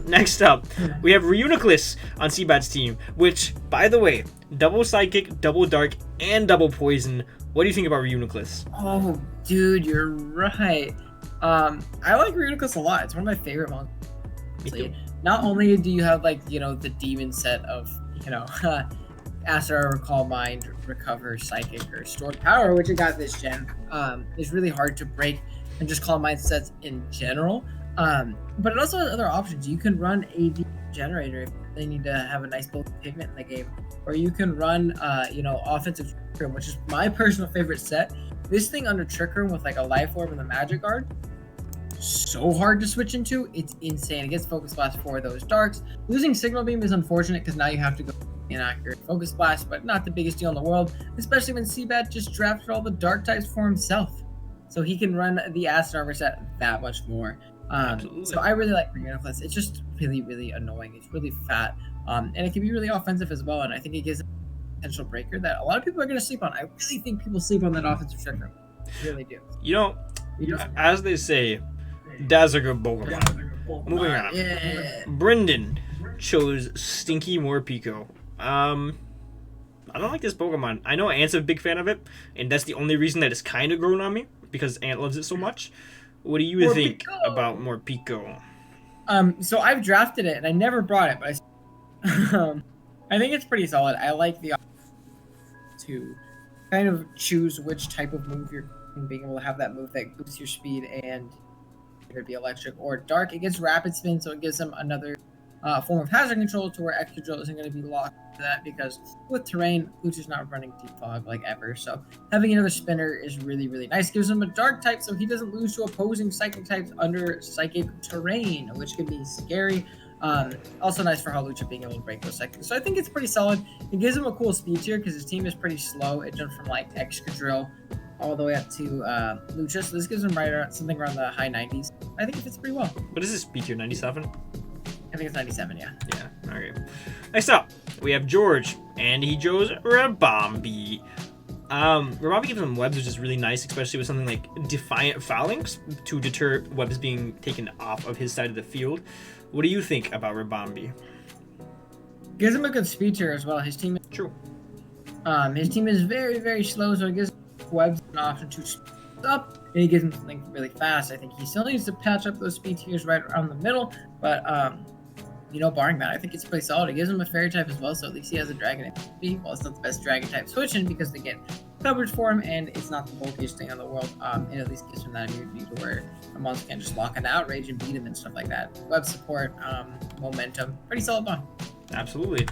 Next up, we have Reuniclus on Seabad's team, which, by the way, double Psychic, double Dark, and double Poison. What do you think about Reuniclus? Oh, dude, you're right. I like Reuniclus a lot. It's one of my favorite monsters. Me too. Not only do you have like the demon set of Astro, Recall Mind, Recover, Psychic, or Stored Power, which I got this gen, is really hard to break, and just Calm Mind sets in general. But it also has other options. You can run AD Generator if they need to have a nice bulky pigment in the game, or you can run offensive Trick Room, which is my personal favorite set. This thing under Trick Room with like a Life Orb and the Magic Guard, so hard to switch into. It's insane. It gets Focus Blast for those darks. Losing Signal Beam is unfortunate because now you have to go inaccurate Focus Blast, but not the biggest deal in the world, especially when Seabat just drafted all the dark types for himself, so he can run the Acid Armor set that much more. So I really like Reuniclus. It's just really, really annoying. It's really fat, and it can be really offensive as well. And I think it gives a potential breaker that a lot of people are going to sleep on. I really think people sleep on that offensive Trick Room. I really do. You know, as they say, that's a good Pokemon. Moving on. Yeah. Brendan chose Stinky Morpeko. I don't like this Pokemon. I know Ant's a big fan of it, and that's the only reason that it's kind of grown on me, because Ant loves it so much. What do you think about Morpeko? So I've drafted it, and I never brought it, but I think it's pretty solid. I like the option to kind of choose which type of move you're being able to have that move that boosts your speed and either be electric or dark. It gets rapid spin, so it gives them another form of hazard control to where Excadrill isn't going to be locked to that, because with terrain, Lucha's not running Deep Fog like ever. So having another spinner is really, really nice. Gives him a dark type so he doesn't lose to opposing psychic types under psychic terrain, which can be scary. Also nice for Lucha being able to break those psychics. So I think it's pretty solid. It gives him a cool speed tier because his team is pretty slow. It jumped from like Excadrill all the way up to Lucha. So this gives him right around, something around the high 90s. I think it fits pretty well. What is this B tier, 97? I think it's 97, yeah. Yeah, okay. Next up, we have George, and he chose Rabombi. Rabombi gives him webs, which is really nice, especially with something like Defiant Phalanx to deter webs being taken off of his side of the field. What do you think about Rabombi? Gives him a good speed tier as well. His team is very, very slow, so it gives webs an option to speed up, and he gives him something really fast. I think he still needs to patch up those speed tiers right around the middle, but barring that, I think it's pretty solid. It gives him a fairy type as well, so at least he has a dragon NCP. Well, it's not the best dragon type switching because they get coverage for him, and it's not the bulkiest thing in the world. It at least gives him that immunity to where a monster can just lock an outrage and beat him and stuff like that. Web support, momentum, pretty solid bond. Absolutely.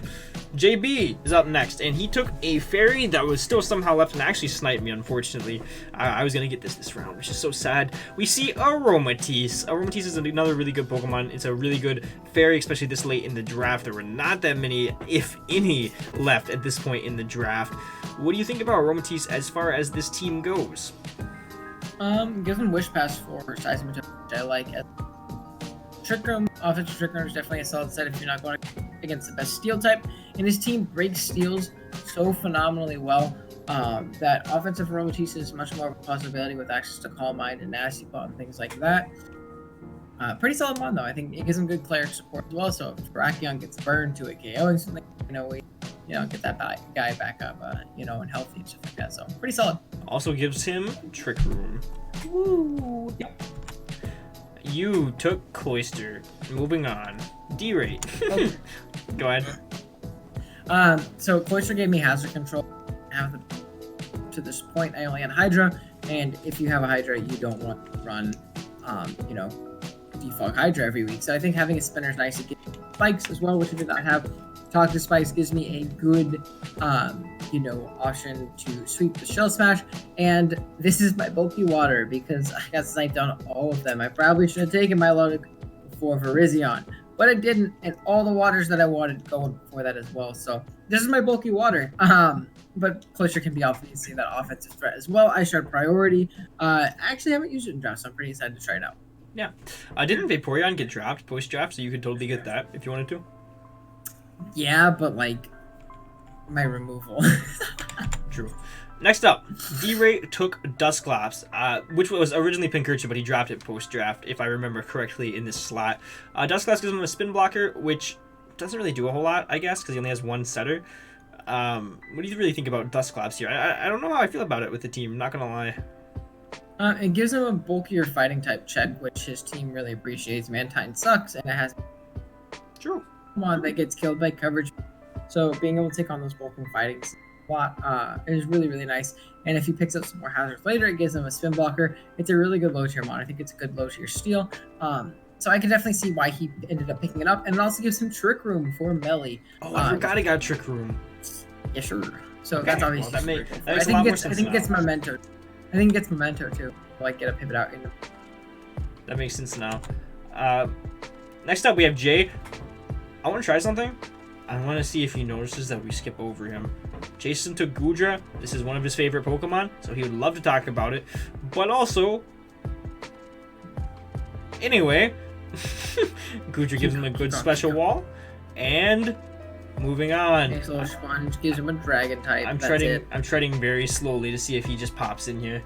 JB is up next, and he took a fairy that was still somehow left and actually sniped me, unfortunately. I was going to get this round, which is so sad. We see Aromatisse. Aromatisse is another really good Pokemon. It's a really good fairy, especially this late in the draft. There were not that many, if any, left at this point in the draft. What do you think about Aromatisse as far as this team goes? Gives him Wish Pass for Seismic, which I like. Trick Room, offensive Trick Room is definitely a solid set if you're not going against the best Steel type. And his team breaks Steels so phenomenally well that offensive Aromatisse is much more of a possibility with access to Calm Mind and Nasty Paw and things like that. Pretty solid mod though. I think it gives him good cleric support as well. So if Brachion gets burned to a KO and something, we get that guy back up, and healthy and stuff like that. So pretty solid. Also gives him Trick Room. Woo! Yep. You took Cloyster. Moving on. D-rate. Okay. Go ahead. So Cloyster gave me hazard control. To this point, I only had Hydra, and if you have a Hydra, you don't want to run, defog Hydra every week. So I think having a spinner is nice. It gives spikes as well, which I did not have. Talk to Spikes gives me a good, option to sweep the Shell Smash. And this is my bulky water because I got sniped on all of them. I probably should have taken my loaded before Virizion, but I didn't. And all the waters that I wanted going before that as well. So this is my bulky water. But Cloyster can be obviously that offensive threat as well. I showed priority. I actually haven't used it in draft, so I'm pretty excited to try it out. Yeah. Didn't Vaporeon get dropped post-draft, so you could totally get that if you wanted to? Yeah, but my removal. True. Next up, D-Ray took Dusclops, which was originally Pincurchin, but he dropped it post-draft, if I remember correctly, in this slot. Dusclops gives him a spin blocker, which doesn't really do a whole lot, I guess, because he only has one setter. What do you really think about Dusclops here? I don't know how I feel about it with the team, not gonna lie. It gives him a bulkier fighting type check, which his team really appreciates. Mantine sucks, and it has True. One that gets killed by coverage. So being able to take on those bulking fighting a lot is really, really nice. And if he picks up some more hazards later, it gives him a spin blocker. It's a really good low tier mod. I think it's a good low tier steal. So I can definitely see why he ended up picking it up. And it also gives him Trick Room for Melee. Oh, I forgot he got Trick Room. Yeah, sure. So Okay, that's obviously well, that I makes a lot more sense I think it now. gets Memento. I think it gets Memento too. Get a pivot out. That makes sense now. Next up, we have Jay. I want to try something. I want to see if he notices that we skip over him. Jason took Goodra. This is one of his favorite Pokemon, so he would love to talk about it. But also, anyway, Goodra gives him a good special wall. And moving on. Nice little sponge gives him a dragon type. I'm treading very slowly to see if he just pops in here.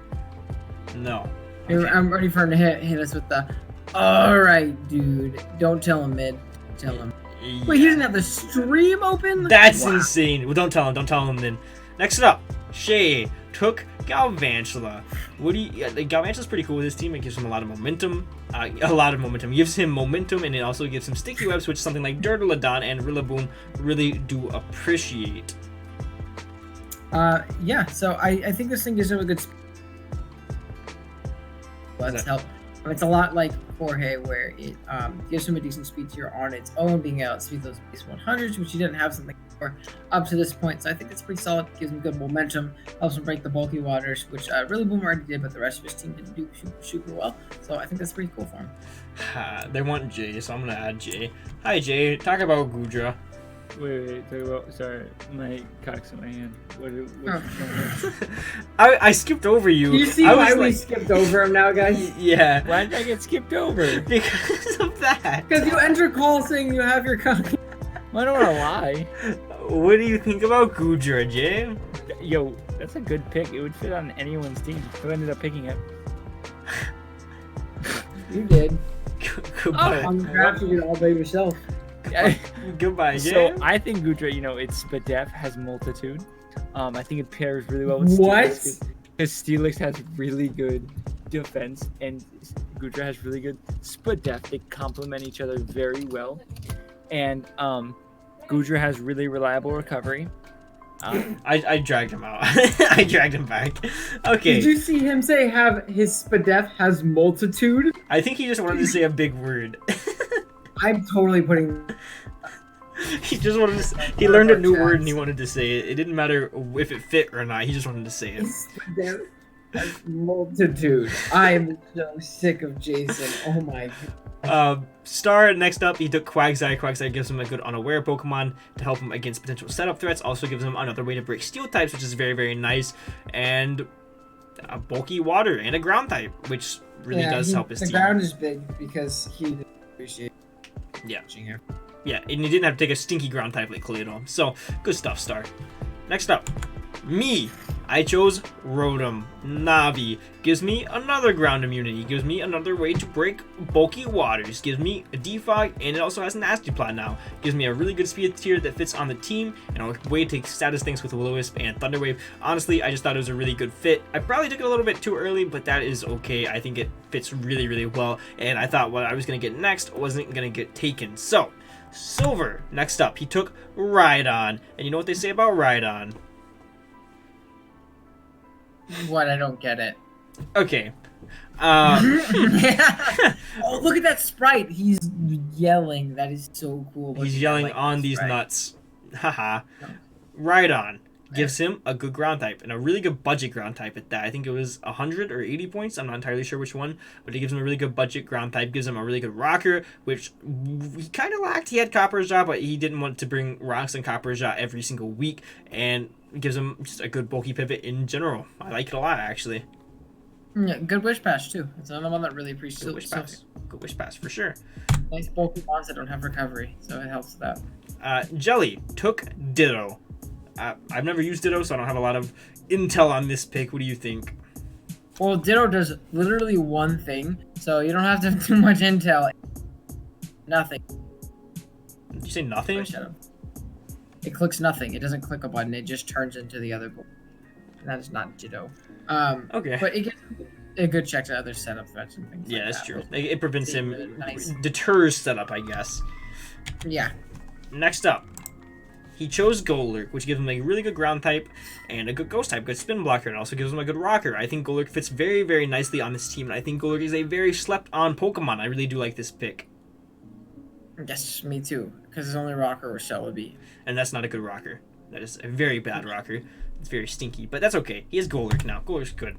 No. Okay. I'm ready for him to hit us with the. All right, dude. Don't tell him mid. Tell him. Yeah. Wait, he doesn't have the stream open? That's Wow. insane. Well, don't tell him then. Next up, Shay took Galvantula. Galvantula's pretty cool with his team. It gives him a lot of momentum. It gives him momentum, and it also gives him sticky webs, which something like Dirtledon and Rillaboom really do appreciate. Yeah, so I think this thing gives him a good. Let's help. It's a lot like Jorge, where it gives him a decent speed tier on its own, being able to speed those base 100s, which he didn't have something for up to this point. So I think it's pretty solid. Gives him good momentum, helps him break the bulky waters, which Rillaboom already did, but the rest of his team didn't do super well. So I think that's pretty cool for him. They want Jay, so I'm gonna add Jay. Hi Jay, talk about Goodra. Wait, talk about. Sorry, my cock's in my hand. I skipped over you. Do you see I why was we like, skipped over him now, guys? yeah. Why did I get skipped over? Because of that. Because you enter call saying you have your cock. I don't want to lie. What do you think about Goodra, Jay? Yo, that's a good pick. It would fit on anyone's team. Who ended up picking it? You did. Goodbye. On the draft, you did all by yourself. Goodbye, Jay. So I think Goodra, its Spadef has multitude. I think it pairs really well with What? Steelix. Because Steelix has really good defense and Goodra has really good Spadef. They complement each other very well. And Goodra has really reliable recovery. I dragged him out. I dragged him back. Okay. Did you see him say his Spadef has multitude? I think he just wanted to say a big word. I'm totally putting. He just wanted to. He learned a new word and he wanted to say it. It didn't matter if it fit or not. He just wanted to say it. Spadef has multitude. I'm so sick of Jason. Oh my god. Star, next up, he took Quagsire. Quagsire gives him a good unaware Pokemon to help him against potential setup threats. Also gives him another way to break steel types, which is very, very nice. And a bulky water and a ground type, which really does help his team. The ground is big because he didn't appreciate watching him. Yeah, and he didn't have to take a stinky ground type like Kaleido. So, good stuff, Star. Next up, me. I chose Rotom. Navi gives me another ground immunity, gives me another way to break bulky waters, gives me a defog, and it also has an nasty plot now. Gives me a really good speed tier that fits on the team, and a way to status things with Will-O-Wisp and Thunder Wave. Honestly, I just thought it was a really good fit. I probably took it a little bit too early, but that is okay. I think it fits really, really well, and I thought what I was going to get next wasn't going to get taken. So, Silver, next up, he took Rhydon, and you know what they say about Rhydon? What? I don't get it. Okay. Oh, look at that sprite. He's yelling. That is so cool. He's yelling on these nuts. Haha. Rhydon gives him a good ground type and a really good budget ground type at that. I think it was 100 or 80 points. I'm not entirely sure which one, but it gives him a really good budget ground type. Gives him a really good rocker, which he kind of lacked. He had Copper Jaw, but he didn't want to bring rocks and Copper Jaw every single week, and gives him just a good bulky pivot in general. I like it a lot, actually. Yeah, good wish pass too. It's another one that really appreciates. Good wish pass. Good wish pass for sure. Nice bulky ones that don't have recovery, so it helps with that. Jelly took Ditto. I've never used Ditto, so I don't have a lot of intel on this pick. What do you think? Well, Ditto does literally one thing, so you don't have to have too much intel. Nothing. Did you say nothing? Oh, shut up. It clicks nothing. It doesn't click a button. It just turns into the other board. And that is not Ditto. Okay. But it gets a good check to other setup threats and things. Yeah, like that's that. true. It prevents him, Nice. deters setup, I guess. Yeah. Next up, he chose Golurk, which gives him a really good ground type and a good ghost type, good spin blocker, and also gives him a good rocker. I think Golurk fits very, very nicely on this team, and I think Golurk is a very slept-on Pokemon. I really do like this pick. Yes, me too. Because his only rocker was Celebi. And that's not a good rocker. That is a very bad rocker. It's very stinky, but that's okay. He has Golurk now. Golurk's good.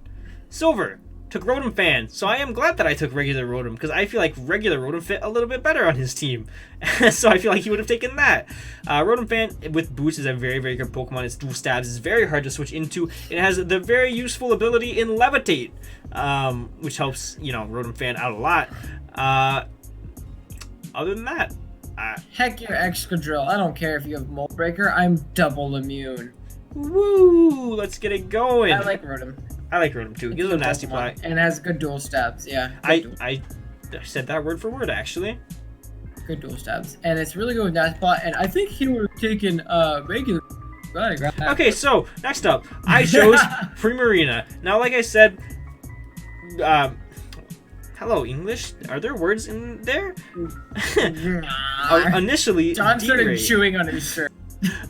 Silver took Rotom Fan, so I am glad that I took regular Rotom, because I feel like regular Rotom fit a little bit better on his team. So I feel like he would have taken that. Rotom Fan with Boost is a very, very good Pokemon. Its dual stabs is very hard to switch into. It has the very useful ability in Levitate, which helps, Rotom Fan out a lot. Other than that, Heck your Excadrill. I don't care if you have Mold Breaker. I'm double immune. woo! Let's get it going. I like Rotom. I like Rotom too. Gives him a nasty plot. And it has good dual stabs. Yeah. I said that word for word actually. Good dual stabs. And it's really good with nasty plot. And I think he would have taken regular. Okay, so next up, I chose Primarina. Now, like I said, hello English. Are there words in there? Initially, John started D-Ray. chewing on his shirt.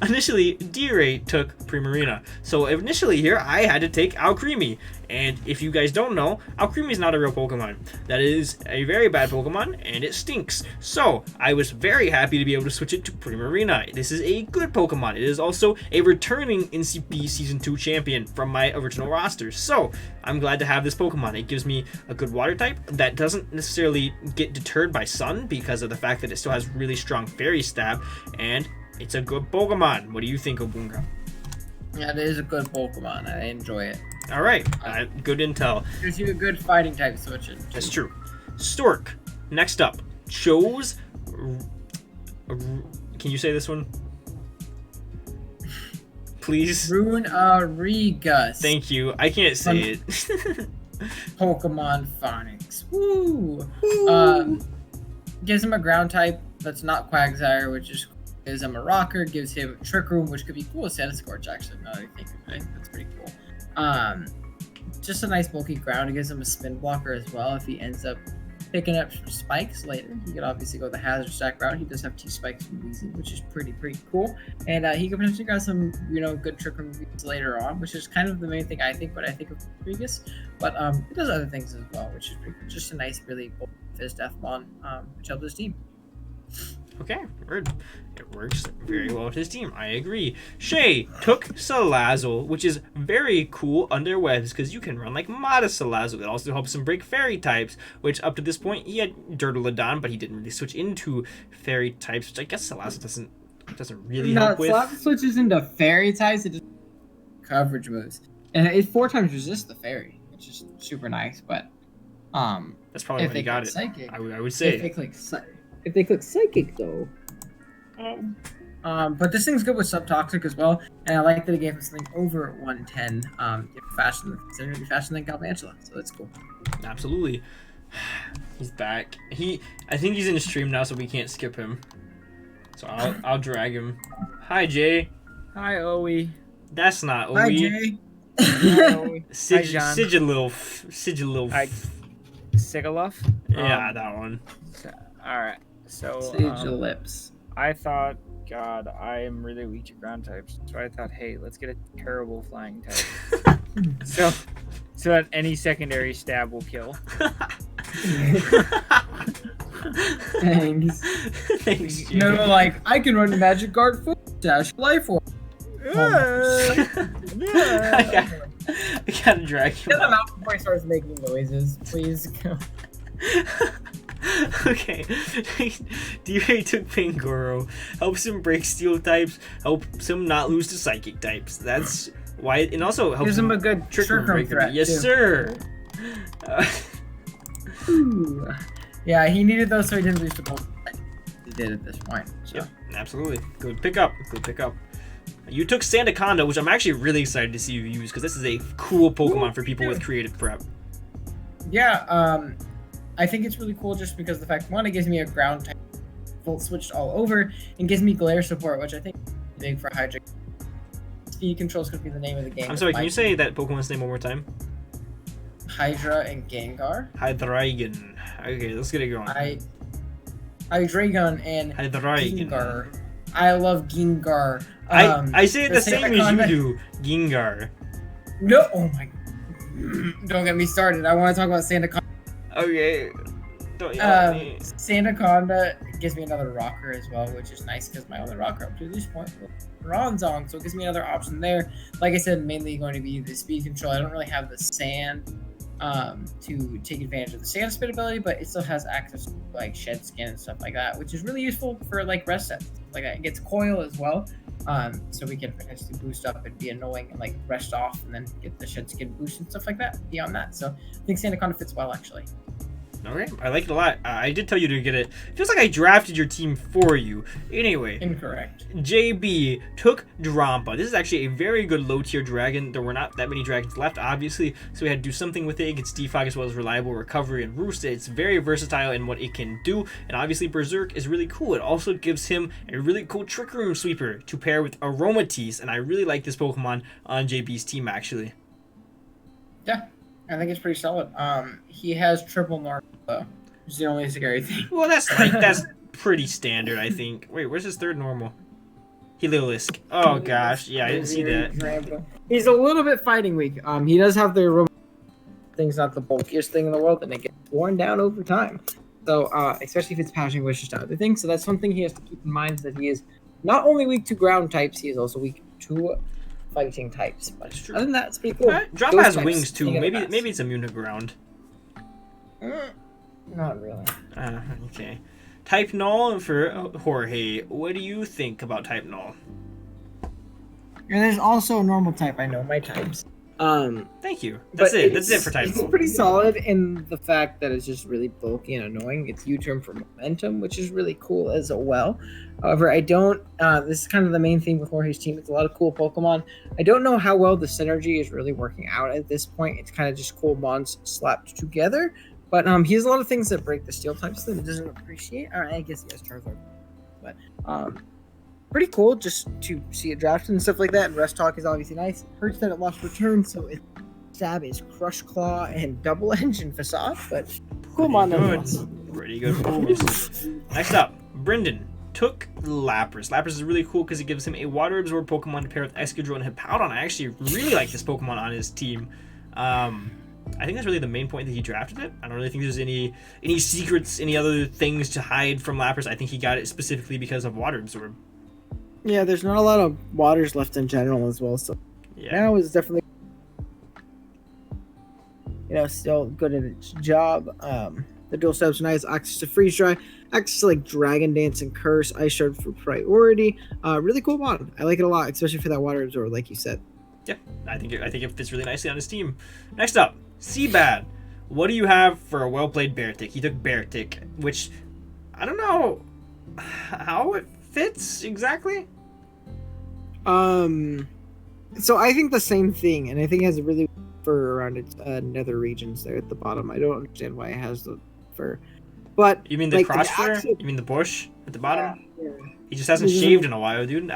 Initially, D-Ray took Primarina. So initially here, I had to take Alcremie. And if you guys don't know, Alcremie is not a real Pokemon. That is a very bad Pokemon, and it stinks. So I was very happy to be able to switch it to Primarina. This is a good Pokemon. It is also a returning NCP Season 2 champion from my original roster. So I'm glad to have this Pokemon. It gives me a good water type that doesn't necessarily get deterred by Sun because of the fact that it still has really strong Fairy Stab, and It's a good Pokemon. What do you think, Obunga? Yeah, it is a good Pokemon. I enjoy it. All right, good intel. Gives you a good fighting type switching. That's true. Stork. Next up, chose. Can you say this one? Please. Runarigus. Thank you. I can't say it. Pokemon Phonics. Woo! Gives him a ground type that's not Quagsire, which is gives him a rocker, gives him Trick Room, which could be cool. Status Scorch, actually, now that I think of it. That's pretty cool. Just a nice bulky ground. It gives him a spin blocker as well if he ends up picking up some spikes later. He could obviously go the hazard stack route. He does have 2 spikes from Weezy, which is pretty cool. And he could potentially grab some, good Trick Room later on, which is kind of the main thing I think when I think of Rodriguez. But it does other things as well, which is pretty cool. Just a nice, really bulky Fizz Deathmon, which helps his team. Okay, word. It works very well with his team. I agree. Shay took Salazzle, which is very cool under webs because you can run like Modest Salazzle. It also helps him break fairy types, which up to this point he had Dirtledon, but he didn't really switch into fairy types, which I guess Salazzle doesn't really help with. Salazzle switches into fairy types. It just coverage moves, and it 4 times resists the fairy, which is super nice. But that's probably when he got it. Psychic, I would say. If they click Psychic, though. But this thing's good with Subtoxic as well, and I like that it gave him something over 110. Faster than Galvantula, so that's cool. Absolutely. He's back. I think he's in the stream now, so we can't skip him. So I'll drag him. Hi, Jay. Hi, Owie. That's not Owie. Hi, Jay. Sigililf. Sigiloff? Yeah, that one. Alright, so Sigilips. I thought, God, I am really weak to ground types. So I thought, hey, let's get a terrible flying type. so that any secondary stab will kill. Thanks. Thanks, Jay. No, like, I can run Magic Guard full dash life force. I gotta drag him. Get him out before he starts making noises, please. Okay. D-Ray took Pangoro. Helps him break steel types. Helps him not lose to psychic types. That's why. And also helps Gives him a good trick room break. threat. Yes, too. sir. Yeah, he needed those so he didn't lose the ball. He did at this point. So. Yep, absolutely. Good pickup. You took Sandaconda, which I'm actually really excited to see you use because this is a cool Pokemon for people with creative prep. Yeah, I think it's really cool just because the fact, one, it gives me a ground type volt switched all over and gives me glare support, which I think is big for Hydra. Speed controls could be the name of the game. I'm sorry, can you say that Pokemon's name one more time? Hydra and Gengar. Hydreigon. Okay, let's get it going. Hydreigon and Hydreigon. Gengar. I love Gengar. I say it the same as you do, Gengar. No, oh my. Don't get me started. I want to talk about Sandaconda. Okay. Don't yell at me. Sandaconda gives me another rocker as well, which is nice because my only rocker up to this point was Bronzong, so it gives me another option there. Like I said, mainly going to be the speed control. I don't really have the sand to take advantage of the sand spin ability, but it still has access to like shed skin and stuff like that, which is really useful for like rest sets. Like it gets coil as well. So we can potentially boost up and be annoying and like rest off and then get the shed skin boost and stuff like that beyond that. So I think Sandaconda fits well actually. Okay, I like it a lot. I did tell you to get it. Feels like I drafted your team for you. Anyway. Incorrect. JB took Drampa. This is actually a very good low-tier dragon. There were not that many dragons left, obviously, so we had to do something with it. It gets defog as well as reliable recovery and roost. It's very versatile in what it can do, and obviously Berserk is really cool. It also gives him a really cool Trick Room Sweeper to pair with Aromatisse, and I really like this Pokemon on JB's team, actually. Yeah. I think it's pretty solid. He has triple normal though, which is the only scary thing. Well, that's pretty standard, I think. Wait, where's his third normal? Heliolisk. Oh gosh, yeah, I didn't see that. He's a little bit fighting weak. He does have the thing's not the bulkiest thing in the world, and it gets worn down over time. So, especially if it's Passion Wishes to other things. So that's something he has to keep in mind, that he is not only weak to ground types, he is also weak to fighting types. But That's true. other than that, it's pretty cool. Drampa has wings too. Maybe it's immune to ground. Not really. Okay. Type Null for Jorge. What do you think about Type Null? And there's also a normal type. I know my types. Thank you. That's it. That's it for Type It's Null. pretty solid in the fact that it's just really bulky and annoying. It's U-turn for momentum, which is really cool as well. However, I don't. This is kind of the main theme with Jorge's team. It's a lot of cool Pokemon. I don't know how well the synergy is really working out at this point. It's kind of just cool mons slapped together. But he has a lot of things that break the steel types that he doesn't appreciate. Or I guess he has Charizard. But pretty cool just to see it drafted and stuff like that. And Rest Talk is obviously nice. It hurts that it lost return, so its stab is Crush Claw and Double Edge and Facade. But cool mon nonetheless. Pretty good moves. Next up, Brendan took Lapras. Lapras is really cool because it gives him a Water Absorb Pokemon to pair with Excadrill and Hippowdon. I actually really like this Pokemon on his team. I think that's really the main point that he drafted it. I don't really think there's any secrets, any other things to hide from Lapras. I think he got it specifically because of Water Absorb. Yeah, there's not a lot of waters left in general as well, so now is definitely still good at its job. The dual steps are nice. Access to Freeze Dry, access to like Dragon Dance and Curse, Ice Shard for priority. Really cool mod. I like it a lot, especially for that Water Absorb, like you said. Yeah, I think it fits really nicely on his team. Next up, Seabad. What do you have for a well-played Beartic? He took Beartic, which I don't know how it fits exactly. So I think the same thing, and I think it has a really fur around its nether regions there at the bottom. I don't understand why it has the fur, but you mean the like, cross fur? You mean the bush at the bottom? Yeah. He just hasn't shaved in a while, dude.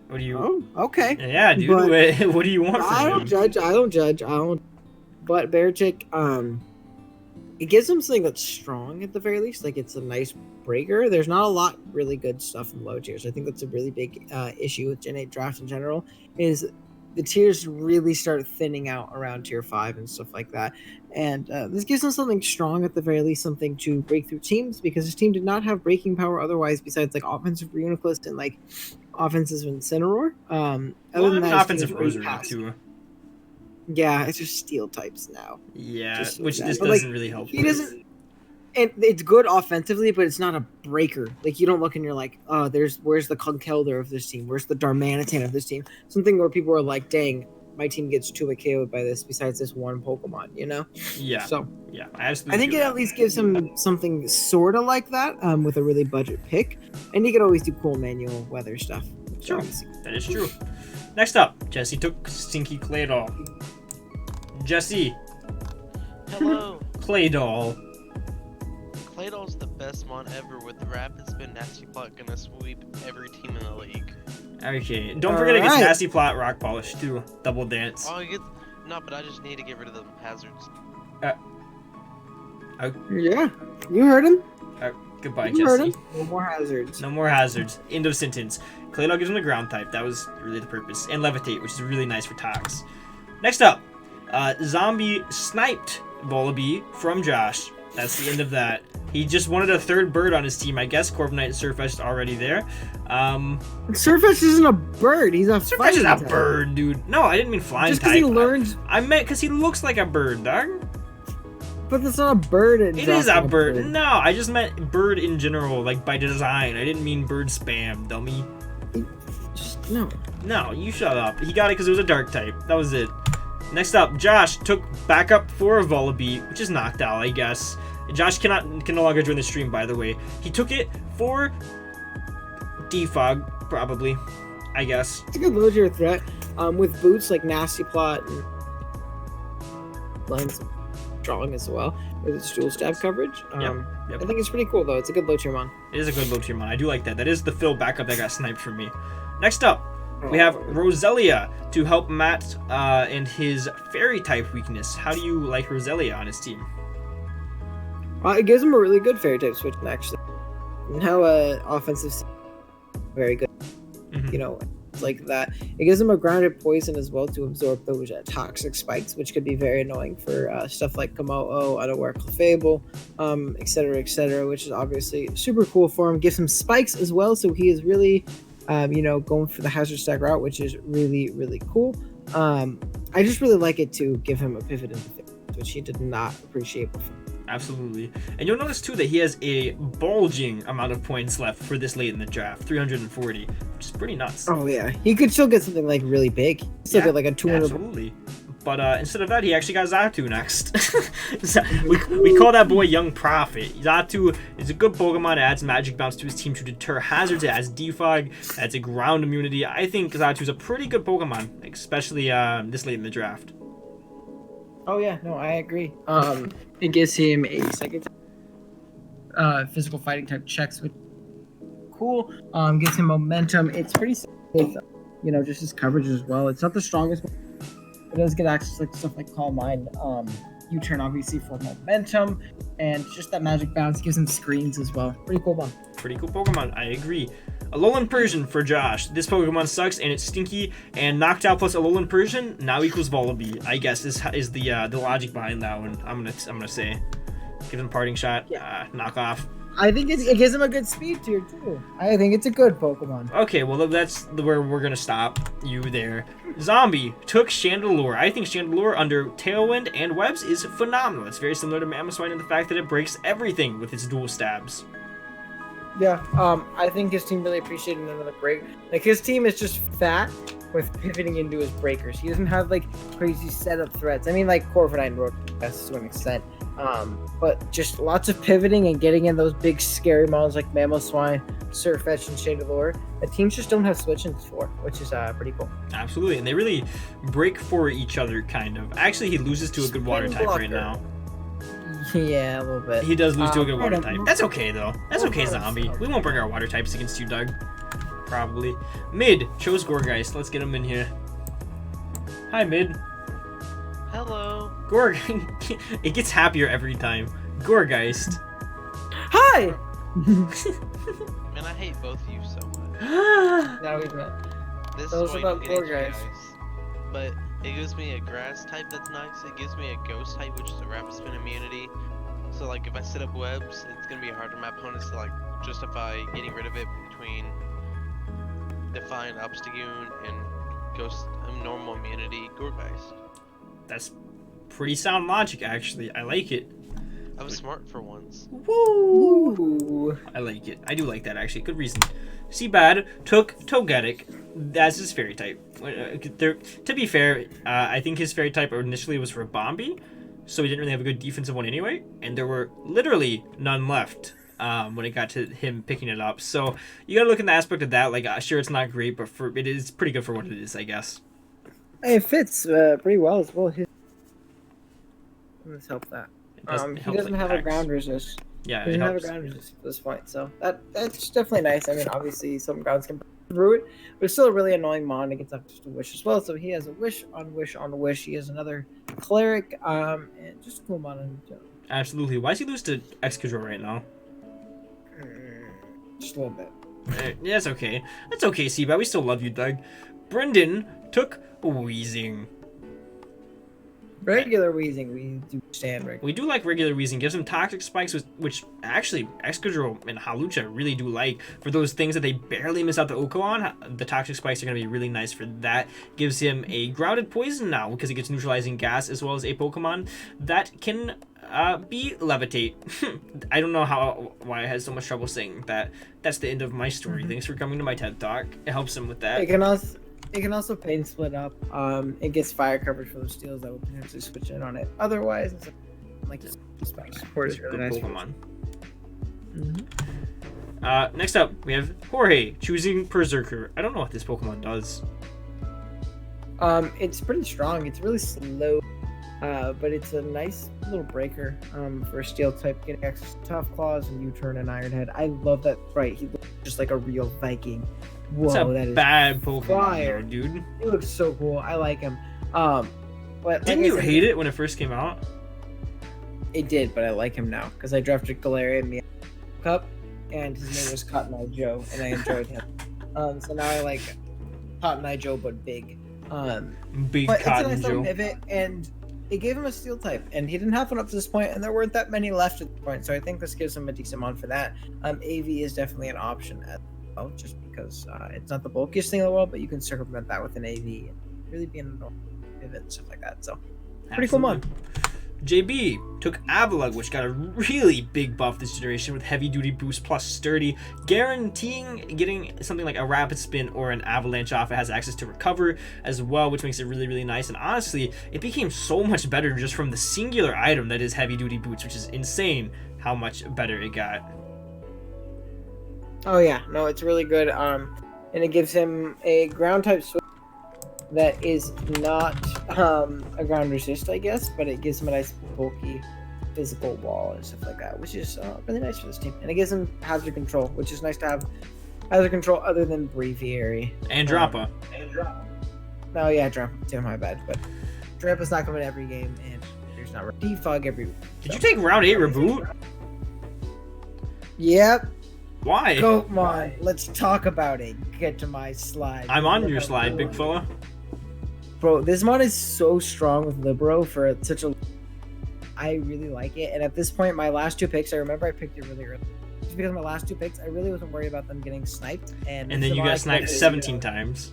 What do you? Oh, okay. Yeah, dude. But what do you want from I don't him? judge. I don't judge. I don't. But Beartic, it gives him something that's strong at the very least. Like it's a nice breaker. There's not a lot really good stuff in low tiers. I think that's a really big issue with Gen 8 draft in general. Is the tiers really start thinning out around tier 5 and stuff like that. And this gives him something strong at the very least, something to break through teams, because his team did not have breaking power otherwise besides like offensive Reuniclus and like offensive Incineroar. Other than that, offensive Rosary too. Yeah, it's just steel types now. Yeah, which this but, doesn't really help. He doesn't. And it's good offensively, but it's not a breaker. Like you don't look and you're like, oh, where's the Conkeldurr of this team? Where's the Darmanitan of this team? Something where people are like, dang, my team gets 2 KO'd by this. Besides this one Pokemon, Yeah. So yeah, I think it at least gives him something sort of like that, with a really budget pick, and he could always do cool manual weather stuff. Sure, that is true. Next up, Jesse took Stinky Claydol. Jesse. Hello. Claydol. Claydol's the best mon ever with Rapid Spin, Nasty Plot, gonna sweep every team in the league. Okay, don't forget it gets Nasty Plot, Rock Polish too. Double Dance. Oh, no, but I just need to get rid of the hazards. Yeah, you heard him. Goodbye, You heard Jesse. him. No more hazards. No more hazards. End of sentence. Claydol gives him the ground type. That was really the purpose. And Levitate, which is really nice for Tox. Next up, Zombie sniped Volibee from Josh. That's the end of that. He just wanted a third bird on his team. I guess Corviknight and Surfetch'd already there. Surfetch'd isn't a bird. He's a Surfetch'd is a bird, dude. No, I didn't mean flying just type. Just because he learns. I meant because he looks like a bird, dog. But that's not a bird. It is a bird. No, I just meant bird in general, like by design. I didn't mean bird spam, dummy. No. No, you shut up. He got it because it was a dark type. That was it. Next up, Josh took backup for a Volibee, which is knocked out, I guess. Josh can no longer join the stream, by the way. He took it for Defog, probably, I guess. It's a good low tier threat. With boots like Nasty Plot and Lens strong as well with its dual stab coverage. Yep. I think it's pretty cool though. It's a good low tier mon. It is a good low tier mon. I do like that. That is the Phil backup that got sniped from me. Next up, we have Roselia to help Matt and his fairy type weakness. How do you like Roselia on his team? It gives him a really good fairy type switch actually. Now offensive, very good. Like that. It gives him a grounded poison as well to absorb those toxic spikes, which could be very annoying for stuff like Komodo, Unaware Clefable, etc., which is obviously super cool for him. Gives him spikes as well, so he is really, going for the hazard stack route, which is really, really cool. I just really like it to give him a pivot into things, which he did not appreciate before. Absolutely. And you'll notice too that he has a bulging amount of points left for this late in the draft, 340, which is pretty nuts. Oh yeah, he could still get something like really big. Still get like a 200. Absolutely. But instead of that, he actually got Xatu next. we call that boy Young Prophet. Xatu is a good Pokemon. It adds Magic Bounce to his team to deter hazards. It has Defog. That's a ground immunity. I think Xatu's a pretty good Pokemon, especially this late in the draft. Oh yeah, no, I agree. It gives him a second Physical fighting type checks, which cool. Gives him momentum. It's pretty with, just his coverage as well. It's not the strongest one. It does get access to stuff like Calm Mind. U-turn obviously for momentum, and just that Magic Bounce gives him screens as well. Pretty cool one. Pretty cool Pokemon, I agree. Alolan Persian for Josh. This Pokemon sucks and it's stinky, and knocked out plus Alolan Persian now equals Vullaby, I guess is the logic behind that one. I'm gonna say. Give him parting shot. Yeah. Knock off. I think it gives him a good speed tier too. I think it's a good Pokemon. Okay, well that's where we're gonna stop you there. Zombie took Chandelure. I think Chandelure under Tailwind and Webs is phenomenal. It's very similar to Mamoswine in the fact that it breaks everything with its dual stabs. Yeah, I think his team really appreciated another break. Like, his team is just fat with pivoting into his breakers. He doesn't have, like, crazy setup threats. I mean, like, Corviknight Road, that's to an extent. But just lots of pivoting and getting in those big, scary mons like Mamoswine, Surfetch, and Chandelure. The teams just don't have switch-ins for, which is pretty cool. Absolutely, and they really break for each other, kind of. Actually, he loses to a good water type right now. Yeah, a little bit. He does lose to a good water type. That's okay, though. That's okay, Zombie. We won't bring our water types against you, Doug. Probably. Mid chose Gourgeist. Let's get him in here. Hi, Mid. Hello. It gets happier every time. Gourgeist. Hi! Man, I hate both of you so much. Now we've met. This Those is are going about to get you Gourgeist. guys. But it gives me a grass type that's nice. It gives me a ghost type, which is a rapid spin immunity. So like if I set up webs, it's gonna be hard for my opponents to like justify getting rid of it between Defiant Obstagoon and Ghost normal immunity Gourgeist. That's pretty sound logic, actually. I like it. I was smart for once. Woo! I like it. I do like that, actually. Good reason. Seabad took Togetic as his fairy type. To be fair, I think his fairy type initially was for Bombi, so he didn't really have a good defensive one anyway, and there were literally none left when it got to him picking it up. So you gotta look at the aspect of that. Like, sure, it's not great, but it is pretty good for what it is, I guess. It fits pretty well as well. Let's help that. He doesn't have a ground resist. Yeah, he doesn't have a ground resist at this point, so that's definitely nice. I mean, obviously some grounds can through it, but it's still a really annoying mon. It gets up to Wish as well, so he has a Wish on Wish on Wish. He has another Cleric, and just a cool mon in general. Absolutely. Why does he lose to Excadrill right now? Just a little bit. Yeah, that's okay. That's okay, Seabad. We still love you, Doug. Brendan took Weezing. Regular Weezing, we do stand regular. We do like regular Weezing. Gives him Toxic Spikes, which actually Excadrill and Hawlucha really do like. For those things that they barely miss out the Oko on, the Toxic Spikes are going to be really nice for that. Gives him a Grounded Poison now, because he gets Neutralizing Gas, as well as a Pokemon that can be Levitate. I don't know why I had so much trouble saying that. That's the end of my story. Thanks for coming to my TED Talk. It helps him with that. It can also pain split up. It gets fire coverage for those steals that will potentially switch in on it. Otherwise, it's like support is really nice. Pokemon. Next up, we have Jorge choosing Berserker. I don't know what this Pokemon does. It's pretty strong. It's really slow, but it's a nice little breaker for a steel type, getting access to Tough Claws and U-turn and Iron Head. I love that. Right, he looks just like a real Viking. Whoa, that is bad Pokemon, fire, dude. He looks so cool. I like him. But didn't you hate it when it first came out? It did, but I like him now because I drafted Galarian in the Cup, and his name was Cotton Eye Joe, and I enjoyed him. So now I like Cotton Eye Joe, but big. Big but Cotton it's a nice Joe. Pivot, and it gave him a steel type, and he didn't have one up to this point, and there weren't that many left at this point. So I think this gives him a decent mon for that. AV is definitely an option at well, just because it's not the bulkiest thing in the world, but you can circumvent that with an AV and really be in a normal pivot and stuff like that. So pretty cool mon. JB took Avalugg, which got a really big buff this generation with heavy duty boost plus sturdy, guaranteeing getting something like a rapid spin or an avalanche off. It has access to recover as well, which makes it really, really nice. And honestly, it became so much better just from the singular item that is heavy duty boots, which is insane how much better it got. Oh yeah, no, it's really good. And it gives him a ground type switch that is not a ground resist, I guess, but it gives him a nice bulky physical wall and stuff like that, which is really nice for this team. And it gives him hazard control, which is nice to have hazard control other than Breviary. And Drampa. Oh yeah, Drampa too, my bad. But Drampa's not coming every game, and there's not defog every week. Did you take round 8 reboot? Yep. Why? Goatmon, let's talk about it. Get to my slide. I'm on your slide, big fella. Bro, this mod is so strong with Libero for such a... I really like it. And at this point, my last 2 picks, I remember I picked it really early. Just because my last 2 picks, I really wasn't worried about them getting sniped. And then you got sniped 17 times.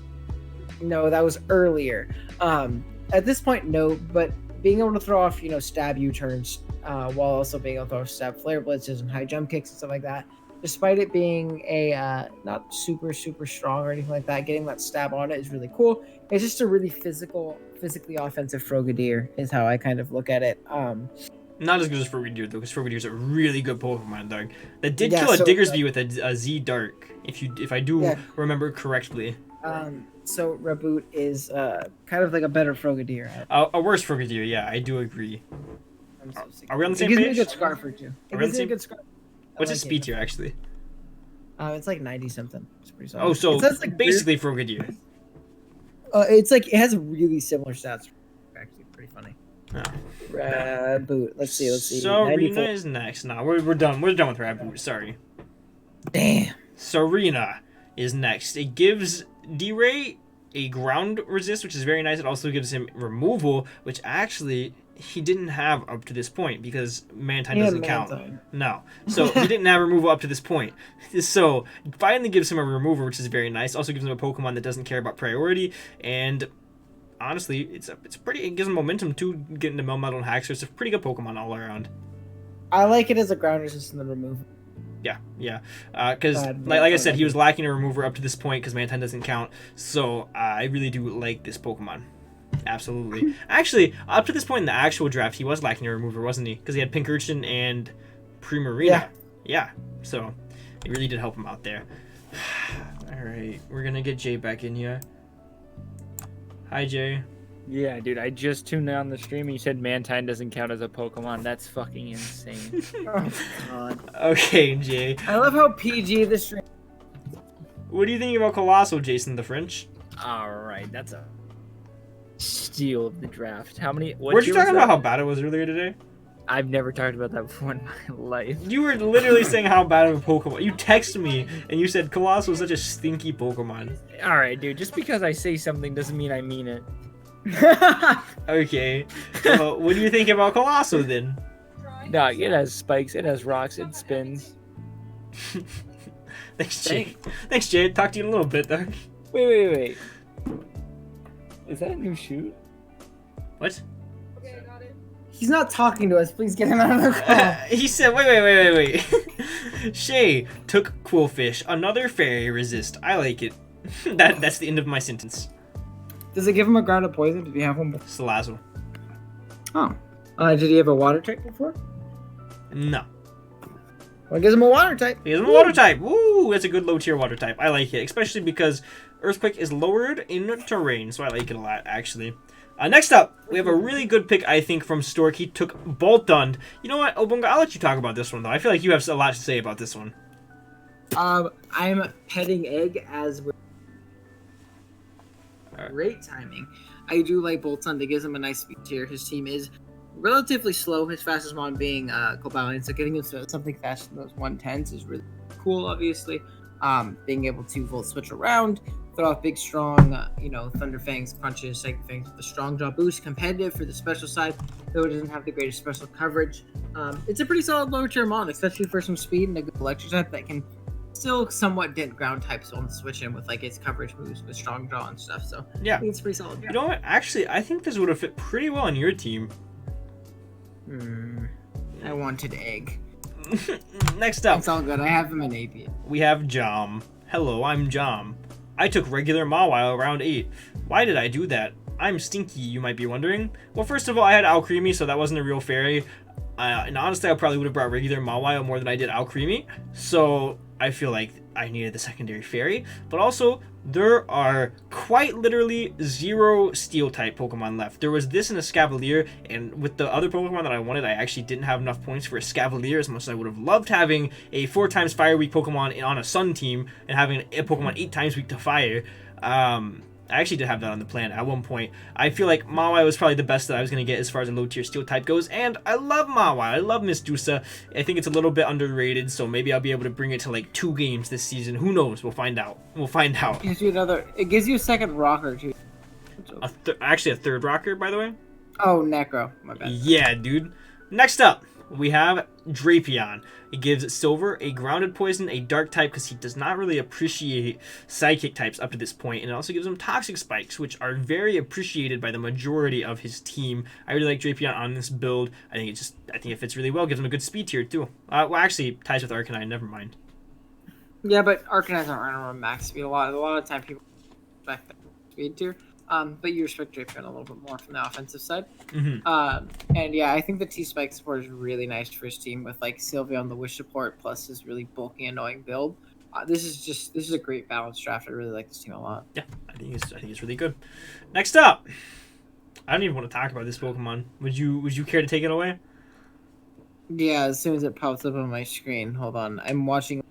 No, that was earlier. At this point, no, but being able to throw off, stab U-turns, while also being able to throw stab flare blitzes and high jump kicks and stuff like that, despite it being a not super strong or anything like that, getting that stab on it is really cool. It's just a really physically offensive Frogadier is how I kind of look at it. Not as good as Frogadier though, because Frogadier is a really good Pokemon, dog. That did kill a Diggersby with a Z Dark, if I do remember correctly. So Reboot is kind of like a better Frogadier. A worse Frogadier, yeah, I do agree. I'm so sick. Are we on the same page? It page? gives me a good Scarfer too. It gives me a good Scarfer. What's his speed tier actually? It's like 90 something. It's pretty solid. Oh, so it's like basically Frogadier. It's like it has really similar stats. Actually, pretty funny. Oh. Boot. Let's see. So Serena is next. Nah, we're done. We're done with Raboot. Sorry. Damn. Serena is next. It gives D-Ray a ground resist, which is very nice. It also gives him removal, which actually he didn't have up to this point because Mantine doesn't count. No. So he didn't have removal up to this point. So finally gives him a remover, which is very nice. Also gives him a Pokemon that doesn't care about priority. And honestly, it gives him momentum to get into Melmetal and Haxor. It's a pretty good Pokemon all around. I like it as a ground resist and then removal. Yeah. Because like I said, he was lacking a remover up to this point because Mantine doesn't count. So I really do like this Pokemon. Absolutely. Actually, up to this point in the actual draft, he was lacking a remover, wasn't he? Because he had Pincurchin and Primarina. Yeah. So it really did help him out there. All right, we're gonna get Jay back in here. Hi, Jay. Yeah, dude, I just tuned on the stream and you said Mantine doesn't count as a Pokemon. That's fucking insane. Oh, God. Okay, Jay. I love how PG this stream. What do you think about Colossal, Jason the French? Alright, that's a steal of the draft. How many... Weren't you talking about how bad it was earlier today? I've never talked about that before in my life. You were literally saying how bad of a Pokemon. You texted me and you said Colossal is such a stinky Pokemon. Alright, dude, just because I say something doesn't mean I mean it. Okay. What do you think about Colossal then? No, it has spikes, it has rocks, it spins. Thanks, Jay. Thanks, Jay. Talk to you in a little bit, though. Wait. Is that a new shoot? What? Okay, I got it. He's not talking to us. Please get him out of the call. He said, wait. Shay took Quillfish, another fairy resist. I like it. That's the end of my sentence. Does it give him a grounded poison? Did he have one? Salazzle. Oh. Did he have a water type before? No. Well, it gives him a water type. He gives him a water type. Woo! That's a good low tier water type. I like it, especially because Earthquake is lowered in terrain, so I like it a lot, actually. Next up, we have a really good pick, I think, from Stork. He took Boltund. You know what, Obunga, I'll let you talk about this one, though. I feel like you have a lot to say about this one. I'm petting Egg as we're... Great timing. I do like Boltund. It gives him a nice speed tier. His team is relatively slow. His fastest mon being Ogalbina, so getting him something faster than those 110s is really cool, obviously. Being able to volt switch around, throw off big, strong, Thunder Fangs, punches, Psychic Fangs with a strong jaw boost. Competitive for the special side, though it doesn't have the greatest special coverage. It's a pretty solid lower tier mon, especially for some speed and a good electric type that can still somewhat dent ground types on the switch in with like its coverage moves with strong jaw and stuff. So yeah, I think it's pretty solid. You know what? Actually, I think this would have fit pretty well on your team. I wanted egg. Next up, It's all good. I have him in AP. we have Jom. Hello, I'm Jom. I took regular Mawile around 8. Why did I do that? I'm stinky, you might be wondering. Well, first of all, I had Alcremie, so that wasn't a real fairy. And honestly, I probably would have brought regular Mawile more than I did Alcremie. So I feel like I needed the secondary fairy. But also, there are quite literally 0 steel-type Pokemon left. There was this and a Scavalier, and with the other Pokemon that I wanted, I actually didn't have enough points for a Scavalier as much as I would have loved having a 4 times Fire weak Pokemon on a Sun team and having a Pokemon 8 times weak to Fire. I actually did have that on the plan at one point. I feel like Mawile was probably the best that I was going to get as far as a low-tier steel type goes, and I love Mawile. I love Miss Dusa. I think it's a little bit underrated, so maybe I'll be able to bring it to like 2 games this season. Who knows? We'll find out. We'll find out. It gives you another. It gives you a second rocker too. Actually, a 3rd rocker, by the way. Oh, Necro. My bad. Yeah, dude. Next up, we have Drapion. It gives Silver a grounded poison, a dark type, because he does not really appreciate psychic types up to this point, and it also gives him toxic spikes, which are very appreciated by the majority of his team. I really like Drapion on this build. I think it fits really well. Gives him a good speed tier too. Well, actually, ties with Arcanine. Never mind. Yeah, but Arcanines aren't on max speed. A lot of time people respect that speed tier. But you respect Drapion a little bit more from the offensive side. And yeah, I think the T-Spike support is really nice for his team with like Sylvia on the Wish support plus his really bulky, annoying build. This is a great balanced draft. I really like this team a lot. Yeah, I think it's really good. Next up, I don't even want to talk about this Pokemon. Would you care to take it away? Yeah, as soon as it pops up on my screen. Hold on, I'm watching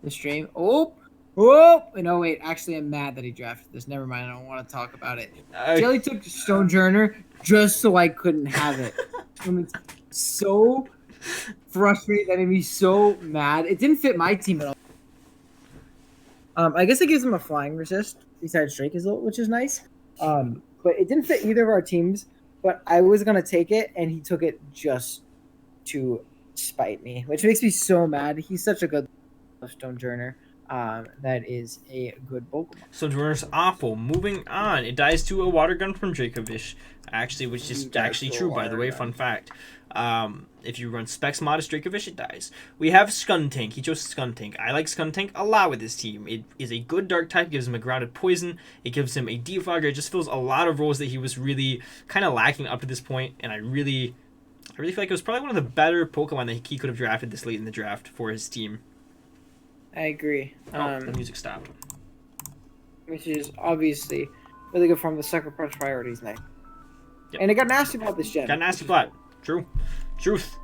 the stream. Oh, no, wait. Actually, I'm mad that he drafted this. Never mind. I don't want to talk about it. Jelly took Stonejourner just so I couldn't have it. It's so frustrating. That made me so mad. It didn't fit my team at all. I guess it gives him a flying resist besides Drake, which is nice. But it didn't fit either of our teams. But I was gonna take it, and he took it just to spite me, which makes me so mad. He's such a good Stonejourner. That is a good Pokemon. So Stonejourner's awful. Moving on, it dies to a water gun from Dracovish, actually, which is actually true, by the way. Fun fact. If you run Specs mod as Dracovish, it dies. We have Skuntank. He chose Skuntank. I like Skuntank a lot with this team. It is a good dark type, gives him a grounded poison. It gives him a defogger. It just fills a lot of roles that he was really kind of lacking up to this point, and I really feel like it was probably one of the better Pokemon that he could have drafted this late in the draft for his team. I agree. The music stopped. Which is obviously really good from the sucker punch priorities night. Yep. And it got nasty plot this gen. Got nasty plot. True. Truth.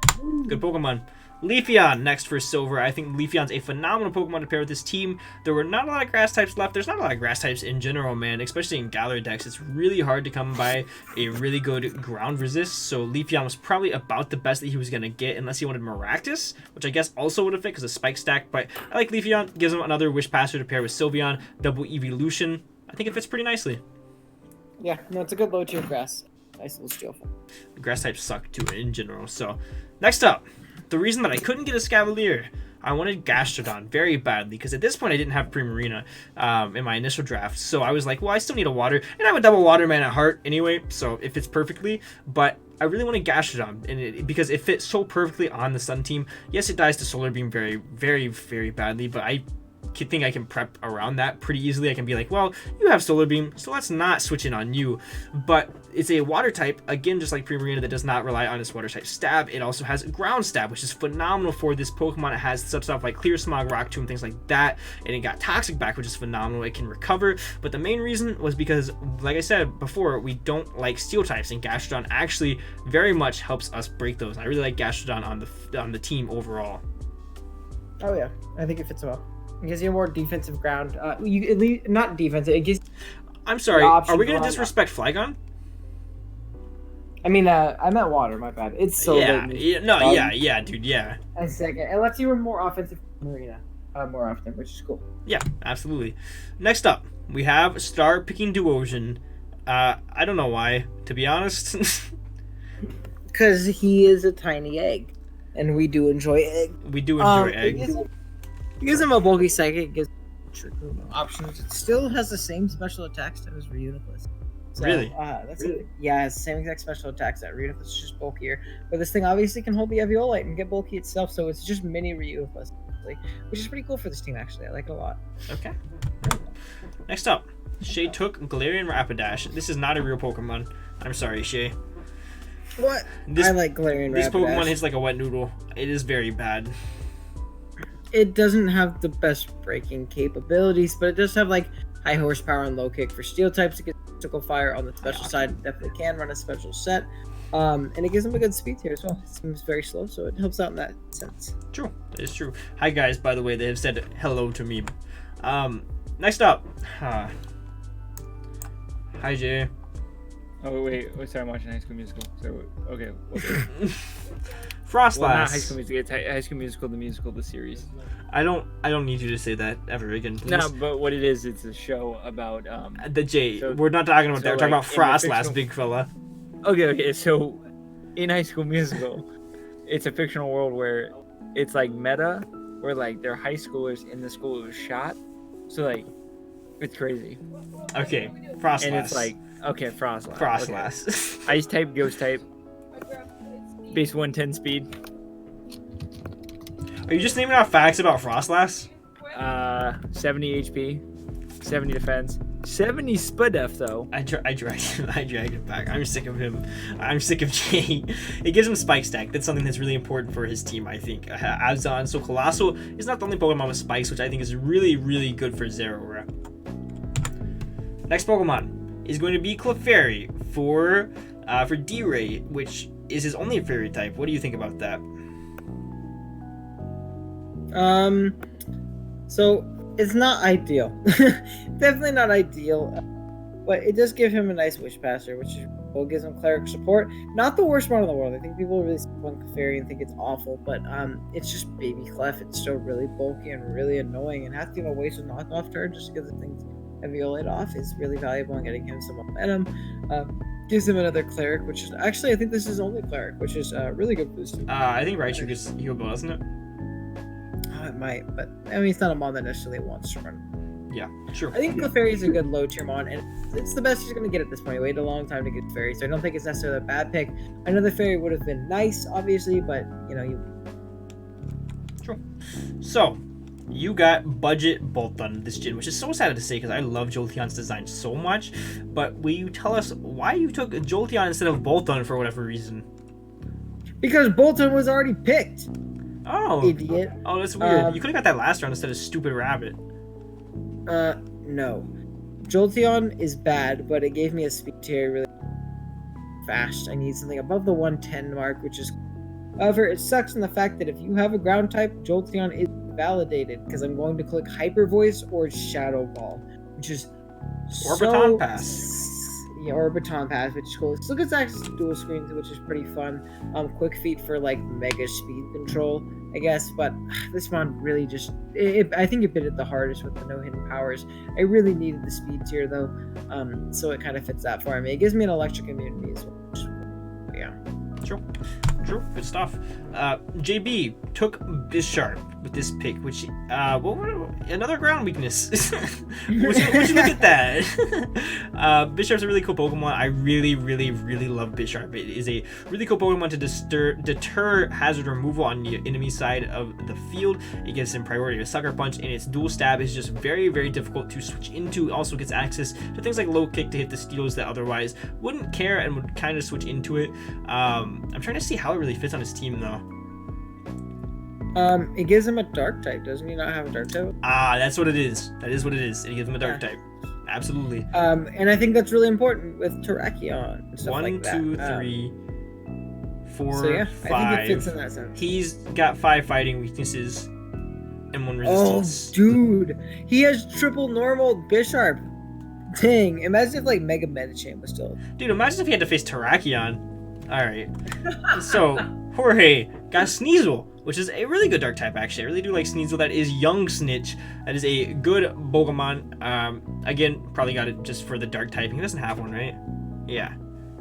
Good Pokemon. Leafeon next for Silver. I think Leafeon's a phenomenal Pokemon to pair with this team. There were not a lot of grass types left. There's not a lot of grass types in general, man, especially in Galar decks. It's really hard to come by a really good ground resist, so Leafeon was probably about the best that he was going to get unless he wanted Maractus, which I guess also would have fit because of Spike Stack, but I like Leafeon. Gives him another Wish Passer to pair with Sylveon. Double Evolution. I think it fits pretty nicely. Yeah, no, it's a good low tier grass. Nice little steel. The grass types suck too in general, so next up. The reason that I couldn't get a Scavalier, I wanted Gastrodon very badly, because at this point I didn't have Primarina in my initial draft, so I was like, well, I still need a water, and I'm a double water man at heart anyway, so it fits perfectly, but I really wanted Gastrodon, and because it fits so perfectly on the Sun team. Yes, it dies to Solar Beam very, very, very badly, but I think I can prep around that pretty easily. I can be like, well, you have Solar Beam, so let's not switch in on you. But it's a water type, again, just like Primarina, that does not rely on its water type stab. It also has ground stab, which is phenomenal for this Pokemon. It has such stuff like Clear Smog, Rock Tomb, things like that, and it got Toxic back, which is phenomenal. It can recover, but the main reason was because, like I said before, we don't like steel types, and Gastrodon actually very much helps us break those. I really like Gastrodon on the team overall. Oh yeah, I think it fits well. It gives you a more defensive ground. You at least not defensive. It gives. I'm sorry. Are we gonna disrespect Flygon? I mean, I meant water. My bad. It's so yeah, yeah, dude, yeah. A second. It lets you run more offensive Marina more often, which is cool. Yeah, absolutely. Next up, we have Star Picking Duosion. I don't know why, to be honest. Because he is a tiny egg, and we do enjoy egg. We do enjoy egg. It gives him a bulky psychic, gives options. It still has the same special attack stat as Reuniquist. So, Really? That's yeah, it's the same exact special attacks that Ryu, it's just bulkier. But this thing obviously can hold the Eviolite and get bulky itself, so it's just mini Ryu plus, which is pretty cool for this team actually. I like it a lot. Okay. Next up, Shay took Galarian Rapidash. This is not a real Pokemon. I'm sorry, Shay. What? This, I like Galarian This Rapidash. Pokemon hits like a wet noodle. It is very bad. It doesn't have the best breaking capabilities, but it does have like high horsepower and low kick for steel types. It gets Sickle Fire on the special side. It definitely can run a special set. And it gives him a good speed tier as well. It seems very slow, so it helps out in that sense. True. That is true. Hi guys, by the way, they have said hello to me. Next up. Hi Jay. Oh wait, sorry, I'm watching High School Musical. So okay. Frostlass. Well, not High School Musical. It's High School Musical, the series. I don't need you to say that ever again, please. No, but what it is, it's a show about the Jay. So, we're not talking about that. We're talking about Frostlass, fictional... big fella. Okay. So, in High School Musical, it's a fictional world where it's like meta, where like they're high schoolers in the school who was shot. So like, it's crazy. Okay, Frostlass. And it's like, okay, Frostlass. Frostlass. Okay. Ice type, ghost type. Base 110 speed. Are you just naming out facts about Frostlass? 70 HP, 70 defense, 70 spud def though. I dragged him back. I'm sick of him. I'm sick of Jay. It gives him spike stack. That's something that's really important for his team, I think. Abzon, so Colossal is not the only Pokemon with spikes, which I think is really, really good for Zeraora. Next Pokemon is going to be Clefairy for D-Ray, which is his only fairy type. What do you think about that? So it's not ideal. Definitely not ideal. But it does give him a nice Wish Passer, which is cool. Gives him cleric support. Not the worst one in the world. I think people really sleep on Clefairy and think it's awful, but it's just baby Clef. It's still really bulky and really annoying, and having to waste a knockoff turn just to get the things Eviolite off is really valuable in getting him some momentum. Gives him another cleric, which is actually I think this is his only cleric, which is really good boost. I think Raichu gets heal ball, doesn't it? It might, but I mean, it's not a mon that necessarily wants to run. Yeah, sure. I think Clefairy is a good low tier mon, and it's the best he's going to get at this point. He waited a long time to get Fairy, so I don't think it's necessarily a bad pick. Another Fairy would have been nice, obviously, but you. True. So, you got Budget Bolton this gen, which is so sad to say because I love Jolteon's design so much. But will you tell us why you took Jolteon instead of Bolton for whatever reason? Because Bolton was already picked. Oh, idiot. Oh, that's weird. You could have got that last round instead of Stupid Rabbit. No. Jolteon is bad, but it gave me a speed tier really fast. I need something above the 110 mark, which is... However, it sucks in the fact that if you have a ground type, Jolteon is validated, because I'm going to click Hyper Voice or Shadow Ball, which is or Baton Pass. Yeah, or Baton Pass, which is cool. It still gets access to dual screens, which is pretty fun. Quick Feet for like mega speed control, I guess. But this one really just, I think it bit it the hardest with the no hidden powers. I really needed the speed tier though, so it kind of fits that for me. It gives me an electric immunity as well. Yeah. True. Good stuff. JB took Bisharp with this pick, which another ground weakness. would you look at that? Bisharp's a really cool Pokemon. I really love Bisharp. It is a really cool Pokemon to deter hazard removal on the enemy side of the field. It gives him priority to Sucker Punch, and its dual stab is just very difficult to switch into. It also gets access to things like low kick to hit the steals that otherwise wouldn't care and would kind of switch into it. I'm trying to see how it really fits on his team though. It gives him a dark type. Doesn't he not have a dark type? That's what it is. That is what it is. It gives him a dark type. Absolutely. And I think that's really important with Terrakion and stuff 1, like that. 2, 3, 4, so yeah, 5. I think it fits in that sense. He's got 5 fighting weaknesses and 1 resistance. Oh, dude, he has triple normal Bisharp. Dang, imagine if like Mega Medicham was still. Dude, imagine if he had to face Terrakion. All right. So Jorge got Sneasel, which is a really good dark type actually. I really do like Sneasel. That is Young Snitch. That is a good Pokemon. Again, probably got it just for the dark typing. He doesn't have one, right? Yeah.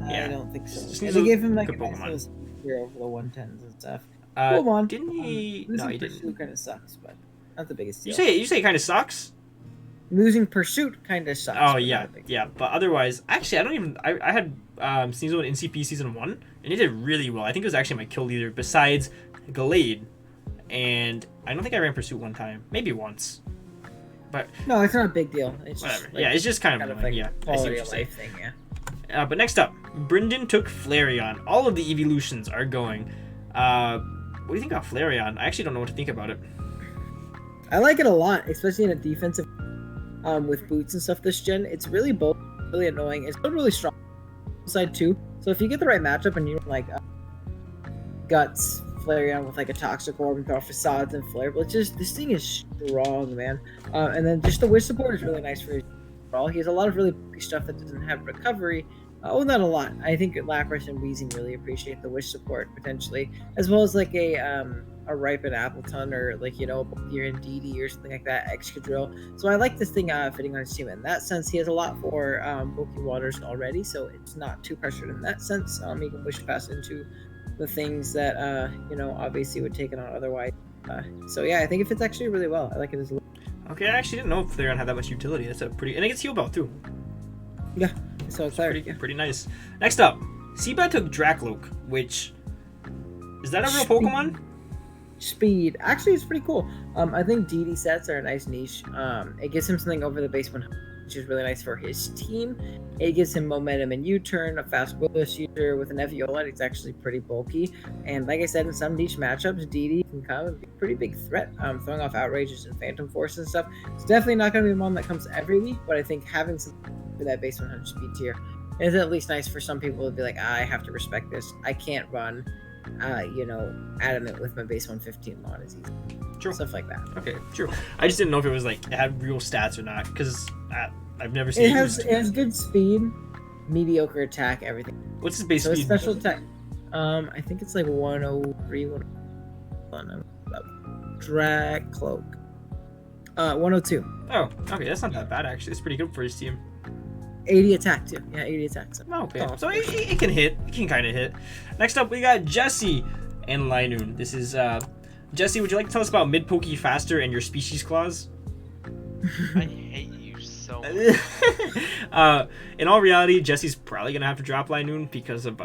I don't think so. Sneasel, they gave him like good a Pokemon. hero for the 110s and stuff. Pokemon. Didn't he? No, he didn't. Kind of sucks, but not the biggest deal. You say it kind of sucks? Losing Pursuit kind of sucks. Oh but yeah, not a big yeah. But otherwise, actually, I don't even. I had Sneasel in NCP season 1, and it did really well. I think it was actually my kill leader besides Gallade, and I don't think I ran Pursuit one time, maybe once. But No, it's not a big deal. It's whatever. just, like, Yeah, it's just kind of annoying. like Yeah, I see quality what you're of saying. life thing. Yeah. But next up, Brendan took Flareon. All of the evolutions are going. What do you think about Flareon? I actually don't know what to think about it. I like it a lot, especially in a defensive with boots and stuff this gen. It's really both really annoying. It's still really strong side too. So if you get the right matchup and you like Guts, Flareon with like a Toxic Orb and throw Facades and Flare, but just this thing is strong, man. And then just the Wish support is really nice for his overall. He has a lot of really bulky stuff that doesn't have recovery. Not a lot. I think Lapras and Weezing really appreciate the Wish support potentially, as well as like a Ripen Appleton or like your Indeedee or something like that, Excadrill. So I like this thing fitting on his team in that sense. He has a lot for bulky waters already, so it's not too pressured in that sense. He can Wish Pass into the things that obviously would take it on otherwise. So yeah, I think it fits actually really well. I like it as a Okay, I actually didn't know Flareon had that much utility. That's a pretty, and it gets Heal Bell too. yeah. So it's Pretty nice. Next up, Seabat took Dracloak, which is that a real Pokemon? Speed. Actually, it's pretty cool. I think DD sets are a nice niche. It gives him something over the base 100, which is really nice for his team. It gives him momentum and U-turn, a fast Willis user with an Eviolite. It's actually pretty bulky. And like I said, in some niche matchups, DD can come and be a pretty big threat, throwing off Outrages and Phantom Force and stuff. It's definitely not going to be one that comes every week, but I think having some for that base 100 speed tier is at least nice for some people to be like, I have to respect this. I can't run Adamant with my base 115 mod is easy. True. Stuff like that. Okay, true. I just didn't know if it was like it had real stats or not, because I've never seen It has good speed, mediocre attack, everything. What's his base So speed? special attack. I think it's like 103, 101. Drag Cloak. 102. Oh, okay, that's not that bad actually. It's pretty good for his team. 80 attack too. Yeah, 80 attack. So. Oh, okay, Oh, so it can hit. It can kind of hit. Next up, we got Jesse and Linoon. This is Jesse. Would you like to tell us about Mid Pokey Faster and your species clause? I hate you so much. In all reality, Jesse's probably gonna have to drop Linoon because of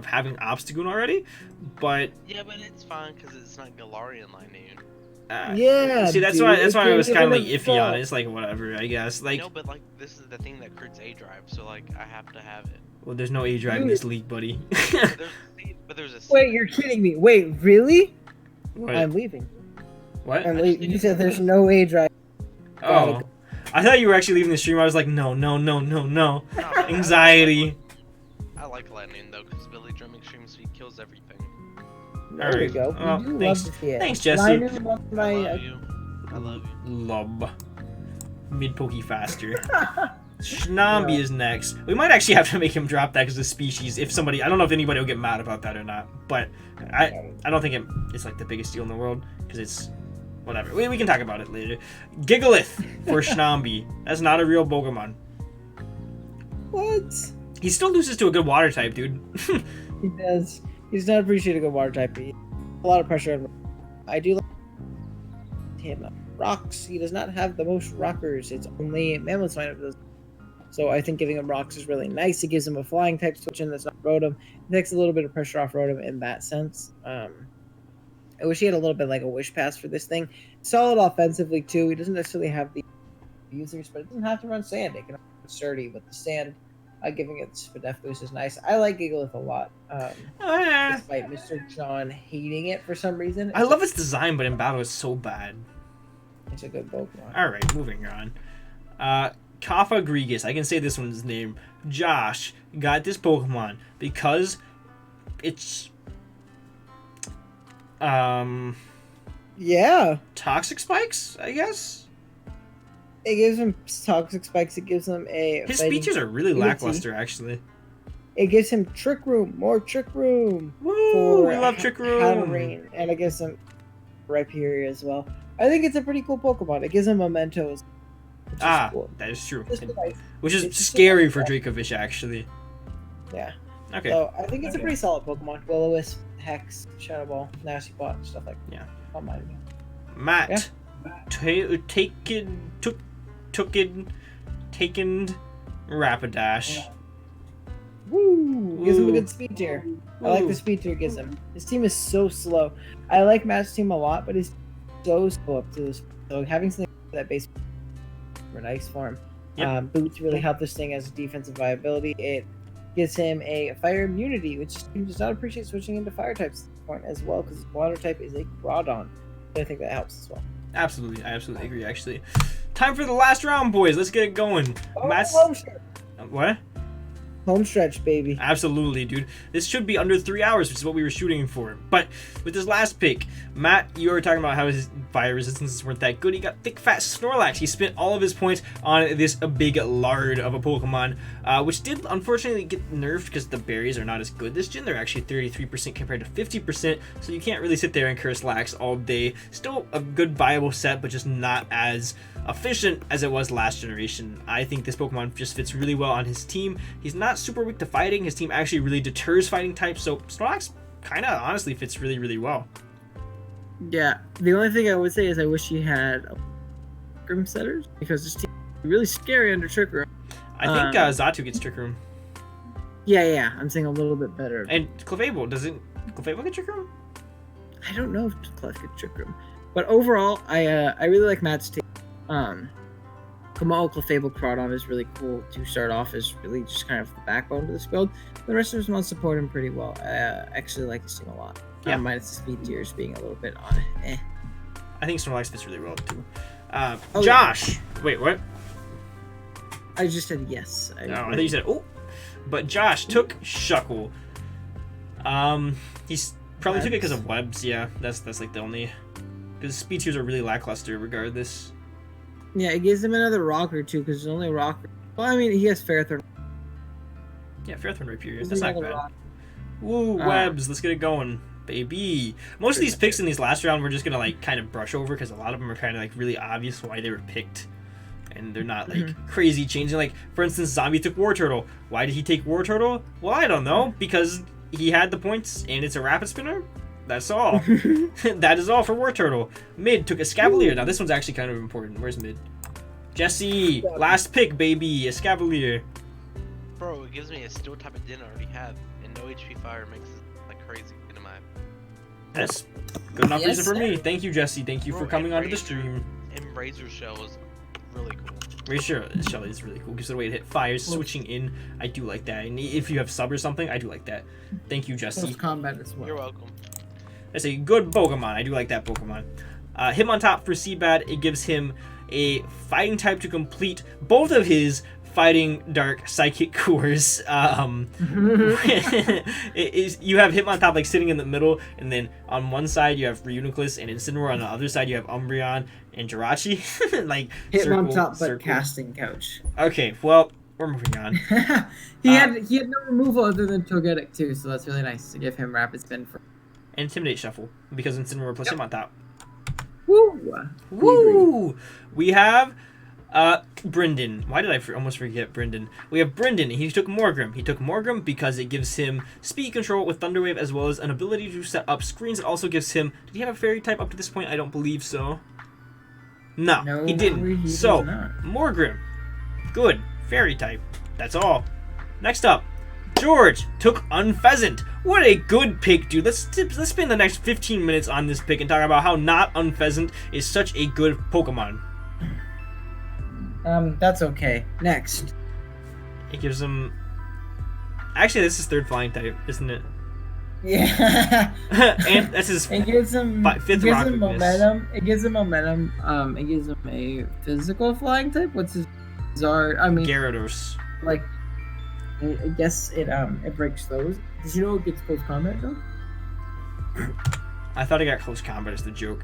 having Obstagoon already. But Yeah, but it's fine because it's not Galarian Linoon. Yeah. See, that's dude, why it's I was gonna kind of like get iffy on fucked. it. It's like whatever, I guess. Like, No, but like this is the thing that creates A drive, so like I have to have it. well, there's no A drive in this league, buddy. But there's a Wait, you're kidding me. Wait, really? What? I'm leaving. What? I'm leaving. You said there's no age drive. Oh, I thought you were actually leaving the stream. I was like, no. Anxiety. I like Lightning though, because Billy Drum Extreme Speed kills everything. There we Alright. go. Oh, We do thanks. love to see it. Thanks, Jesse. Linoon, one of I my, love you. I love you. Lob. Mid Pokey Faster. Shnambi is next. We might actually have to make him drop that because of species. If somebody, I don't know if anybody will get mad about that or not, but I don't think it's like the biggest deal in the world because it's whatever. We can talk about it later. Gigalith for Shnambi. That's not a real Pokemon. What? He still loses to a good water type, dude. He does. He's not appreciating a water type. A lot of pressure on. I do like him. Rocks. He does not have the most rockers. It's only Mammothswine of those. So I think giving him rocks is really nice. It gives him a flying type switch in that's not Rotom. It takes a little bit of pressure off Rotom in that sense. I wish he had a little bit like a Wish Pass for this thing. Solid offensively too. He doesn't necessarily have the users, but it doesn't have to run sand. It can run sturdy with the sand. Giving it the def boost is nice. I like Gigalith a lot. Despite Mr. John hating it for some reason. I love its design, but in battle it's so bad. It's a good Pokemon. Alright, moving on. Kafa Grigus, I can say this one's name. Josh got this Pokemon because it's Yeah. Toxic Spikes, I guess? It gives him Toxic Spikes. It gives him a... His fighting speeches are really ability. lackluster, actually. It gives him Trick Room. More Trick Room. Woo! We love Trick Room! Hatterene. And it gives him Rhyperior as well. I think it's a pretty cool Pokemon. It gives him Mementos. Which is cool. That is true. Just nice. Which is It's just scary nice. for Dracovish, actually. Yeah. Okay. So I think it's a pretty solid Pokemon. Will-O-Wisp, Hex, Shadow Ball, Nasty Bot, stuff like that. Yeah. Don't mind me. Matt. Yeah. Took taken Rapidash. Woo! Gives him a Ooh. good speed tier. I like the speed tier it gives him. His team is so slow. I like Matt's team a lot, but he's so slow up to this. So having something that base nice for him. Yep. Boots really help this thing as defensive viability. It gives him a fire immunity, which he does not appreciate switching into fire types at this point as well, because water type is a Groudon. I think that helps as well. Absolutely, I absolutely agree. Actually, time for the last round, boys. Let's get it going. Matt's what? Home stretch, baby. Absolutely, dude. This should be under 3 hours, which is what we were shooting for. But with this last pick, Matt, you were talking about how his fire resistances weren't that good. He got thick, fat Snorlax. He spent all of his points on this big lard of a Pokemon, which did unfortunately get nerfed because the berries are not as good this gen. They're actually 33% compared to 50%, so you can't really sit there and curse Lax all day. Still a good viable set, but just not as efficient as it was last generation. I think this Pokemon just fits really well on his team. He's not super weak to fighting. His team actually really deters fighting types, so Snorlax kind of honestly fits really, really well. Yeah, the only thing I would say is I wish he had Grim Setters, because this team is really scary under Trick Room. I think Xatu gets Trick Room. Yeah, I'm saying a little bit better. And Clefable, doesn't Clefable get Trick Room? I don't know if Clef gets Trick Room. But overall, I really like Matt's team. Kamal, Clefable, Groudon is really cool to start off as really just kind of the backbone to this build. The rest of us want to support him pretty well. I actually like this team a lot. Yeah. Minus the speed tiers being a little bit on I think Snorlax fits really well too. Oh, Josh! Yeah. Wait, what? I just said yes. No, I think you said, oh! But Josh took Shuckle. He's probably took it because of webs, yeah. That's like the only... Because speed tiers are really lackluster regardless. Yeah, it gives him another rocker too, because there's only a rocker. Well, I mean, he has Ferrothorn. Yeah, Ferrothorn Rapier. Gives That's him not another bad. rocker. Woo, webs. Let's get it going, baby. Most of these picks in these last round, we're just going to like kind of brush over because a lot of them are kind of like really obvious why they were picked. And they're not like crazy changing. Like, for instance, Zombie took War Turtle. Why did he take War Turtle? Well, I don't know. Because he had the points and it's a Rapid Spinner. That's all. That is all for War Turtle. Mid took Escavalier. Now, this one's actually kind of important. Where's Mid? Jesse, last pick, baby. Escavalier. Bro, it gives me a steel type of din I already have, and no HP fire makes it like crazy in my. That's good enough reason for me. Thank you, Jesse. Thank you for coming onto the stream. And Razor Shell is really cool. Razor Shell is really cool. Gives it a way to hit fires, switching in. I do like that. And if you have sub or something, I do like that. Thank you, Jesse. Close combat as well. You're welcome. That's a good Pokemon. I do like that Pokemon. Hitmontop for Seabad. It gives him a fighting type to complete both of his fighting dark psychic cores. You have Hitmontop like sitting in the middle, and then on one side you have Reuniclus and Incineroar, on the other side you have Umbreon and Jirachi. Like Hitmontop, but casting couch. Okay, well, we're moving on. he had no removal other than Togetic too, so that's really nice to give him Rapid Spin for. Intimidate Shuffle because Incineroar plus Hitmontop. Woo! Woo! We have Brendan. Why did I almost forget Brendan? We have Brendan. He took Morgrem. He took Morgrem because it gives him speed control with Thunder Wave as well as an ability to set up screens. It also gives him... Did he have a fairy type up to this point? I don't believe so. No, he didn't. So, Morgrem. Good. Fairy type. That's all. Next up, George took Unpheasant. What a good pick, dude. Let's spend the next 15 minutes on this pick and talk about how not Unpheasant is such a good Pokemon. That's okay. Next. It gives him... Actually, this is third flying type, isn't it? Yeah. And that's his it gives him fifth rock weakness. Momentum. It gives him momentum. It gives him a physical flying type. What's his Zard? I mean, Gyarados. Like, I guess it breaks those. Did you know it gets close combat though? I thought it got close combat as the joke.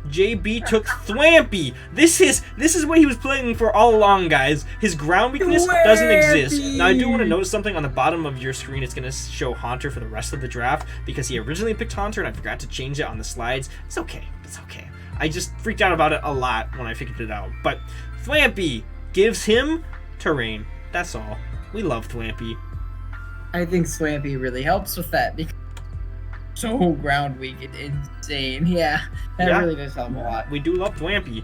JB took Thwampy. This is what he was playing for all along, guys. His ground weakness doesn't exist. Now I do want to notice something on the bottom of your screen. It's going to show Haunter for the rest of the draft because he originally picked Haunter and I forgot to change it on the slides. It's okay. It's okay. I just freaked out about it a lot when I figured it out. But Thwampy gives him Terrain. That's all. We love Thwampy. I think Thwampy really helps with that because so ground weak and insane. Yeah, that really does help a lot. We do love Thwampy.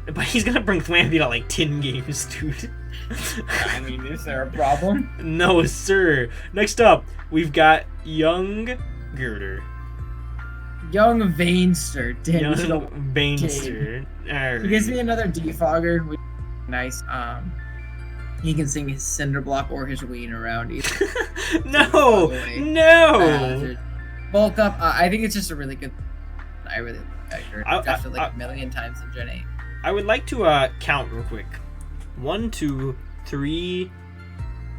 But he's gonna bring Flamby to like 10 games, dude. I mean, is there a problem? No, sir. Next up, we've got Young Girder. Young Vainster. Damn, you should Young have- Bainster. He gives me another defogger, which is nice. He can sing his Cinder Block or his Ween around either. No! No! Bulk up. I think it's just a really good. I really like that character. I- Drafted like I- a million times in Gen 8. I would like to count real quick. 1, 2, 3,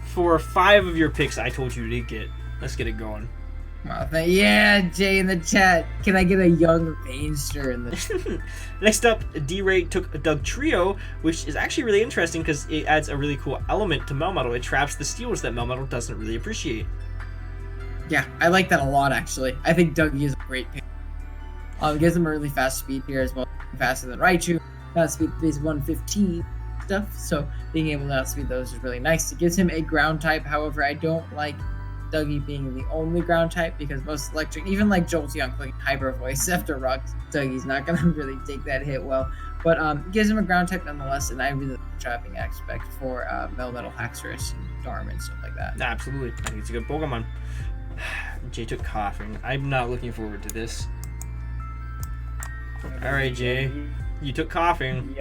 4, 5 of your picks I told you to get. Let's get it going. Wow, yeah, Jay in the chat. Can I get a Young Vainster in the Next up, D-Ray took a Doug Trio, which is actually really interesting because it adds a really cool element to Melmetal. It traps the steals that Melmetal doesn't really appreciate. Yeah, I like that a lot actually. I think Dougie is a great pick. Gives him a really fast speed here as well, faster than Raichu. Fast speed is 115 stuff, so being able to outspeed those is really nice. It gives him a ground type. However, I don't like Dougie being the only ground type because most electric, even like Jolteon clicking Hyper Voice after Rock, Dougie's not gonna really take that hit well. But it gives him a ground type nonetheless, and I really like the trapping aspect for Melmetal, Haxorus, and Darm and stuff like that. Absolutely. I think it's a good Pokemon. Jay took Coughing. I'm not looking forward to this. Alright, Jay. You took Coughing.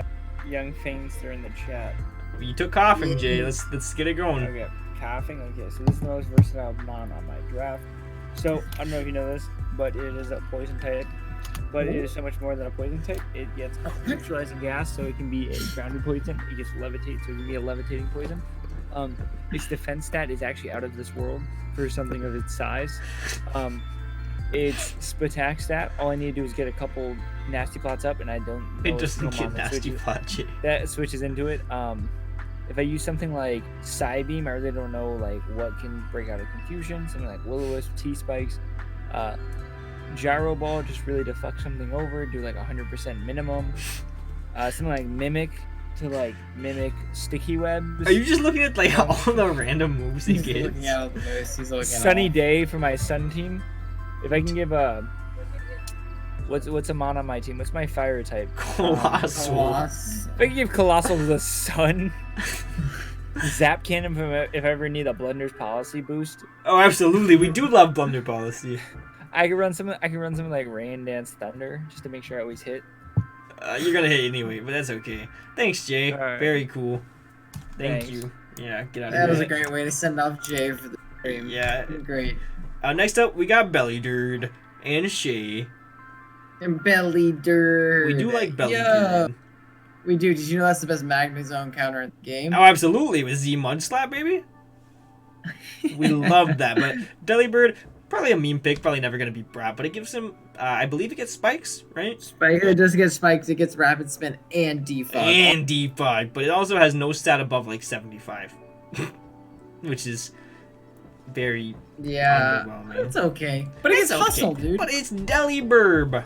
Young Fainster in the chat. You took Coughing, Jay. Let's get it going. Okay, Coughing. Okay, so this is the most versatile mon on my draft. So I don't know if you know this, but it is a poison type. But it is so much more than a poison type. It gets neutralizing gas, so it can be a grounded poison. It gets levitate, so it can be a levitating poison. Its defense stat is actually out of this world for something of its size. Its Spatak stat, all I need to do is get a couple nasty plots up, and I don't know It a doesn't single get mon that nasty switches- plot, Jay. that switches into it. If I use something like Psybeam, I really don't know like what can break out of confusion. Something like Will-O-Wisp, T-Spikes, Gyro Ball, just really to fuck something over, do like 100% minimum. Something like Mimic to like mimic Sticky Webs. Are you just looking at like all the random moves he He's gets? looking out the moose. He's looking Sunny at Day for my Sun team. If I can give a what's a mon on my team? What's my fire type? Colossal. Colossus. If I can give Colossal the Sun. Zap Cannon if I ever need a Blunder's Policy boost. Oh, absolutely. We do love Blunder Policy. I can run something like Rain Dance Thunder just to make sure I always hit. You're gonna hit anyway, but that's okay. Thanks, Jay. Alright. Very cool. Thank Thanks. you. Yeah, get out That of was a here. great way to send off Jay for the stream. Yeah. Great. Next up, we got Bellidird and Shay. And Belly Dirt. We do like Bellidird. Yeah, we do. Did you know that's the best Magma Zone counter in the game? Oh, absolutely. With Z Mud Slap, baby. We love that. But Delibird, probably a meme pick. Probably never going to be Brat. But it gives him, I believe it gets spikes, right? Spike. It does get spikes. It gets rapid spin and defog. And defog. But it also has no stat above like 75. Which is very Yeah, underwhelming. it's okay. But it's okay. hustle, dude. But it's Delibird.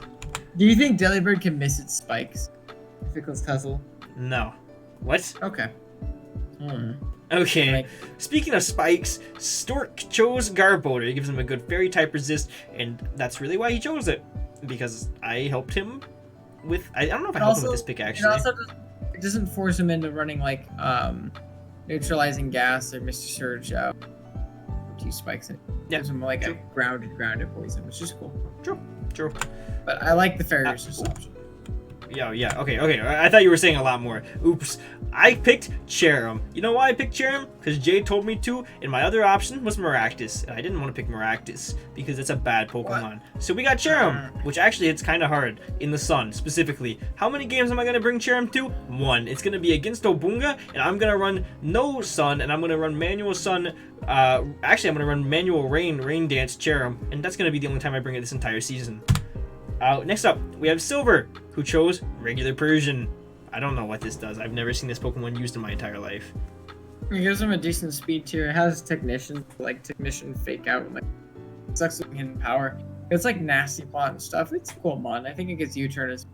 Do you think Delibird can miss its spikes if it goes hustle? No. What? Okay. Okay. Like- Speaking of spikes, Stork chose Garbodor. It gives him a good fairy type resist, and that's really why he chose it. Because I helped him with. I don't know if I helped him with this pick It actually. also it doesn't force him into running like neutralizing gas or Mr. Surge out. Two spikes in it. Yeah, Gives him like true. a grounded poison, which is cool. True. But I like the fairy resist option. Yeah. Okay. I thought you were saying a lot more. Oops. I picked Cherim. You know why I picked Cherim? Because Jay told me to, and my other option was Maractus. And I didn't want to pick Maractus because it's a bad Pokemon. So we got Cherim, which actually hits kind of hard in the sun, specifically. How many games am I going to bring Cherim to? 1. It's going to be against Obunga, and I'm going to run no sun, and I'm going to run manual sun. Actually, I'm going to run manual rain dance Cherim, and that's going to be the only time I bring it this entire season. Next up, we have Silver, who chose regular Persian. I don't know what this does. I've never seen this Pokemon used in my entire life. It gives him a decent speed tier. It has Technician, like Technician Fake Out, like sucks with hidden power. It's like nasty plot and stuff. It's a cool mon. I think it gets U-turn as.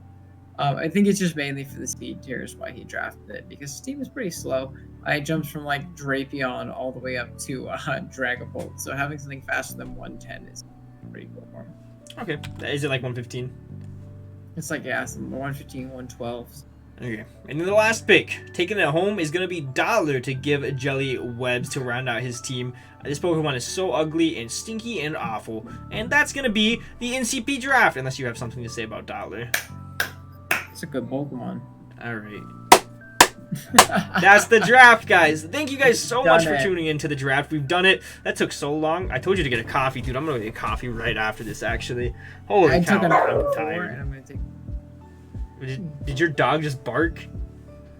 I think it's just mainly for the speed tier is why he drafted it because his team is pretty slow. It jumps from like Drapion all the way up to Dragapult. So having something faster than 110 is pretty cool for him. Okay, is it like 115? It's like, yeah, some 115, 112. Okay, and then the last pick, taking it home, is going to be Dollar to give Jelly webs to round out his team. This Pokemon is so ugly and stinky and awful. And that's going to be the NCP draft, unless you have something to say about Dollar. It's a good Pokemon. Alright. That's the draft, guys. Thank you guys so much for it. tuning into the draft. We've done it. That took so long. I told you to get a coffee, dude. I'm going to get a coffee right after this, actually. Holy I cow, took an I'm hour tired. and I'm gonna take. Did your dog just bark?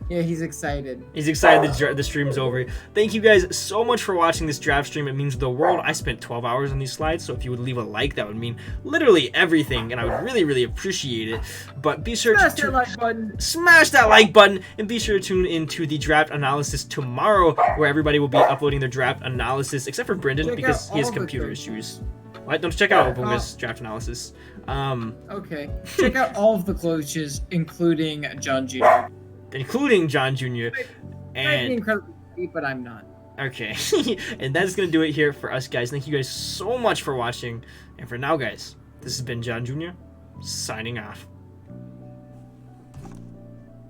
Yeah, he's excited. He's excited the stream's over. Thank you guys so much for watching this draft stream. It means the world. I spent 12 hours on these slides, so if you would leave a like, that would mean literally everything, and I would really, really appreciate it. But be sure Smash to that like button. smash that like button, and be sure to tune into the draft analysis tomorrow, where everybody will be uploading their draft analysis, except for Brendan, Check because out he has all the computer coaches. issues. What? Don't check out Ogalbina's draft analysis. Okay. Check out all of the coaches, including John Jr. Including John Jr. Might be And incredibly sweet, but I'm not. okay, and that is gonna do it here for us, guys. Thank you guys so much for watching, and for now, guys, this has been John Jr. signing off.